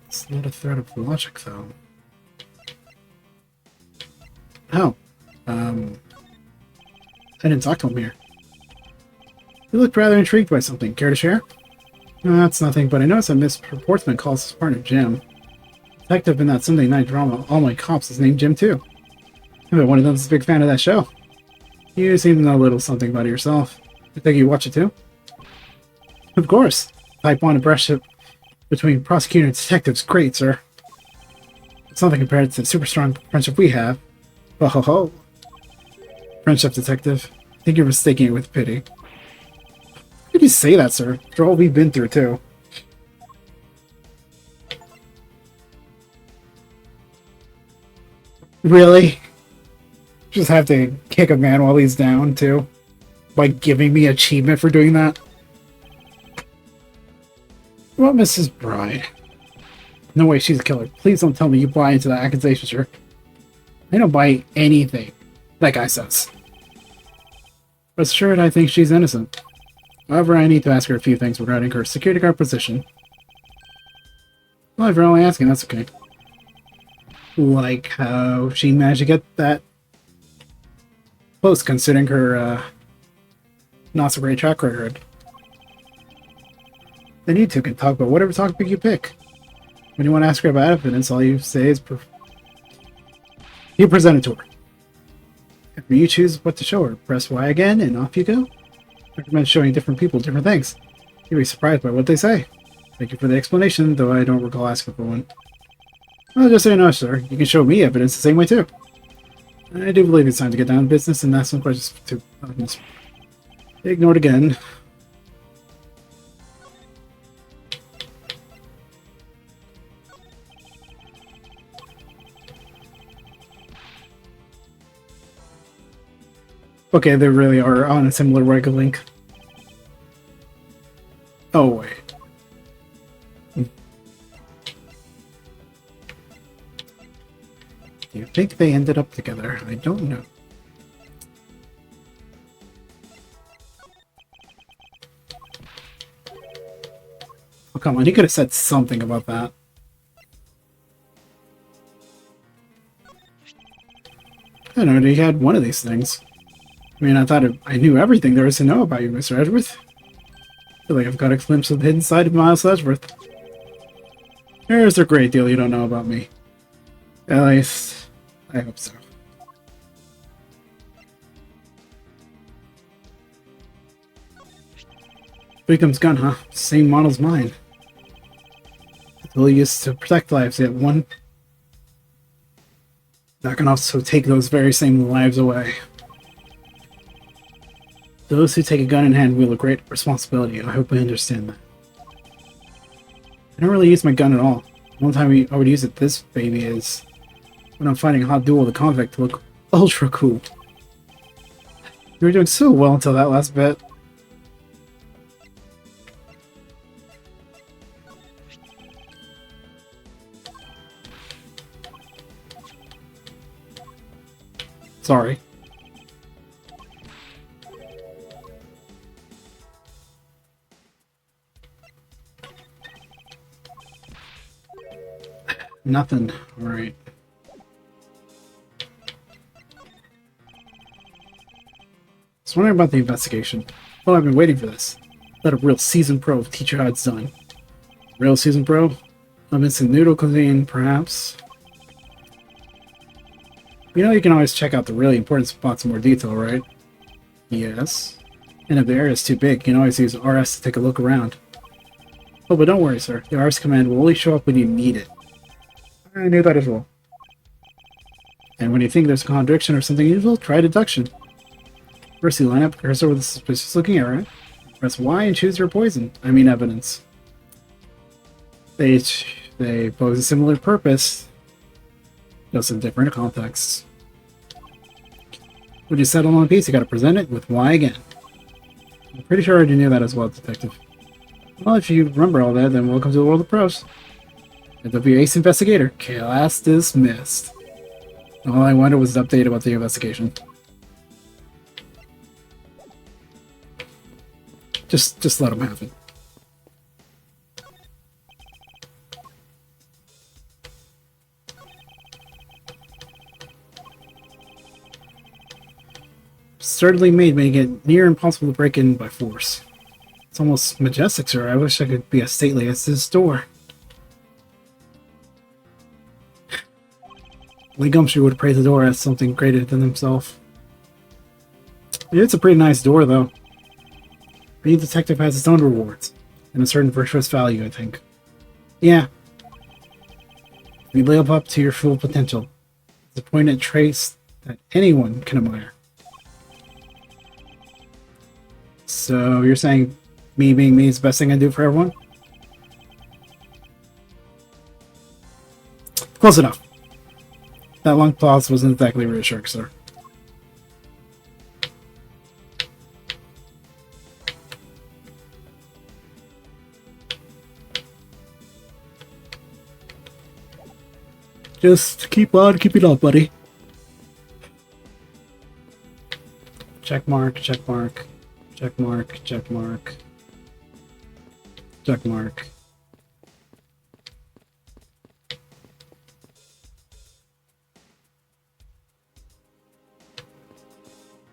Speaker 1: It's not a threat of logic, though. Oh. I didn't talk to him here. You looked rather intrigued by something. Care to share? No, that's nothing, but I noticed that Miss Portsman calls his partner Jim. Detective in that Sunday night drama, All My Cops, is named Jim, too. I bet one of them is a big fan of that show. You seem to know a little something about it yourself. I think you watch it, too? Of course. Type 1 impression between prosecutor and detective's great, sir. It's nothing compared to the super strong friendship we have. Oh ho ho. Friendship, detective. I think you're mistaking it with pity. How could you say that, sir? After all we've been through, too. Really? Just have to kick a man while he's down, too? By giving me achievement for doing that? What, Mrs. Bride? No way she's a killer. Please don't tell me you buy into that accusation, sir. I don't buy anything that guy says. But sure, I think she's innocent. However, I need to ask her a few things regarding her security guard position. Well, if you're only asking, that's okay. Like how she managed to get that post, considering her not so great track record. Then you two can talk about whatever topic you pick. When you want to ask her about evidence, all you say is you present it to her. After you choose what to show her, press Y again, and off you go. I recommend showing different people different things. You'll be surprised by what they say. Thank you for the explanation, though I don't recall asking for one. Well, just so you know, sir, you can show me evidence the same way, too. I do believe it's time to get down to business and ask some questions to ignored again. Okay, they really are on a similar wavelength. Oh, wait. Do you think they ended up together? I don't know. Oh, come on, you could have said something about that. I don't know, he had one of these things. I mean, I thought I knew everything there is to know about you, Mr. Edgeworth. I feel like I've got a glimpse of the hidden side of Miles Edgeworth. There's a great deal you don't know about me. At least, I hope so. Victim's gun, huh? Same model as mine. The tool used to protect lives, yet one that can also take those very same lives away. Those who take a gun in hand wield a great responsibility. I hope I understand that. I don't really use my gun at all. The only time I would use it, this baby, is when I'm fighting a hot duel with a convict to look ultra cool. You were doing so well until that last bit. Sorry. Nothing. Alright. I was wondering about the investigation. Well, I've been waiting for this. Let a real seasoned pro teach you how it's done. Real seasoned pro? I'm missing noodle cuisine, perhaps. You know you can always check out the really important spots in more detail, right? Yes. And if the area is too big, you can always use RS to take a look around. Oh, but don't worry, sir. The RS command will only show up when you need it. I knew that as well. And when you think there's a contradiction or something unusual, try deduction. First, you line up a cursor with a suspicious-looking area. Press Y and choose your poison. I mean evidence. They pose a similar purpose, just in different contexts. When you settle on a piece, you gotta present it with Y again. I'm pretty sure I already knew that as well, Detective. Well, if you remember all that, then welcome to the world of pros. W Ace Investigator, class dismissed. All I wanted was an update about the investigation. Just let him have it. Certainly making it near impossible to break in by force. It's almost majestic, sir. I wish I could be as stately as this door. Lee Gumshoe would praise the door as something greater than himself. It's a pretty nice door, though. Being a detective has its own rewards, and a certain virtuous value, I think. Yeah. You live up to your full potential. It's a poignant trace that anyone can admire. So, you're saying me being me is the best thing I do for everyone? Close enough. That long pause wasn't exactly reassuring, sir. Just keep on keeping up, buddy. Check mark, check mark, check mark, check mark, check mark.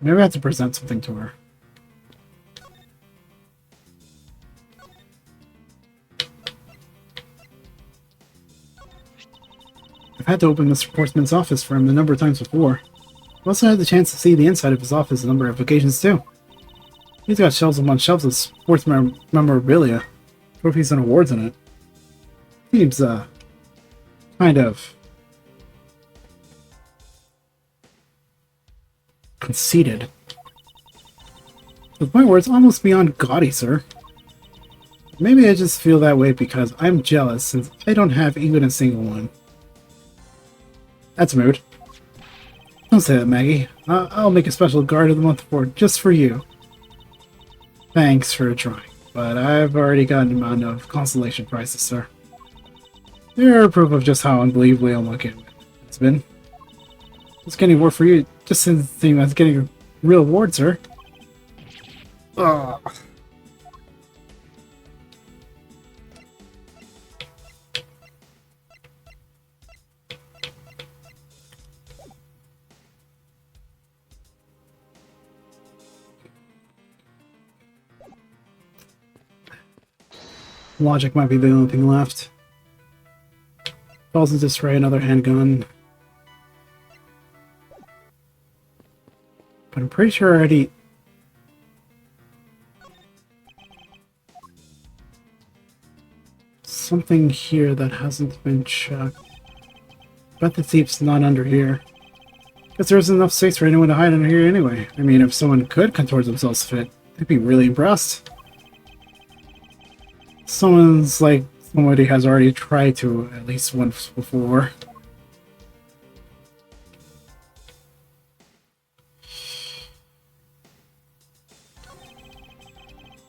Speaker 1: Maybe I have to present something to her. I've had to open Mr. Portsman's office for him a number of times before. I've also had the chance to see the inside of his office a number of occasions too. He's got shelves upon shelves of sports memorabilia, trophies and awards in it. Seems, kind of conceited. To the point where it's almost beyond gaudy, sir. Maybe I just feel that way because I'm jealous since I don't have even a single one. That's a mood. Don't say that, Maggie. I'll make a special guard of the month award just for you. Thanks for trying, but I've already gotten an amount of consolation prizes, sir. They're proof of just how unbelievably unlucky it's been. It's getting award for you just in the thing that's getting a real award, sir. Ugh. Logic might be the only thing left. Falls into spray another handgun. But I'm pretty sure I already... Something here that hasn't been checked. Bet the thief's not under here. Guess there isn't enough space for anyone to hide under here anyway. I mean, if someone could contort themselves fit, I'd be really impressed. Someone's like somebody has already tried to at least once before.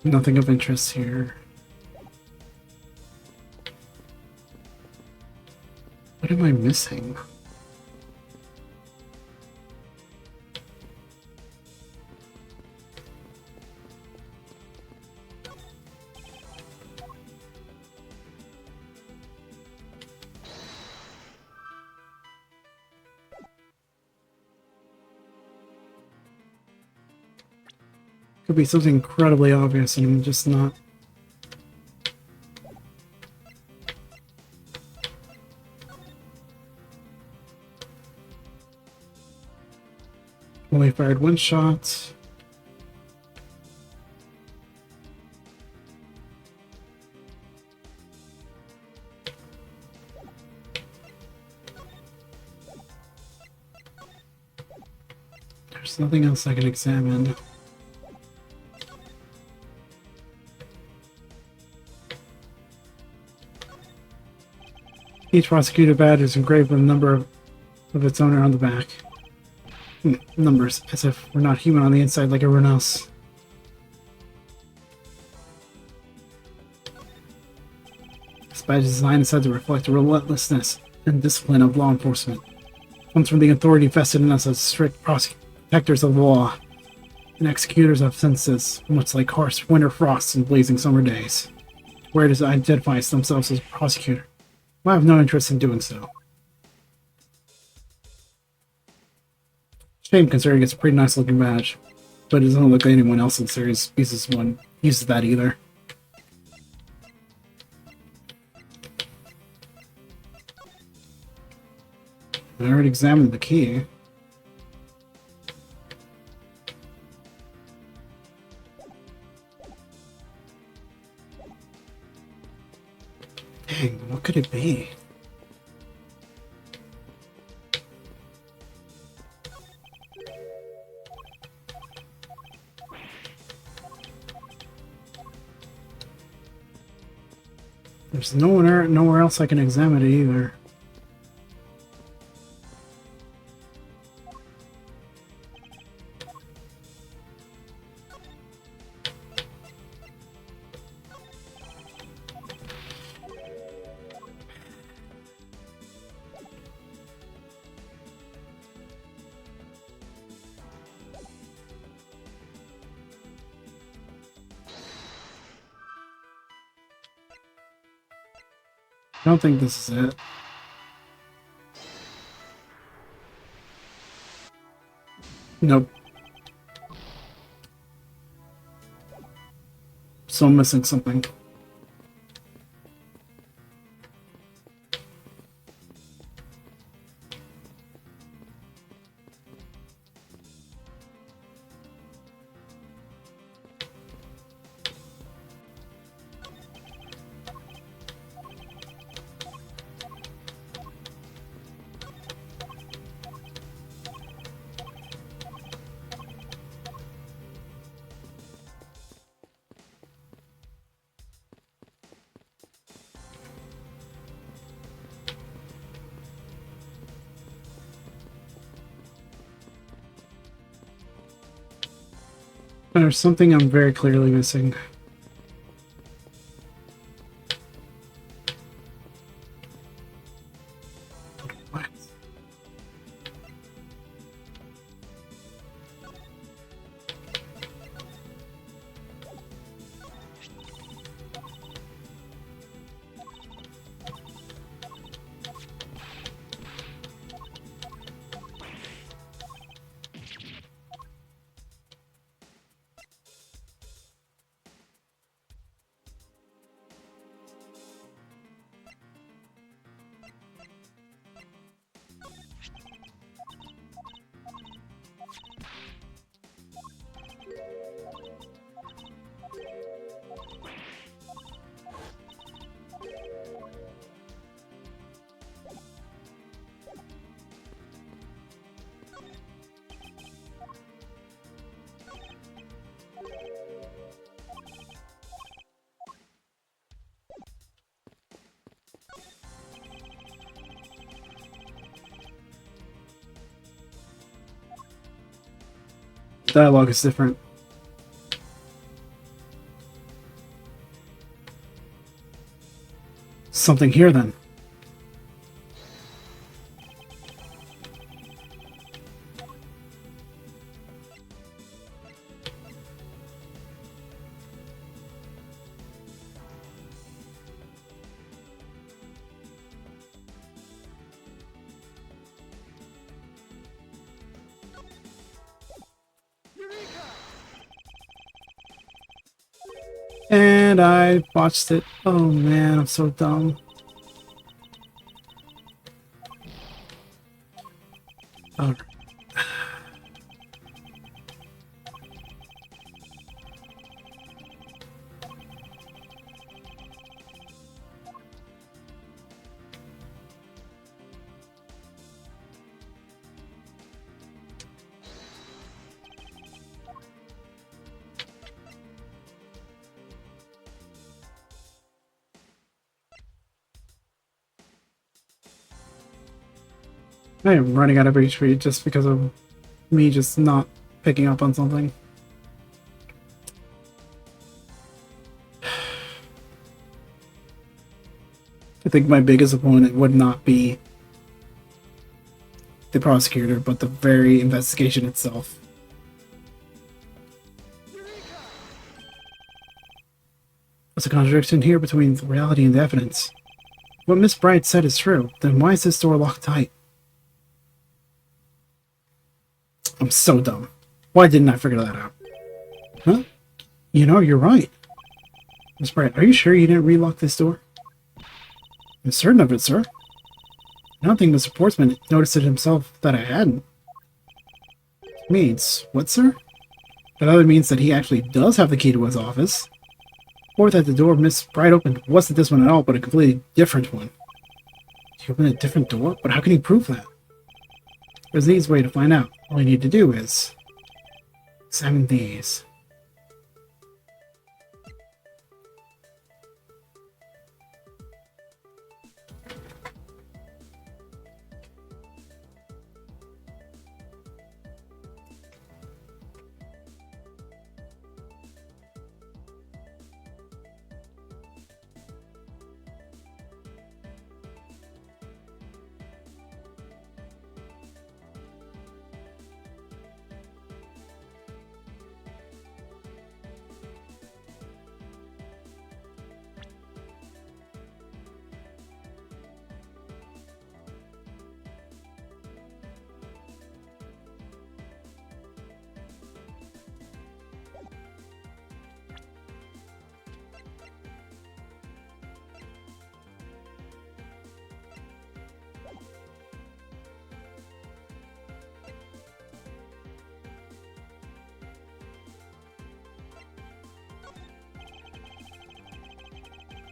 Speaker 1: Nothing of interest here. What am I missing? Could be something incredibly obvious and I'm just not. Only fired one shot. There's nothing else I can examine. Each prosecutor badge is engraved with a number of its owner on the back. Numbers, as if we're not human on the inside like everyone else. This badge is designed and said to reflect the relentlessness and discipline of law enforcement. It comes from the authority vested in us as strict protectors of the law and executors of sentences, much like harsh winter frosts and blazing summer days. Where it identifies themselves as a prosecutor. Well, I have no interest in doing so. Shame, considering it's a pretty nice looking badge, but it doesn't look like anyone else in the series uses that either. I already examined the key. Dang, what could it be? There's nowhere else I can examine it either. I don't think this is it. Nope. So I'm missing something. There's something I'm very clearly missing. What? Dialogue is different. Something here then. And I botched it. Oh man, I'm so dumb. Oh. I am running out of HP just because of me just not picking up on something. I think my biggest opponent would not be the prosecutor, but the very investigation itself. What's a contradiction here between the reality and the evidence? What Miss Bright said is true, then why is this door locked tight? I'm so dumb. Why didn't I figure that out? Huh? You know, you're right. Miss Bright, are you sure you didn't relock this door? I'm certain of it, sir. I don't think Mr. Portsman noticed it himself that I hadn't. Means, what, sir? That either means that he actually does have the key to his office, or that the door Miss Bright opened wasn't this one at all, but a completely different one. He opened a different door? But how can he prove that? There's an easy way to find out. All you need to do is examine these.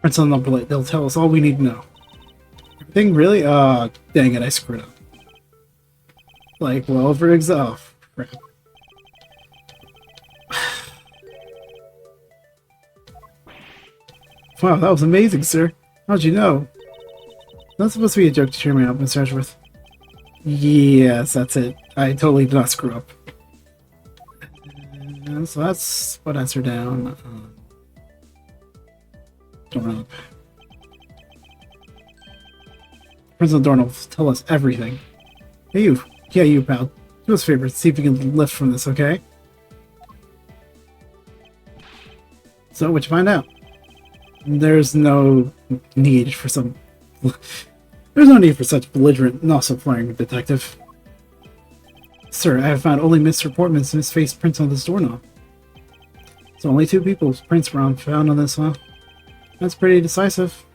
Speaker 1: Prince on the they'll tell us all we need to know. Everything really? Dang it, I screwed up. Like, well, over oh, crap. Wow, that was amazing, sir. How'd you know? That's supposed to be a joke to cheer me up, Mr. Edgeworth. Yes, that's it. I totally did not screw up. And so that's what answer down. Doorknob. Prince of the Doorknob, tell us everything. Hey, you. Yeah, you, pal. Do us a favor, see if you can lift from this, okay? So, what'd you find out? There's no need for some... There's no need for such belligerent, not-so-flaring detective. Sir, I have found only Mr. Portman's misfaced prints on this doorknob. So only 2 people's prints were found on this, huh? That's pretty decisive.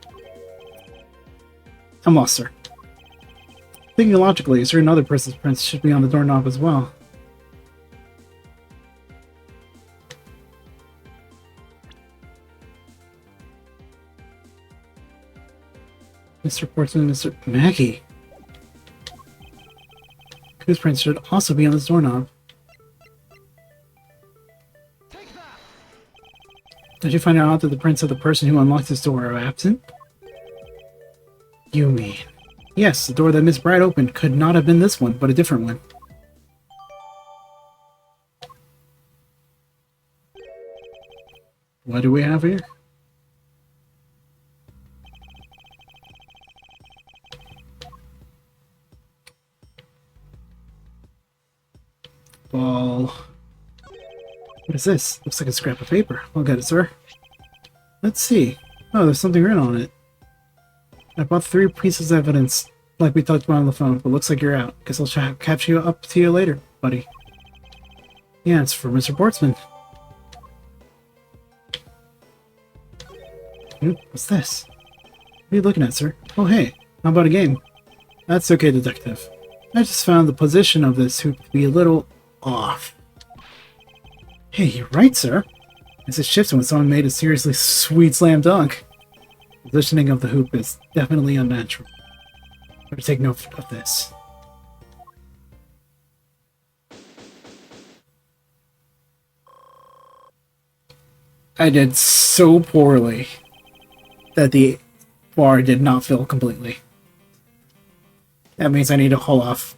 Speaker 1: I'm lost, sir. Thinking logically, a certain other person's prints should be on the doorknob as well. Mr. Portsman, Mr. Maggie. Whose prints should also be on this doorknob? Did you find out that the prints of the person who unlocked this door are absent? You mean... Yes, the door that Miss Bright opened could not have been this one, but a different one. What do we have here? Ball. What is this? Looks like a scrap of paper. I'll get it, sir. Let's see. Oh, there's something written on it. I bought 3 pieces of evidence, like we talked about on the phone, but looks like you're out. Guess I'll catch you up to you later, buddy. Yeah, it's for Mr. Portsman. What's this? What are you looking at, sir? Oh, hey. How about a game? That's okay, detective. I just found the position of this hoop to be a little off. Hey, you're right, sir. As it shifts when someone made a seriously sweet slam dunk. The positioning of the hoop is definitely unnatural. Better take note of this. I did so poorly that the bar did not fill completely. That means I need to haul off.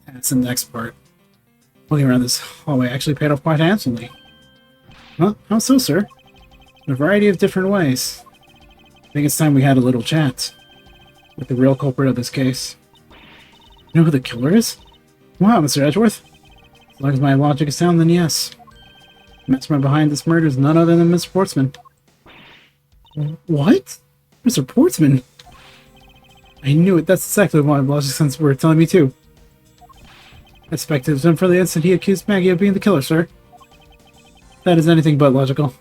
Speaker 1: That's the next part. Looking around this hallway actually paid off quite handsomely. Huh? How so, sir? In a variety of different ways. I think it's time we had a little chat with the real culprit of this case. You know who the killer is? Wow, Mr. Edgeworth. As long as my logic is sound, then yes. The mastermind behind this murder is none other than Mr. Portsman. What? Mr. Portsman? I knew it. That's exactly what my logic sense were telling me too. I suspect it was him for the instant he accused Maggie of being the killer, sir. That is anything but logical.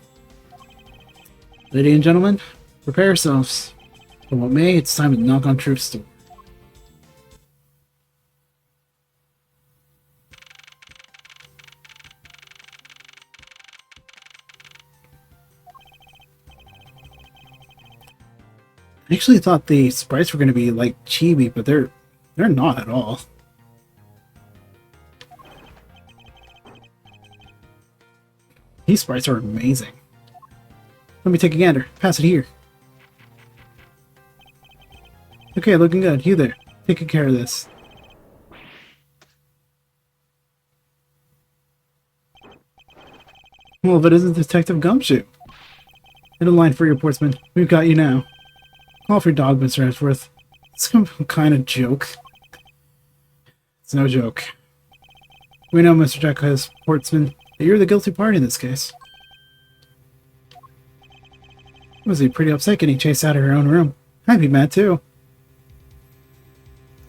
Speaker 1: Ladies and gentlemen, prepare yourselves. For what may, it's time to knock on truth's door. I actually thought the sprites were going to be like chibi, but they're not at all. These sprites are amazing. Let me take a gander. Pass it here. Okay, looking good. You there. Taking care of this. Well, if it isn't Detective Gumshoe. In a line for your Portsman. We've got you now. Call for your dog, Mr. Edgeworth. It's some kind of joke. It's no joke. We know, Mr. Jacques Portsman, that you're the guilty party in this case. Was he pretty upset getting chased out of her own room? I'd be mad too.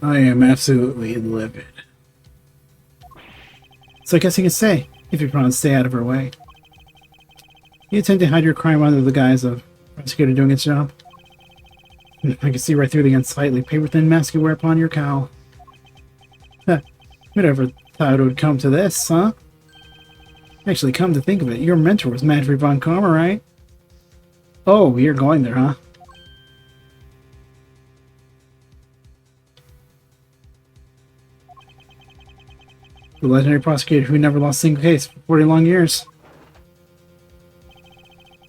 Speaker 1: I am absolutely livid. So I guess you can stay, if you promise to stay out of her way. You intend to hide your crime under the guise of prosecutor doing its job? I can see right through the unsightly, paper-thin mask you wear upon your cowl. Who'd ever thought it would come to this, huh? Actually, come to think of it, your mentor was Manfred von Karma, right? Oh, you're going there, huh? The legendary prosecutor who never lost a single case for 40 long years.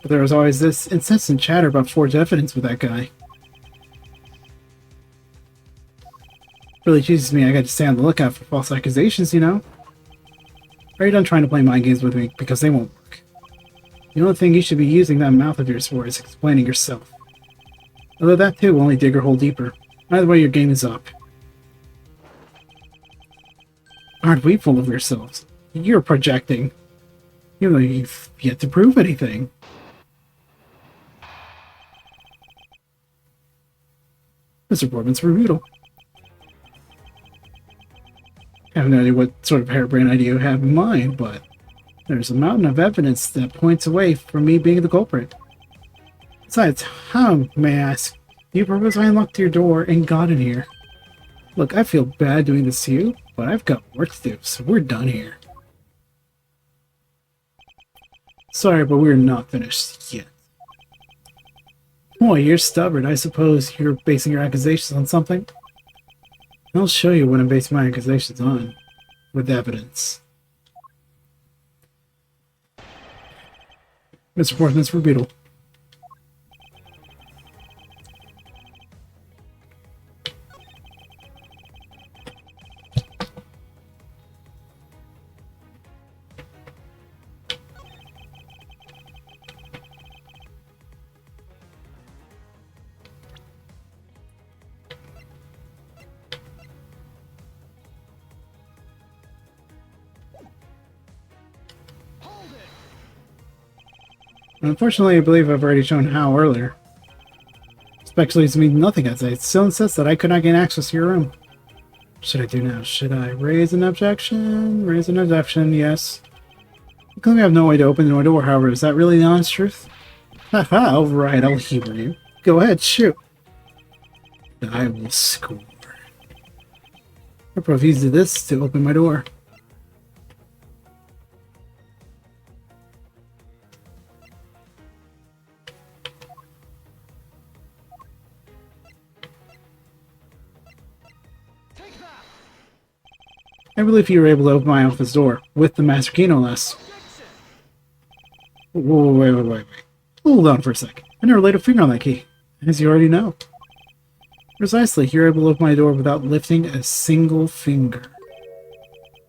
Speaker 1: But there was always this incessant chatter about forged evidence with that guy. Really cheeses me I got to stay on the lookout for false accusations, you know? Are you done trying to play mind games with me? Because they won't work. The only thing you should be using that mouth of yours for is explaining yourself. Although that too will only dig your hole deeper. Either way, your game is up. Aren't we full of yourselves? You're projecting. Even though you've yet to prove anything. Mr. Boardman's rebuttal. I have no idea what sort of harebrained idea you have in mind, but there's a mountain of evidence that points away from me being the culprit. Besides, how, may I ask, do you propose I unlocked your door and got in here? Look, I feel bad doing this to you, but I've got work to do, so we're done here. Sorry, but we're not finished yet. Boy, you're stubborn. I suppose you're basing your accusations on something? I'll show you what I'm basing my accusations on, with evidence. Mr. Portsman's rebuttal. Unfortunately, I believe I've already shown how earlier. Speculates means nothing, I'd say. It still insists that I could not gain access to your room. What should I do now? Should I raise an objection? Raise an objection, yes. You claim I have no way to open the door, however, is that really the honest truth? Haha, alright, I'll humor you. Go ahead, shoot. I will score. I'll probably use this to open my door. I believe you were able to open my office door with the master key, no less. Wait. Hold on for a sec. I never laid a finger on that key, as you already know. Precisely, you're able to open my door without lifting a single finger.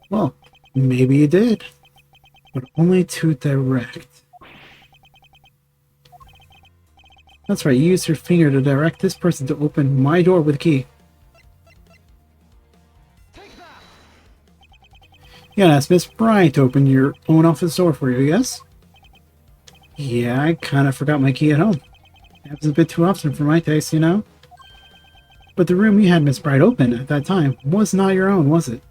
Speaker 1: Well, maybe you did, but only to direct. That's right, you used your finger to direct this person to open my door with a key. You asked Miss Bryant to open your own office door for you, yes? Yeah, I kind of forgot my key at home. It happens a bit too often for my taste, you know? But the room you had Miss Bryant open at that time was not your own, was it?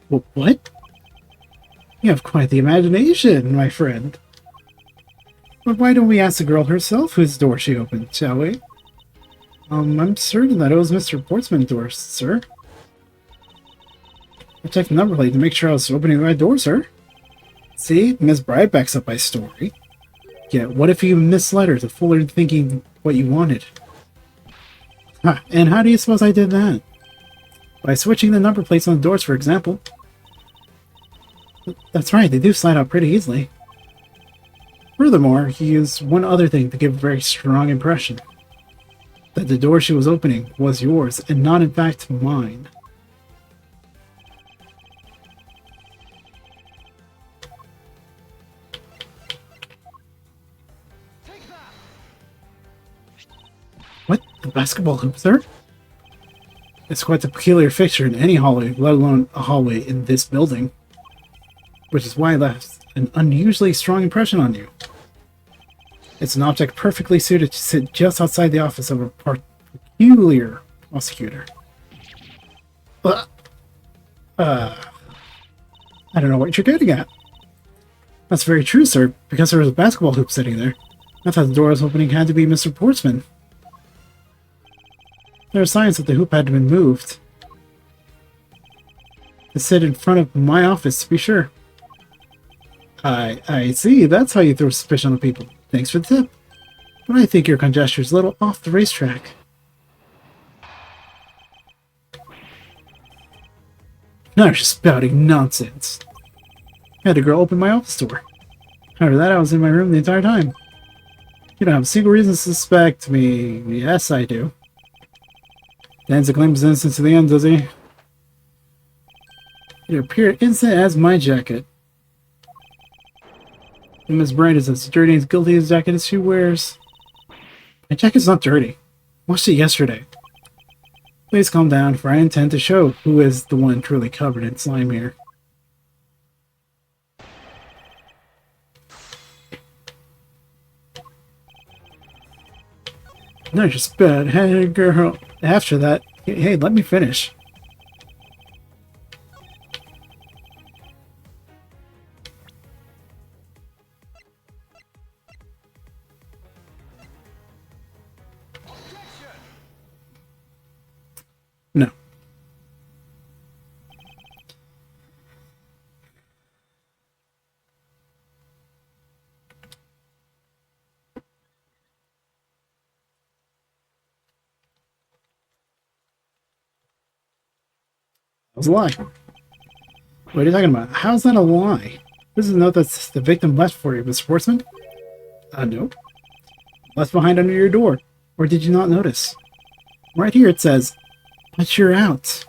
Speaker 1: What? You have quite the imagination, my friend. But why don't we ask the girl herself whose door she opened, shall we? I'm certain that it was Mr. Portsman's door, sir. I checked the number plate to make sure I was opening the right door, sir. See, Miss Bryant backs up my story. Yeah, what if you misled her to fool her into thinking what you wanted? Huh, and how do you suppose I did that? By switching the number plates on the doors, for example. That's right, they do slide out pretty easily. Furthermore, he used one other thing to give a very strong impression. That the door she was opening was yours, and not in fact mine. What? The basketball hoop, sir? It's quite a peculiar fixture in any hallway, let alone a hallway in this building. Which is why it left an unusually strong impression on you. It's an object perfectly suited to sit just outside the office of a peculiar prosecutor. I don't know what you're getting at. That's very true, sir, because there was a basketball hoop sitting there. I thought the door I was opening had to be Mr. Portsman. There are signs that the hoop had been moved. To sit in front of my office, to be sure. I see. That's how you throw suspicion on people. Thanks for the tip. But I think your conjecture's a little off the racetrack. Now you're just spouting nonsense. I had a girl open my office door. After that, I was in my room the entire time. You don't have a single reason to suspect me. Yes, I do. Danza claims innocence to the end, does he? It appeared innocent as my jacket. And Miss Bryant is as dirty and as guilty as the jacket she wears. My jacket's not dirty. Washed it yesterday. Please calm down, for I intend to show who is the one truly covered in slime here. No, just bad. Hey, girl. After that, hey, let me finish. No. I was a lie. What are you talking about? How's that a lie? This is a note that the victim left for you, Mr. Sportsman. No. Left behind under your door. Or did you not notice? Right here it says, but you're out.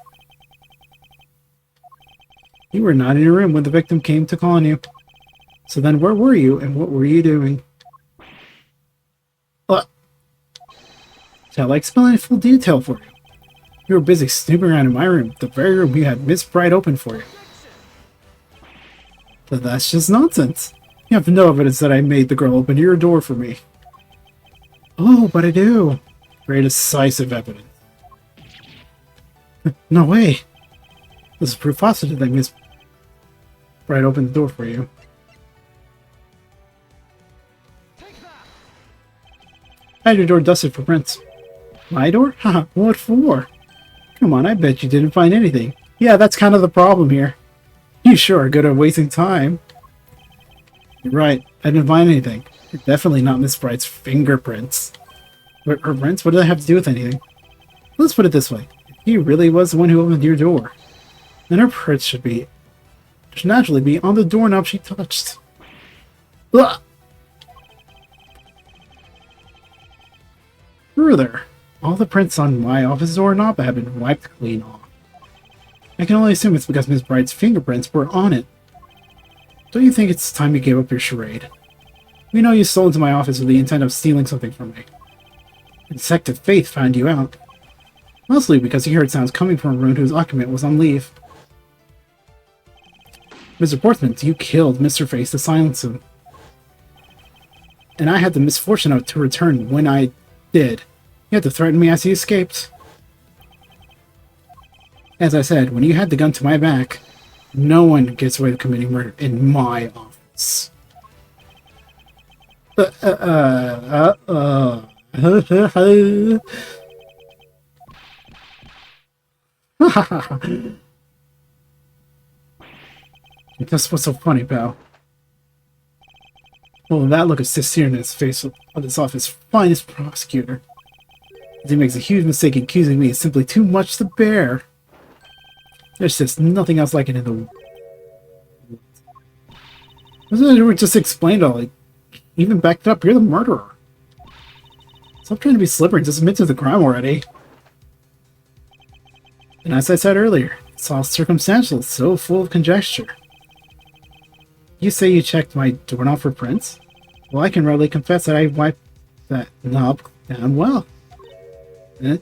Speaker 1: You were not in your room when the victim came to call on you. So then where were you and what were you doing? Shall I explain in full detail for you? You were busy snooping around in my room, the very room you had Miss Bright open for you. But that's just nonsense. You have no evidence that I made the girl open your door for me. Oh, but I do. Very decisive evidence. No way. This is proof positive that Miss Bright opened the door for you. I had your door dusted for prints. My door? Haha, what for? Come on, I bet you didn't find anything. Yeah, that's kind of the problem here. You sure are good at wasting time. You're right, I didn't find anything. Definitely not Miss Bright's fingerprints. Her prints? What do they have to do with anything? Let's put it this way. If he really was the one who opened your door, then her prints should naturally be on the doorknob she touched. Ugh! Further, all the prints on my office doorknob have been wiped clean off. I can only assume it's because Miss Bright's fingerprints were on it. Don't you think it's time you gave up your charade? We know you stole into my office with the intent of stealing something from me. Detective Faith found you out. Mostly because he heard sounds coming from a room whose occupant was on leave. Mr. Portsmouth, you killed Mr. Faith to silence him. And I had the misfortune to return when I did. You had to threaten me as he escaped. As I said, when you had the gun to my back, no one gets away with committing murder in my office. That's what's so funny, pal. Well, that look of sincerity in his face of this office's finest prosecutor. As he makes a huge mistake accusing me is simply too much to bear. There's just nothing else like it in the world. Wasn't it just explained all? Like, even backed up, you're the murderer. Stop trying to be slippery, just admit to the crime already. And as I said earlier, it's all circumstantial, so full of conjecture. You say you checked my doorknob for prints? Well, I can readily confess that I wiped that knob down well. Eh?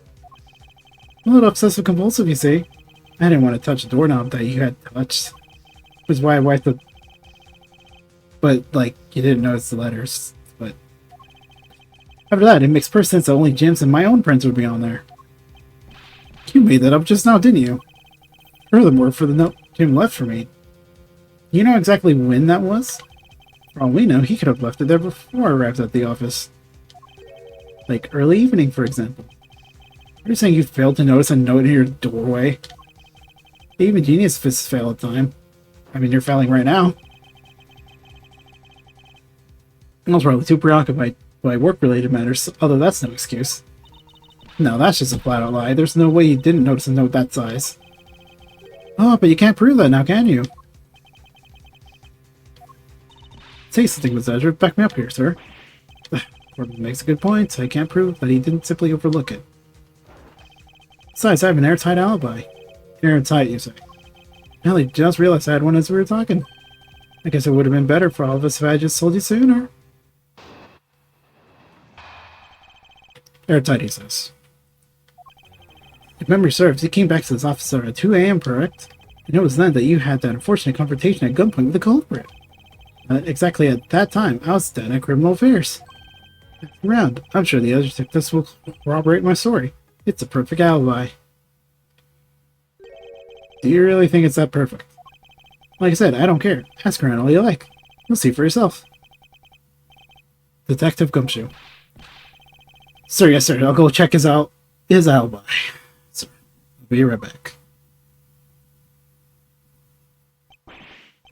Speaker 1: A little obsessive-compulsive, you see. I didn't want to touch a doorknob that you had touched. Which is why I wiped the... But, like, you didn't notice the letters. But... After that, it makes perfect sense that only Jim's and my own prints would be on there. You made that up just now, didn't you? Furthermore, for the note Jim left for me, you know exactly when that was? For all we know, he could have left it there before I arrived at the office. Like early evening, for example. You're saying you failed to notice a note in your doorway? Even geniuses fail at time. I mean, you're failing right now. I was probably too preoccupied by work-related matters, although that's no excuse. No, that's just a flat-out lie. There's no way you didn't notice a note that size. Oh, but you can't prove that now, can you? Say something, Miss Edgeworth. Back me up here, sir. Corbin makes a good point. I can't prove that he didn't simply overlook it. Besides, I have an airtight alibi. Airtight, you say? I only just realized I had one as we were talking. I guess it would have been better for all of us if I had just told you sooner. Airtight, he says. If memory serves, he came back to this office at 2 a.m., correct? And it was then that you had that unfortunate confrontation at gunpoint with the culprit. Exactly at that time, I was down at Criminal Affairs. Around, I'm sure the other detectives will corroborate my story. It's a perfect alibi. Do you really think it's that perfect? Like I said, I don't care. Ask around all you like. You'll see for yourself. Detective Gumshoe. Sir, yes, sir. I'll go check his alibi. Sir, I'll be right back.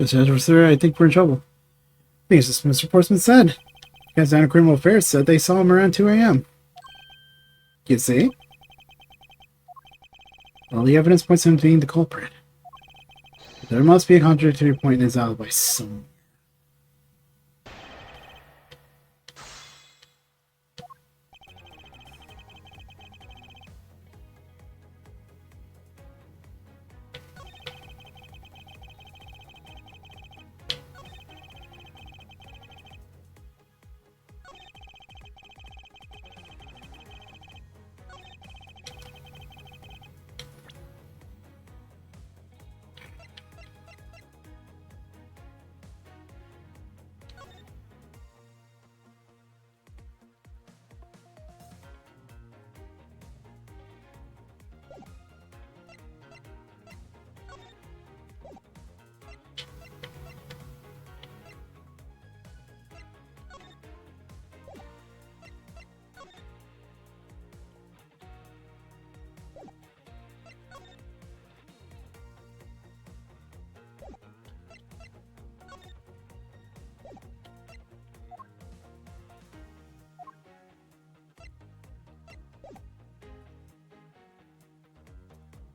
Speaker 1: Mr. Edgeworth, sir, I think we're in trouble. I think it's just Mr. Portsmouth said. The guys down at Criminal Affairs said they saw him around 2 a.m. You see? All the evidence points to him being the culprit. But there must be a contradictory point in his alibi somewhere.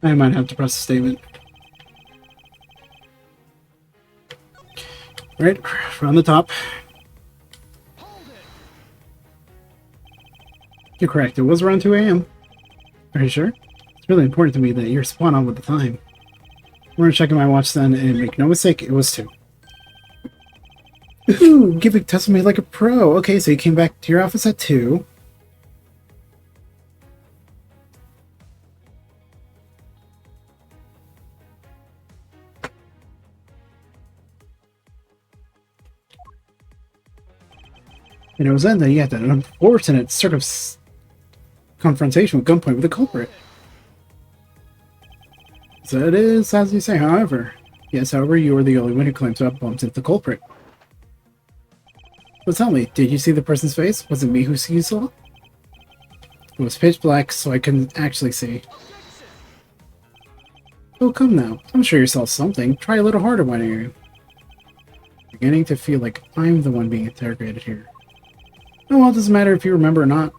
Speaker 1: I might have to press a statement. Right, around the top. You're correct, it was around 2 a.m. Are you sure? It's really important to me that you're spot on with the time. I'm gonna check my watch then, and make no mistake, it was 2. Ooh, giving testimony like a pro. Okay, so you came back to your office at 2. And it was then that you had that unfortunate confrontation with gunpoint with the culprit. So it is, as you say, however. Yes, however, you were the only one who claimed to have bumped into the culprit. So tell me, did you see the person's face? Was it me who you saw? It was pitch black, so I couldn't actually see. Oh, come now. I'm sure you saw something. Try a little harder, why don't you? Beginning to feel like I'm the one being interrogated here. Oh, well, it doesn't matter if you remember or not.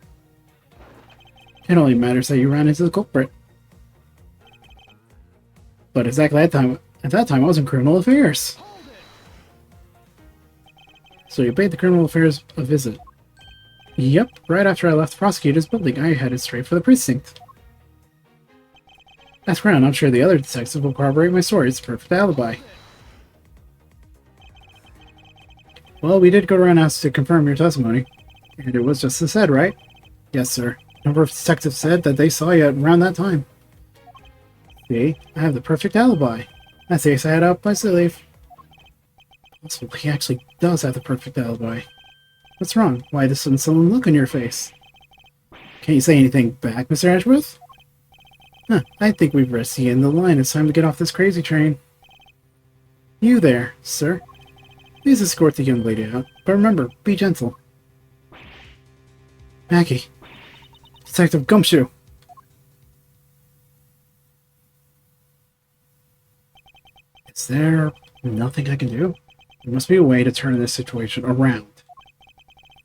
Speaker 1: It only matters that you ran into the culprit. But exactly at that time, I was in criminal affairs. So you paid the criminal affairs a visit. Yep, right after I left the prosecutor's building, I headed straight for the precinct. Ask around, I'm sure the other detectives will corroborate my story. It's a perfect alibi. Well, we did go around and ask to confirm your testimony. And it was just as said, right? Yes, sir. A number of detectives said that they saw you around that time. See, I have the perfect alibi. That's the ace I had up my sleeve. Also, he actually does have the perfect alibi. What's wrong? Why this sudden sullen look on your face? Can't you say anything back, Mr. Edgeworth? Huh, I think we've reached the end of the line. It's time to get off this crazy train. You there, sir. Please escort the young lady out, but remember, be gentle. Maggie. Detective Gumshoe. Is there nothing I can do? There must be a way to turn this situation around.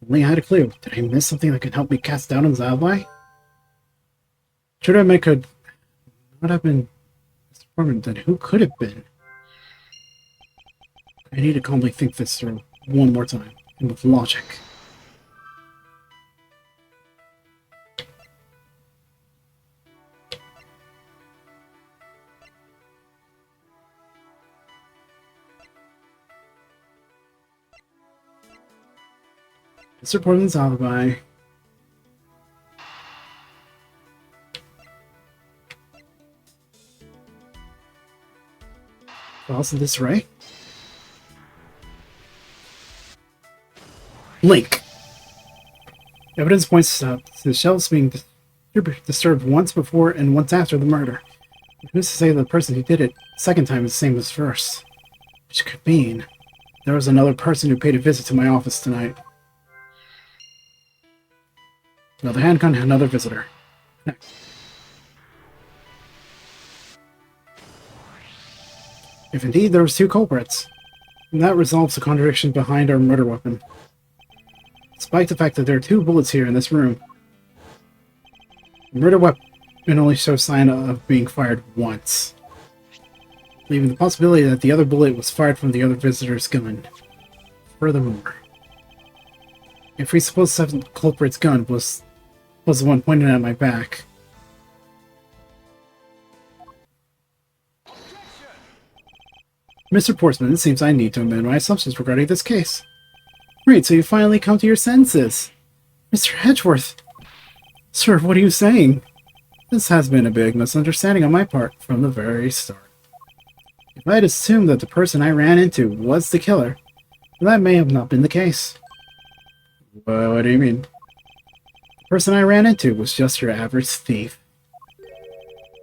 Speaker 1: Only I had a clue. Did I miss something that could help me cast doubt on his alibi? Should I could not have been Mr. Foreman, then who could have been? I need to calmly think this through one more time, and with logic. Mr. Portman's alibi. Also this right? Link. Evidence points to the shelves being disturbed once before and once after the murder. Who's to say the person who did it second time is the same as first? Which could mean there was another person who paid a visit to my office tonight. Now the handgun had another visitor. Next. If indeed there was 2 culprits, then that resolves the contradiction behind our murder weapon. Despite the fact that there are 2 bullets here in this room, the murder weapon only shows sign of being fired once, leaving the possibility that the other bullet was fired from the other visitor's gun. Furthermore, if we suppose the 7th culprit's gun was the one pointed at my back, Mr. Portsman, it seems I need to amend my assumptions regarding this case. Great, so you finally come to your senses. Mr. Edgeworth! Sir, what are you saying? This has been a big misunderstanding on my part from the very start. If I had assumed that the person I ran into was the killer, that may have not been the case. Well, what do you mean? The person I ran into was just your average thief.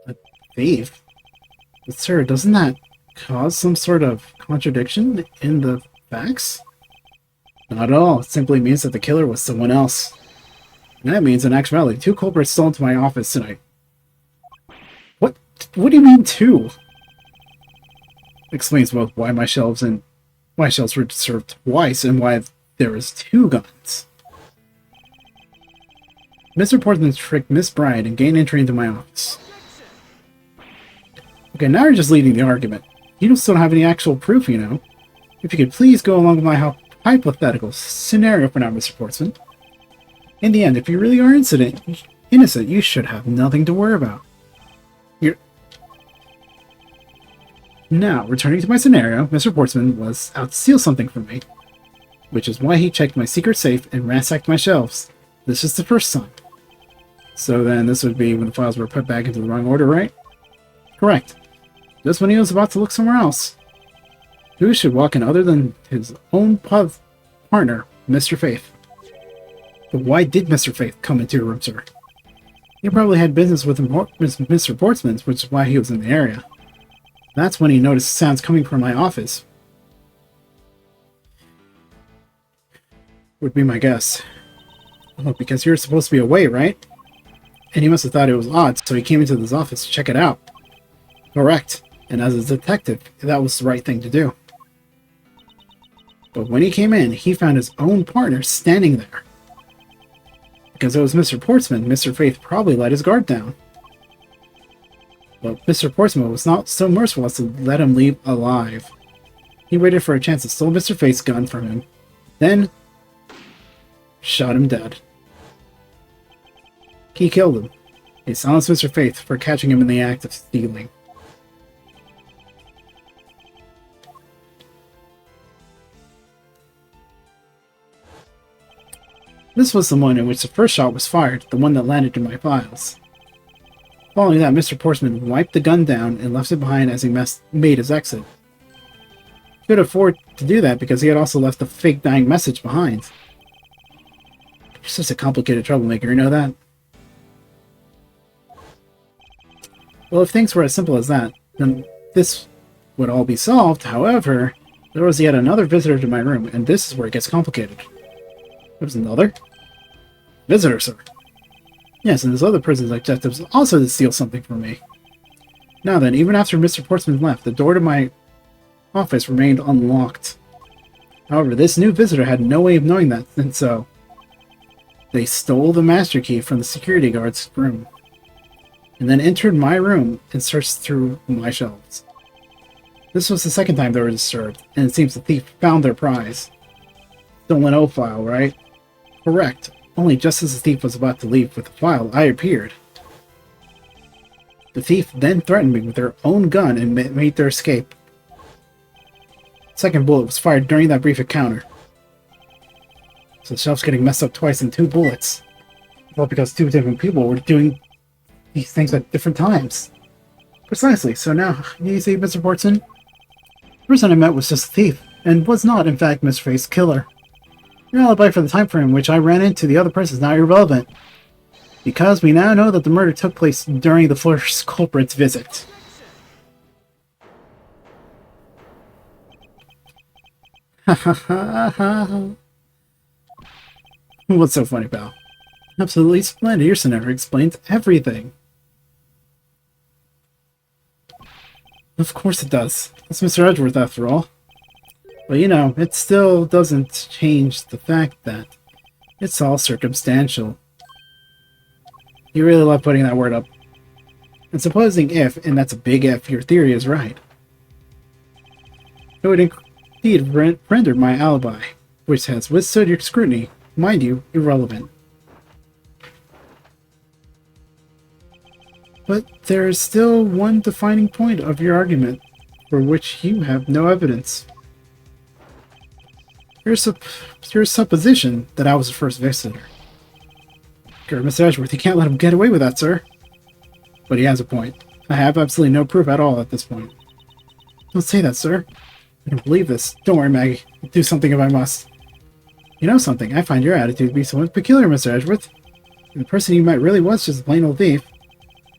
Speaker 1: A thief? But sir, doesn't that cause some sort of contradiction in the facts? Not at all. It simply means that the killer was someone else. And that means in actuality, 2 culprits stole into my office tonight. What do you mean 2? Explains both why my shelves were disturbed twice and why there was 2 guns. Mr. Portman tricked Miss Bride and gained entry into my office. Okay, now you're just leading the argument. You don't still have any actual proof, you know. If you could please go along with my hypothetical scenario for now, Mr. Portsman. In the end, if you really are innocent, you should have nothing to worry about. Now, returning to my scenario, Mr. Portsman was out to steal something from me, which is why he checked my secret safe and ransacked my shelves. This is the first time. So then this would be when the files were put back into the wrong order, right? Correct. Just when he was about to look somewhere else. Who should walk in other than his own partner, Mr. Faith? But why did Mr. Faith come into your room, sir? He probably had business with Mr. Portsman, which is why he was in the area. That's when he noticed sounds coming from my office. Would be my guess. Oh, because you're supposed to be away, right? And he must have thought it was odd, so he came into this office to check it out. Correct. And as a detective, that was the right thing to do. But when he came in, he found his own partner standing there. Because it was Mr. Portsman, Mr. Faith probably let his guard down. But Mr. Portsman was not so merciful as to let him leave alive. He waited for a chance to steal Mr. Faith's gun from him, then shot him dead. He killed him. He silenced Mr. Faith for catching him in the act of stealing. This was the one in which the first shot was fired, the one that landed in my files. Following that, Mr. Portsman wiped the gun down and left it behind as he made his exit. He could afford to do that because he had also left the fake dying message behind. You're such a complicated troublemaker, you know that? Well, if things were as simple as that, then this would all be solved. However, there was yet another visitor to my room, and this is where it gets complicated. There was another visitor, sir. Yes, and this other person's objective was also to steal something from me. Now then, even after Mr. Portsman left, the door to my office remained unlocked. However, this new visitor had no way of knowing that, and so they stole the master key from the security guard's room, and then entered my room and searched through my shelves. This was the second time they were disturbed, and it seems the thief found their prize. Stolen O-file, right? Correct. Only just as the thief was about to leave with the file, I appeared. The thief then threatened me with their own gun and made their escape. The second bullet was fired during that brief encounter. So the shelf's getting messed up twice in 2 bullets. Well, because 2 different people were doing these things at different times. Precisely. So now, you see, Mr. Portsman? The person I met was just a thief, and was not, in fact, Mr. Faith's killer. Your alibi for the time frame in which I ran into the other person is now irrelevant, because we now know that the murder took place during the first culprit's visit. Ha ha ha ha. What's so funny, pal? Absolutely splendid. Your scenario explains everything. Of course it does. It's Mr. Edgeworth, after all. But you know, it still doesn't change the fact that it's all circumstantial. You really love putting that word up. And supposing if, and that's a big if, your theory is right, it would indeed render my alibi, which has withstood your scrutiny, mind you, irrelevant. But there is still one defining point of your argument, for which you have no evidence. Your supposition that I was the first visitor. Mr. Edgeworth, you can't let him get away with that, sir. But he has a point. I have absolutely no proof at all at this point. Don't say that, sir. I don't believe this. Don't worry, Maggie. I'll do something if I must. You know something? I find your attitude to be somewhat peculiar, Mr. Edgeworth. If the person you met really was just a plain old thief,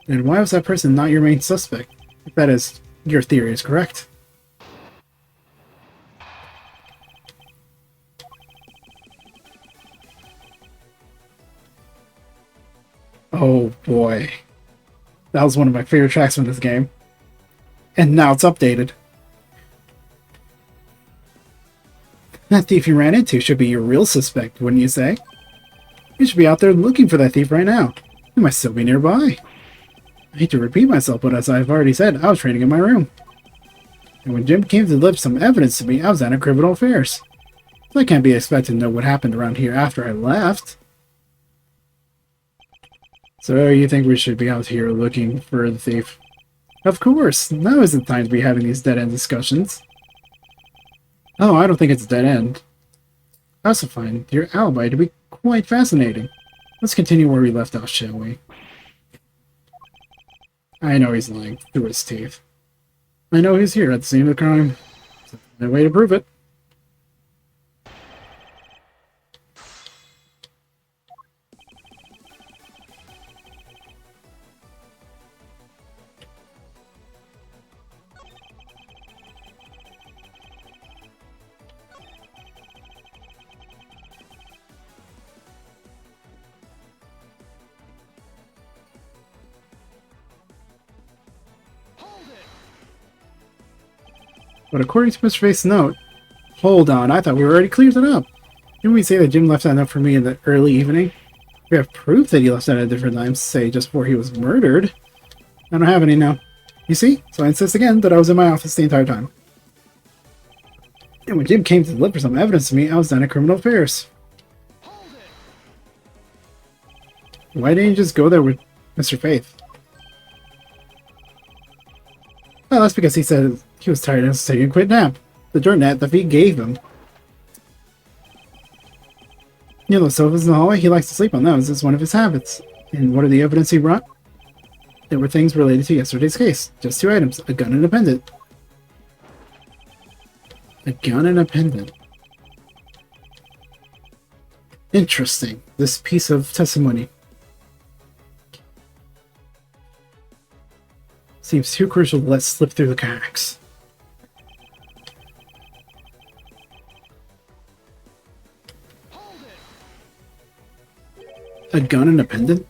Speaker 1: then why was that person not your main suspect? If that is, your theory is correct. Oh boy. That was one of my favorite tracks from this game. And now it's updated. That thief you ran into should be your real suspect, wouldn't you say? You should be out there looking for that thief right now. He might still be nearby. I hate to repeat myself, but as I've already said, I was training in my room. And when Jim came to deliver some evidence to me, I was out of criminal affairs. So I can't be expected to know what happened around here after I left. So you think we should be out here looking for the thief? Of course! Now isn't the time to be having these dead-end discussions. Oh, I don't think it's a dead end. I also find your alibi to be quite fascinating. Let's continue where we left off, shall we? I know he's lying through his teeth. I know he's here at the scene of the crime. No way to prove it. But according to Mr. Faith's note... Hold on, I thought we already cleared it up. Didn't we say that Jim left that note for me in the early evening? We have proof that he left that at different times, say just before he was murdered. I don't have any now. You see? So I insist again that I was in my office the entire time. And when Jim came to deliver some evidence to me, I was down at Criminal Affairs. Why didn't you just go there with Mr. Faith? Well, that's because he said he was tired and was taking a quick nap. The dirt nap that he gave him. You know, the sofas in the hallway, he likes to sleep on those. It's one of his habits. And what are the evidence he brought? There were things related to yesterday's case. Just 2 items. A gun and a pendant. A gun and a pendant. Interesting. This piece of testimony. Seems too crucial to let slip through the cracks. A gun and a pendant?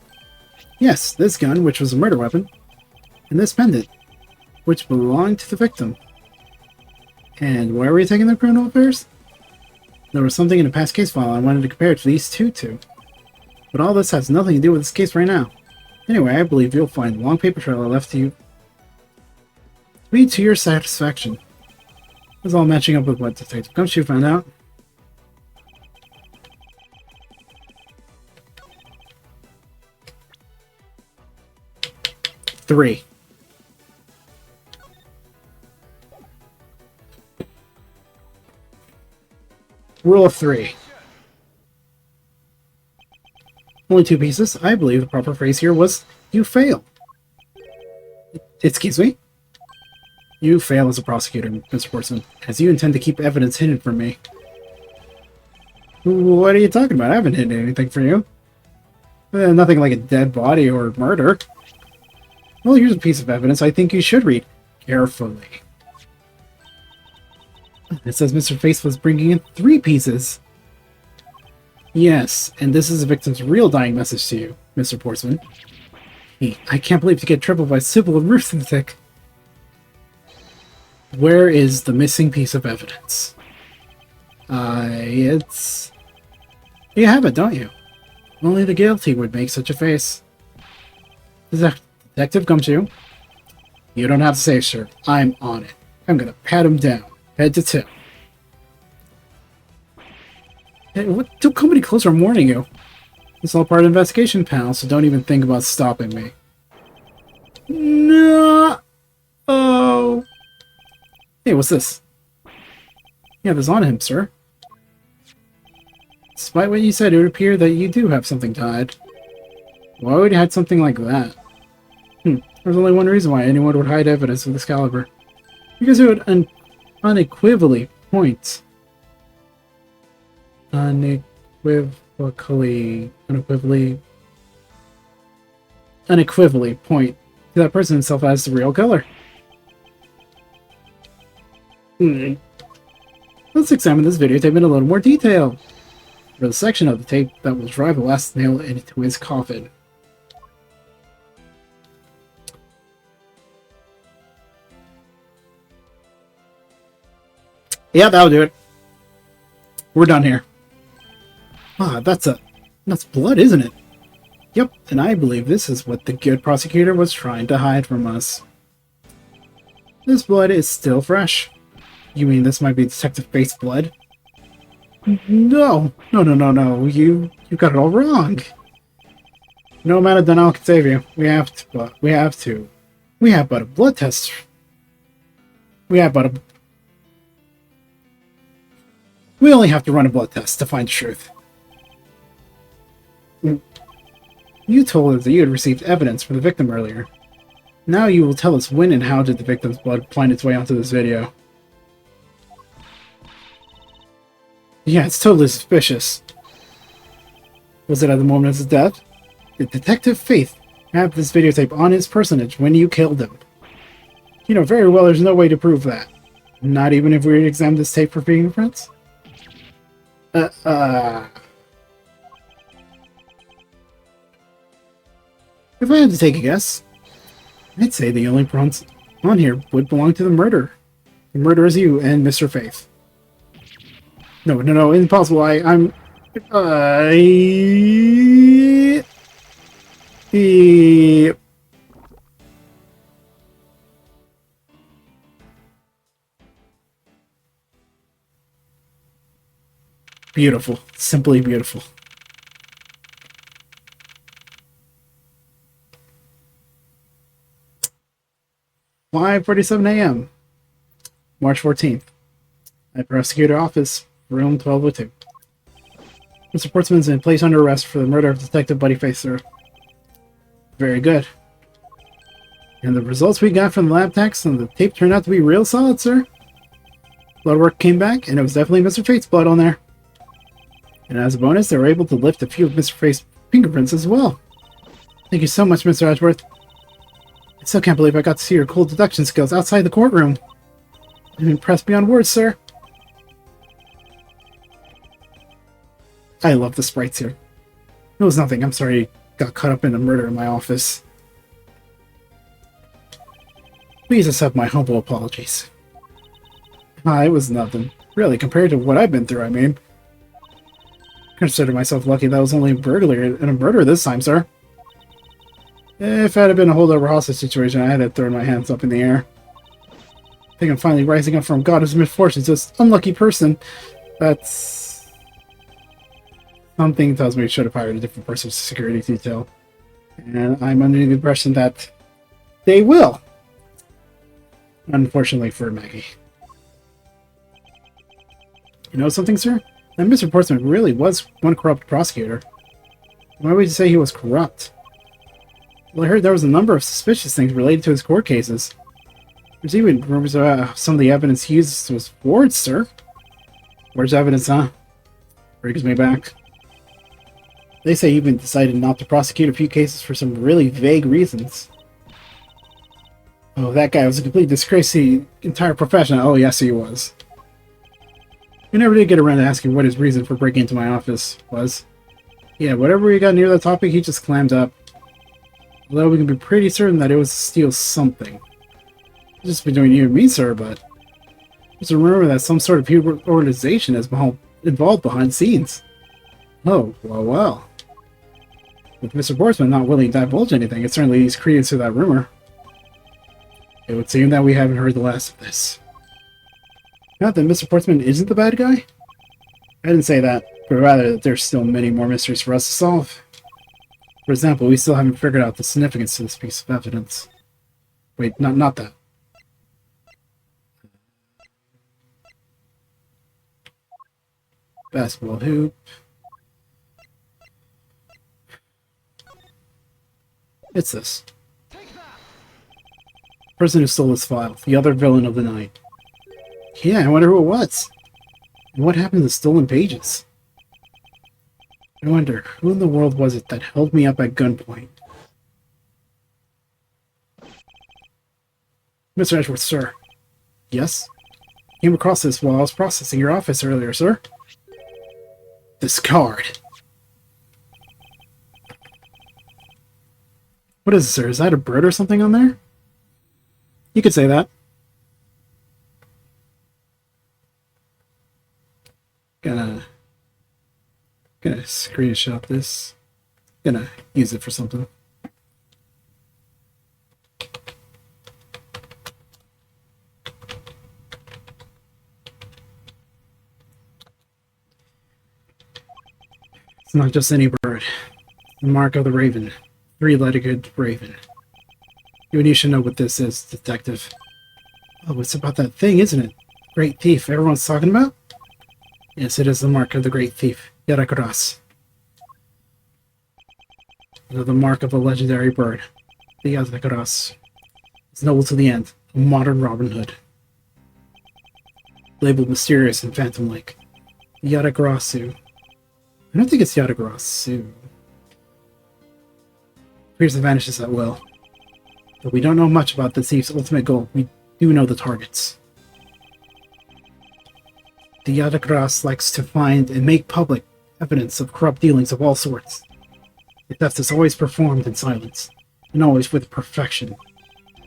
Speaker 1: Yes, this gun, which was a murder weapon, and this pendant, which belonged to the victim. And why were we taking the criminal affairs? There was something in the past case file I wanted to compare to these two. But all this has nothing to do with this case right now. Anyway, I believe you'll find the long paper trail I left you be to your satisfaction. It's all matching up with what Detective Gumshoe found out. Three. Rule of 3. Only 2 pieces. I believe the proper phrase here was, you fail. Excuse me? You fail as a prosecutor, Mr. Portsman, as you intend to keep evidence hidden from me. What are you talking about? I haven't hidden anything from you. Nothing like a dead body or murder. Well, here's a piece of evidence I think you should read carefully. It says Mr. Face was bringing in 3 pieces. Yes, and this is the victim's real dying message to you, Mr. Portsman. I can't believe you get tripled by civil arithmetic. Where is the missing piece of evidence? It's... You have it, don't you? Only the guilty would make such a face. Detective Gumshoe, you don't have to say, sir. I'm on it. I'm gonna pat him down, head to toe. Hey, what? Don't come any closer, I'm warning you. It's all part of the investigation, pal, so don't even think about stopping me. No. Oh. Hey, what's this? You have this on him, sir. Despite what you said, it would appear that you do have something tied. Why would you hide something like that? There's only one reason why anyone would hide evidence of this caliber. Because it would unequivocally point... Unequivocally point to that person himself as the real killer. Let's examine this videotape in a little more detail. For the section of the tape that will drive the last nail into his coffin. Yeah, that'll do it. We're done here. Ah, that's blood, isn't it? Yep, and I believe this is what the good prosecutor was trying to hide from us. This blood is still fresh. You mean this might be Detective Faith's blood? No, no. You got it all wrong. No amount of denial can save you. We have but a blood test. We only have to run a blood test to find the truth. You told us that you had received evidence from the victim earlier. Now you will tell us when and how did the victim's blood find its way onto this video. Yeah, it's totally suspicious. Was it at the moment of his death? Did Detective Faith have this videotape on his personage when you killed him? You know very well there's no way to prove that. Not even if we examined this tape for fingerprints? If I had to take a guess, I'd say the only bronze on here would belong to the murderer. The murderer is you and Mr. Faith. No, impossible. Beautiful. Simply beautiful. "5:47 a.m. March 14th. At Prosecutor Office, Room 1202. Mr. Portsman's been placed under arrest for the murder of Detective Buddy Faith, sir." Very good. And the results we got from the lab techs and the tape turned out to be real solid, sir. Blood work came back, and it was definitely Mr. Faith's blood on there. And as a bonus, they were able to lift a few of Mr. Faith's fingerprints as well. Thank you so much, Mr. Edgeworth. I still can't believe I got to see your cool deduction skills outside the courtroom. I'm impressed beyond words, sir. I love the sprites here. It was nothing. I'm sorry you got caught up in the murder in my office. Please accept my humble apologies. It was nothing. Really, compared to what I've been through, I mean. I consider myself lucky that I was only a burglar and a murderer this time, sir. If it had been a holdover hostage situation, I had to throw my hands up in the air. I think I'm finally rising up from goddess misfortunes, this unlucky person. That's... Something tells me I should have hired a different person for security detail. And I'm under the impression that they will. Unfortunately for Maggie. You know something, sir? That Mr. Portsman really was one corrupt prosecutor. Why would you say he was corrupt? Well, I heard there was a number of suspicious things related to his court cases. There's even rumors about some of the evidence he used was forged, sir. Where's evidence, huh? Brings me back. They say he even decided not to prosecute a few cases for some really vague reasons. Oh, that guy was a complete disgrace to the entire profession. Oh, yes, he was. We never did get around to asking what his reason for breaking into my office was. Yeah, whatever we got near that topic, he just clammed up. Although we can be pretty certain that it was to steal something. Just between you and me, sir, but... Just remember that some sort of human organization is involved behind the scenes. Oh, well. With Mr. Portsman not willing to divulge anything, it certainly leads credence to that rumor. It would seem that we haven't heard the last of this. Not that Mr. Portsman isn't the bad guy? I didn't say that, but rather that there's still many more mysteries for us to solve. For example, we still haven't figured out the significance of this piece of evidence. Wait, not that. Basketball hoop. It's this. Person who stole this file, the other villain of the night. Yeah, I wonder who it was. And what happened to the stolen pages? I wonder, who in the world was it that held me up at gunpoint? Mr. Edgeworth, sir. Yes? Came across this while I was processing your office earlier, sir. This card. What is it, sir? Is that a bird or something on there? You could say that. Gonna screenshot this. Gonna use it for something. It's not just any bird. The mark of the raven. Three-legged raven. You should know what this is, detective. Oh, it's about that thing, isn't it? Great thief everyone's talking about? Yes, it is the mark of the great thief, Yarakaras. The mark of a legendary bird, the Yarakaras. It's noble to the end, a modern Robin Hood. Labeled mysterious and phantom-like. The Yaragarasu. I don't think it's Yaragarasu. Appears and vanishes at will. But we don't know much about the thief's ultimate goal. We do know the targets. The Yaragras likes to find and make public evidence of corrupt dealings of all sorts. The theft is always performed in silence, and always with perfection.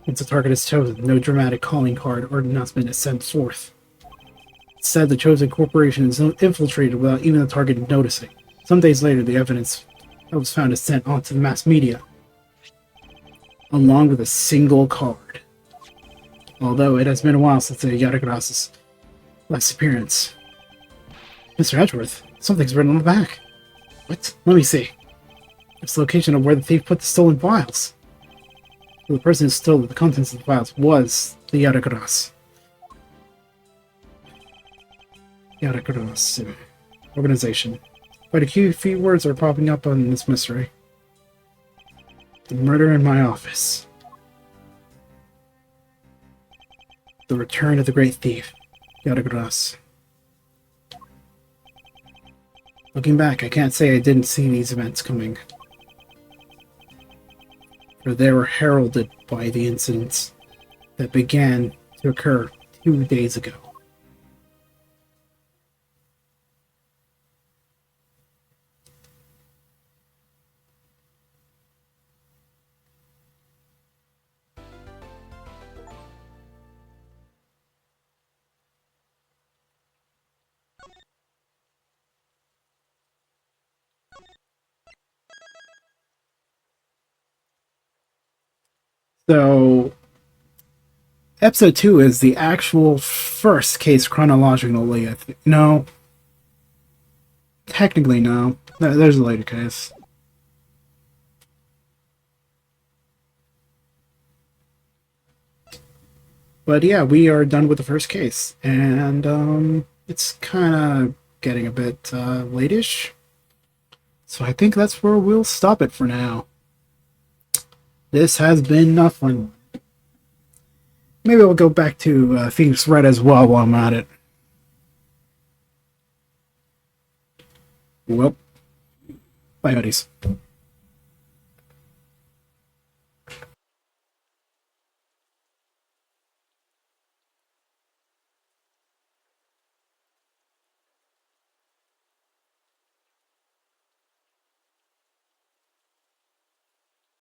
Speaker 1: Once a target is chosen, no dramatic calling card or announcement is sent forth. Instead, the chosen corporation is infiltrated without even the target noticing. Some days later, the evidence that was found is sent onto the mass media, along with a single card. Although it has been a while since the Yaragras' last appearance. Mr. Edgeworth, something's written on the back. What? Let me see. It's the location of where the thief put the stolen files. So the person who stole the contents of the files was the Yaragras. Yaragras organization. Quite a few words are popping up on this mystery. The murder in my office. The return of the great thief, Yaragras. Looking back, I can't say I didn't see these events coming. For they were heralded by the incidents that began to occur 2 days ago. So, episode 2 is the actual first case chronologically. No. Technically, no. There's a later case. But yeah, we are done with the first case. And, it's kind of getting a bit late-ish. So I think that's where we'll stop it for now. This has been a fun one. Maybe we'll go back to Phoenix Red as well while I'm at it. Well, bye, hoodies.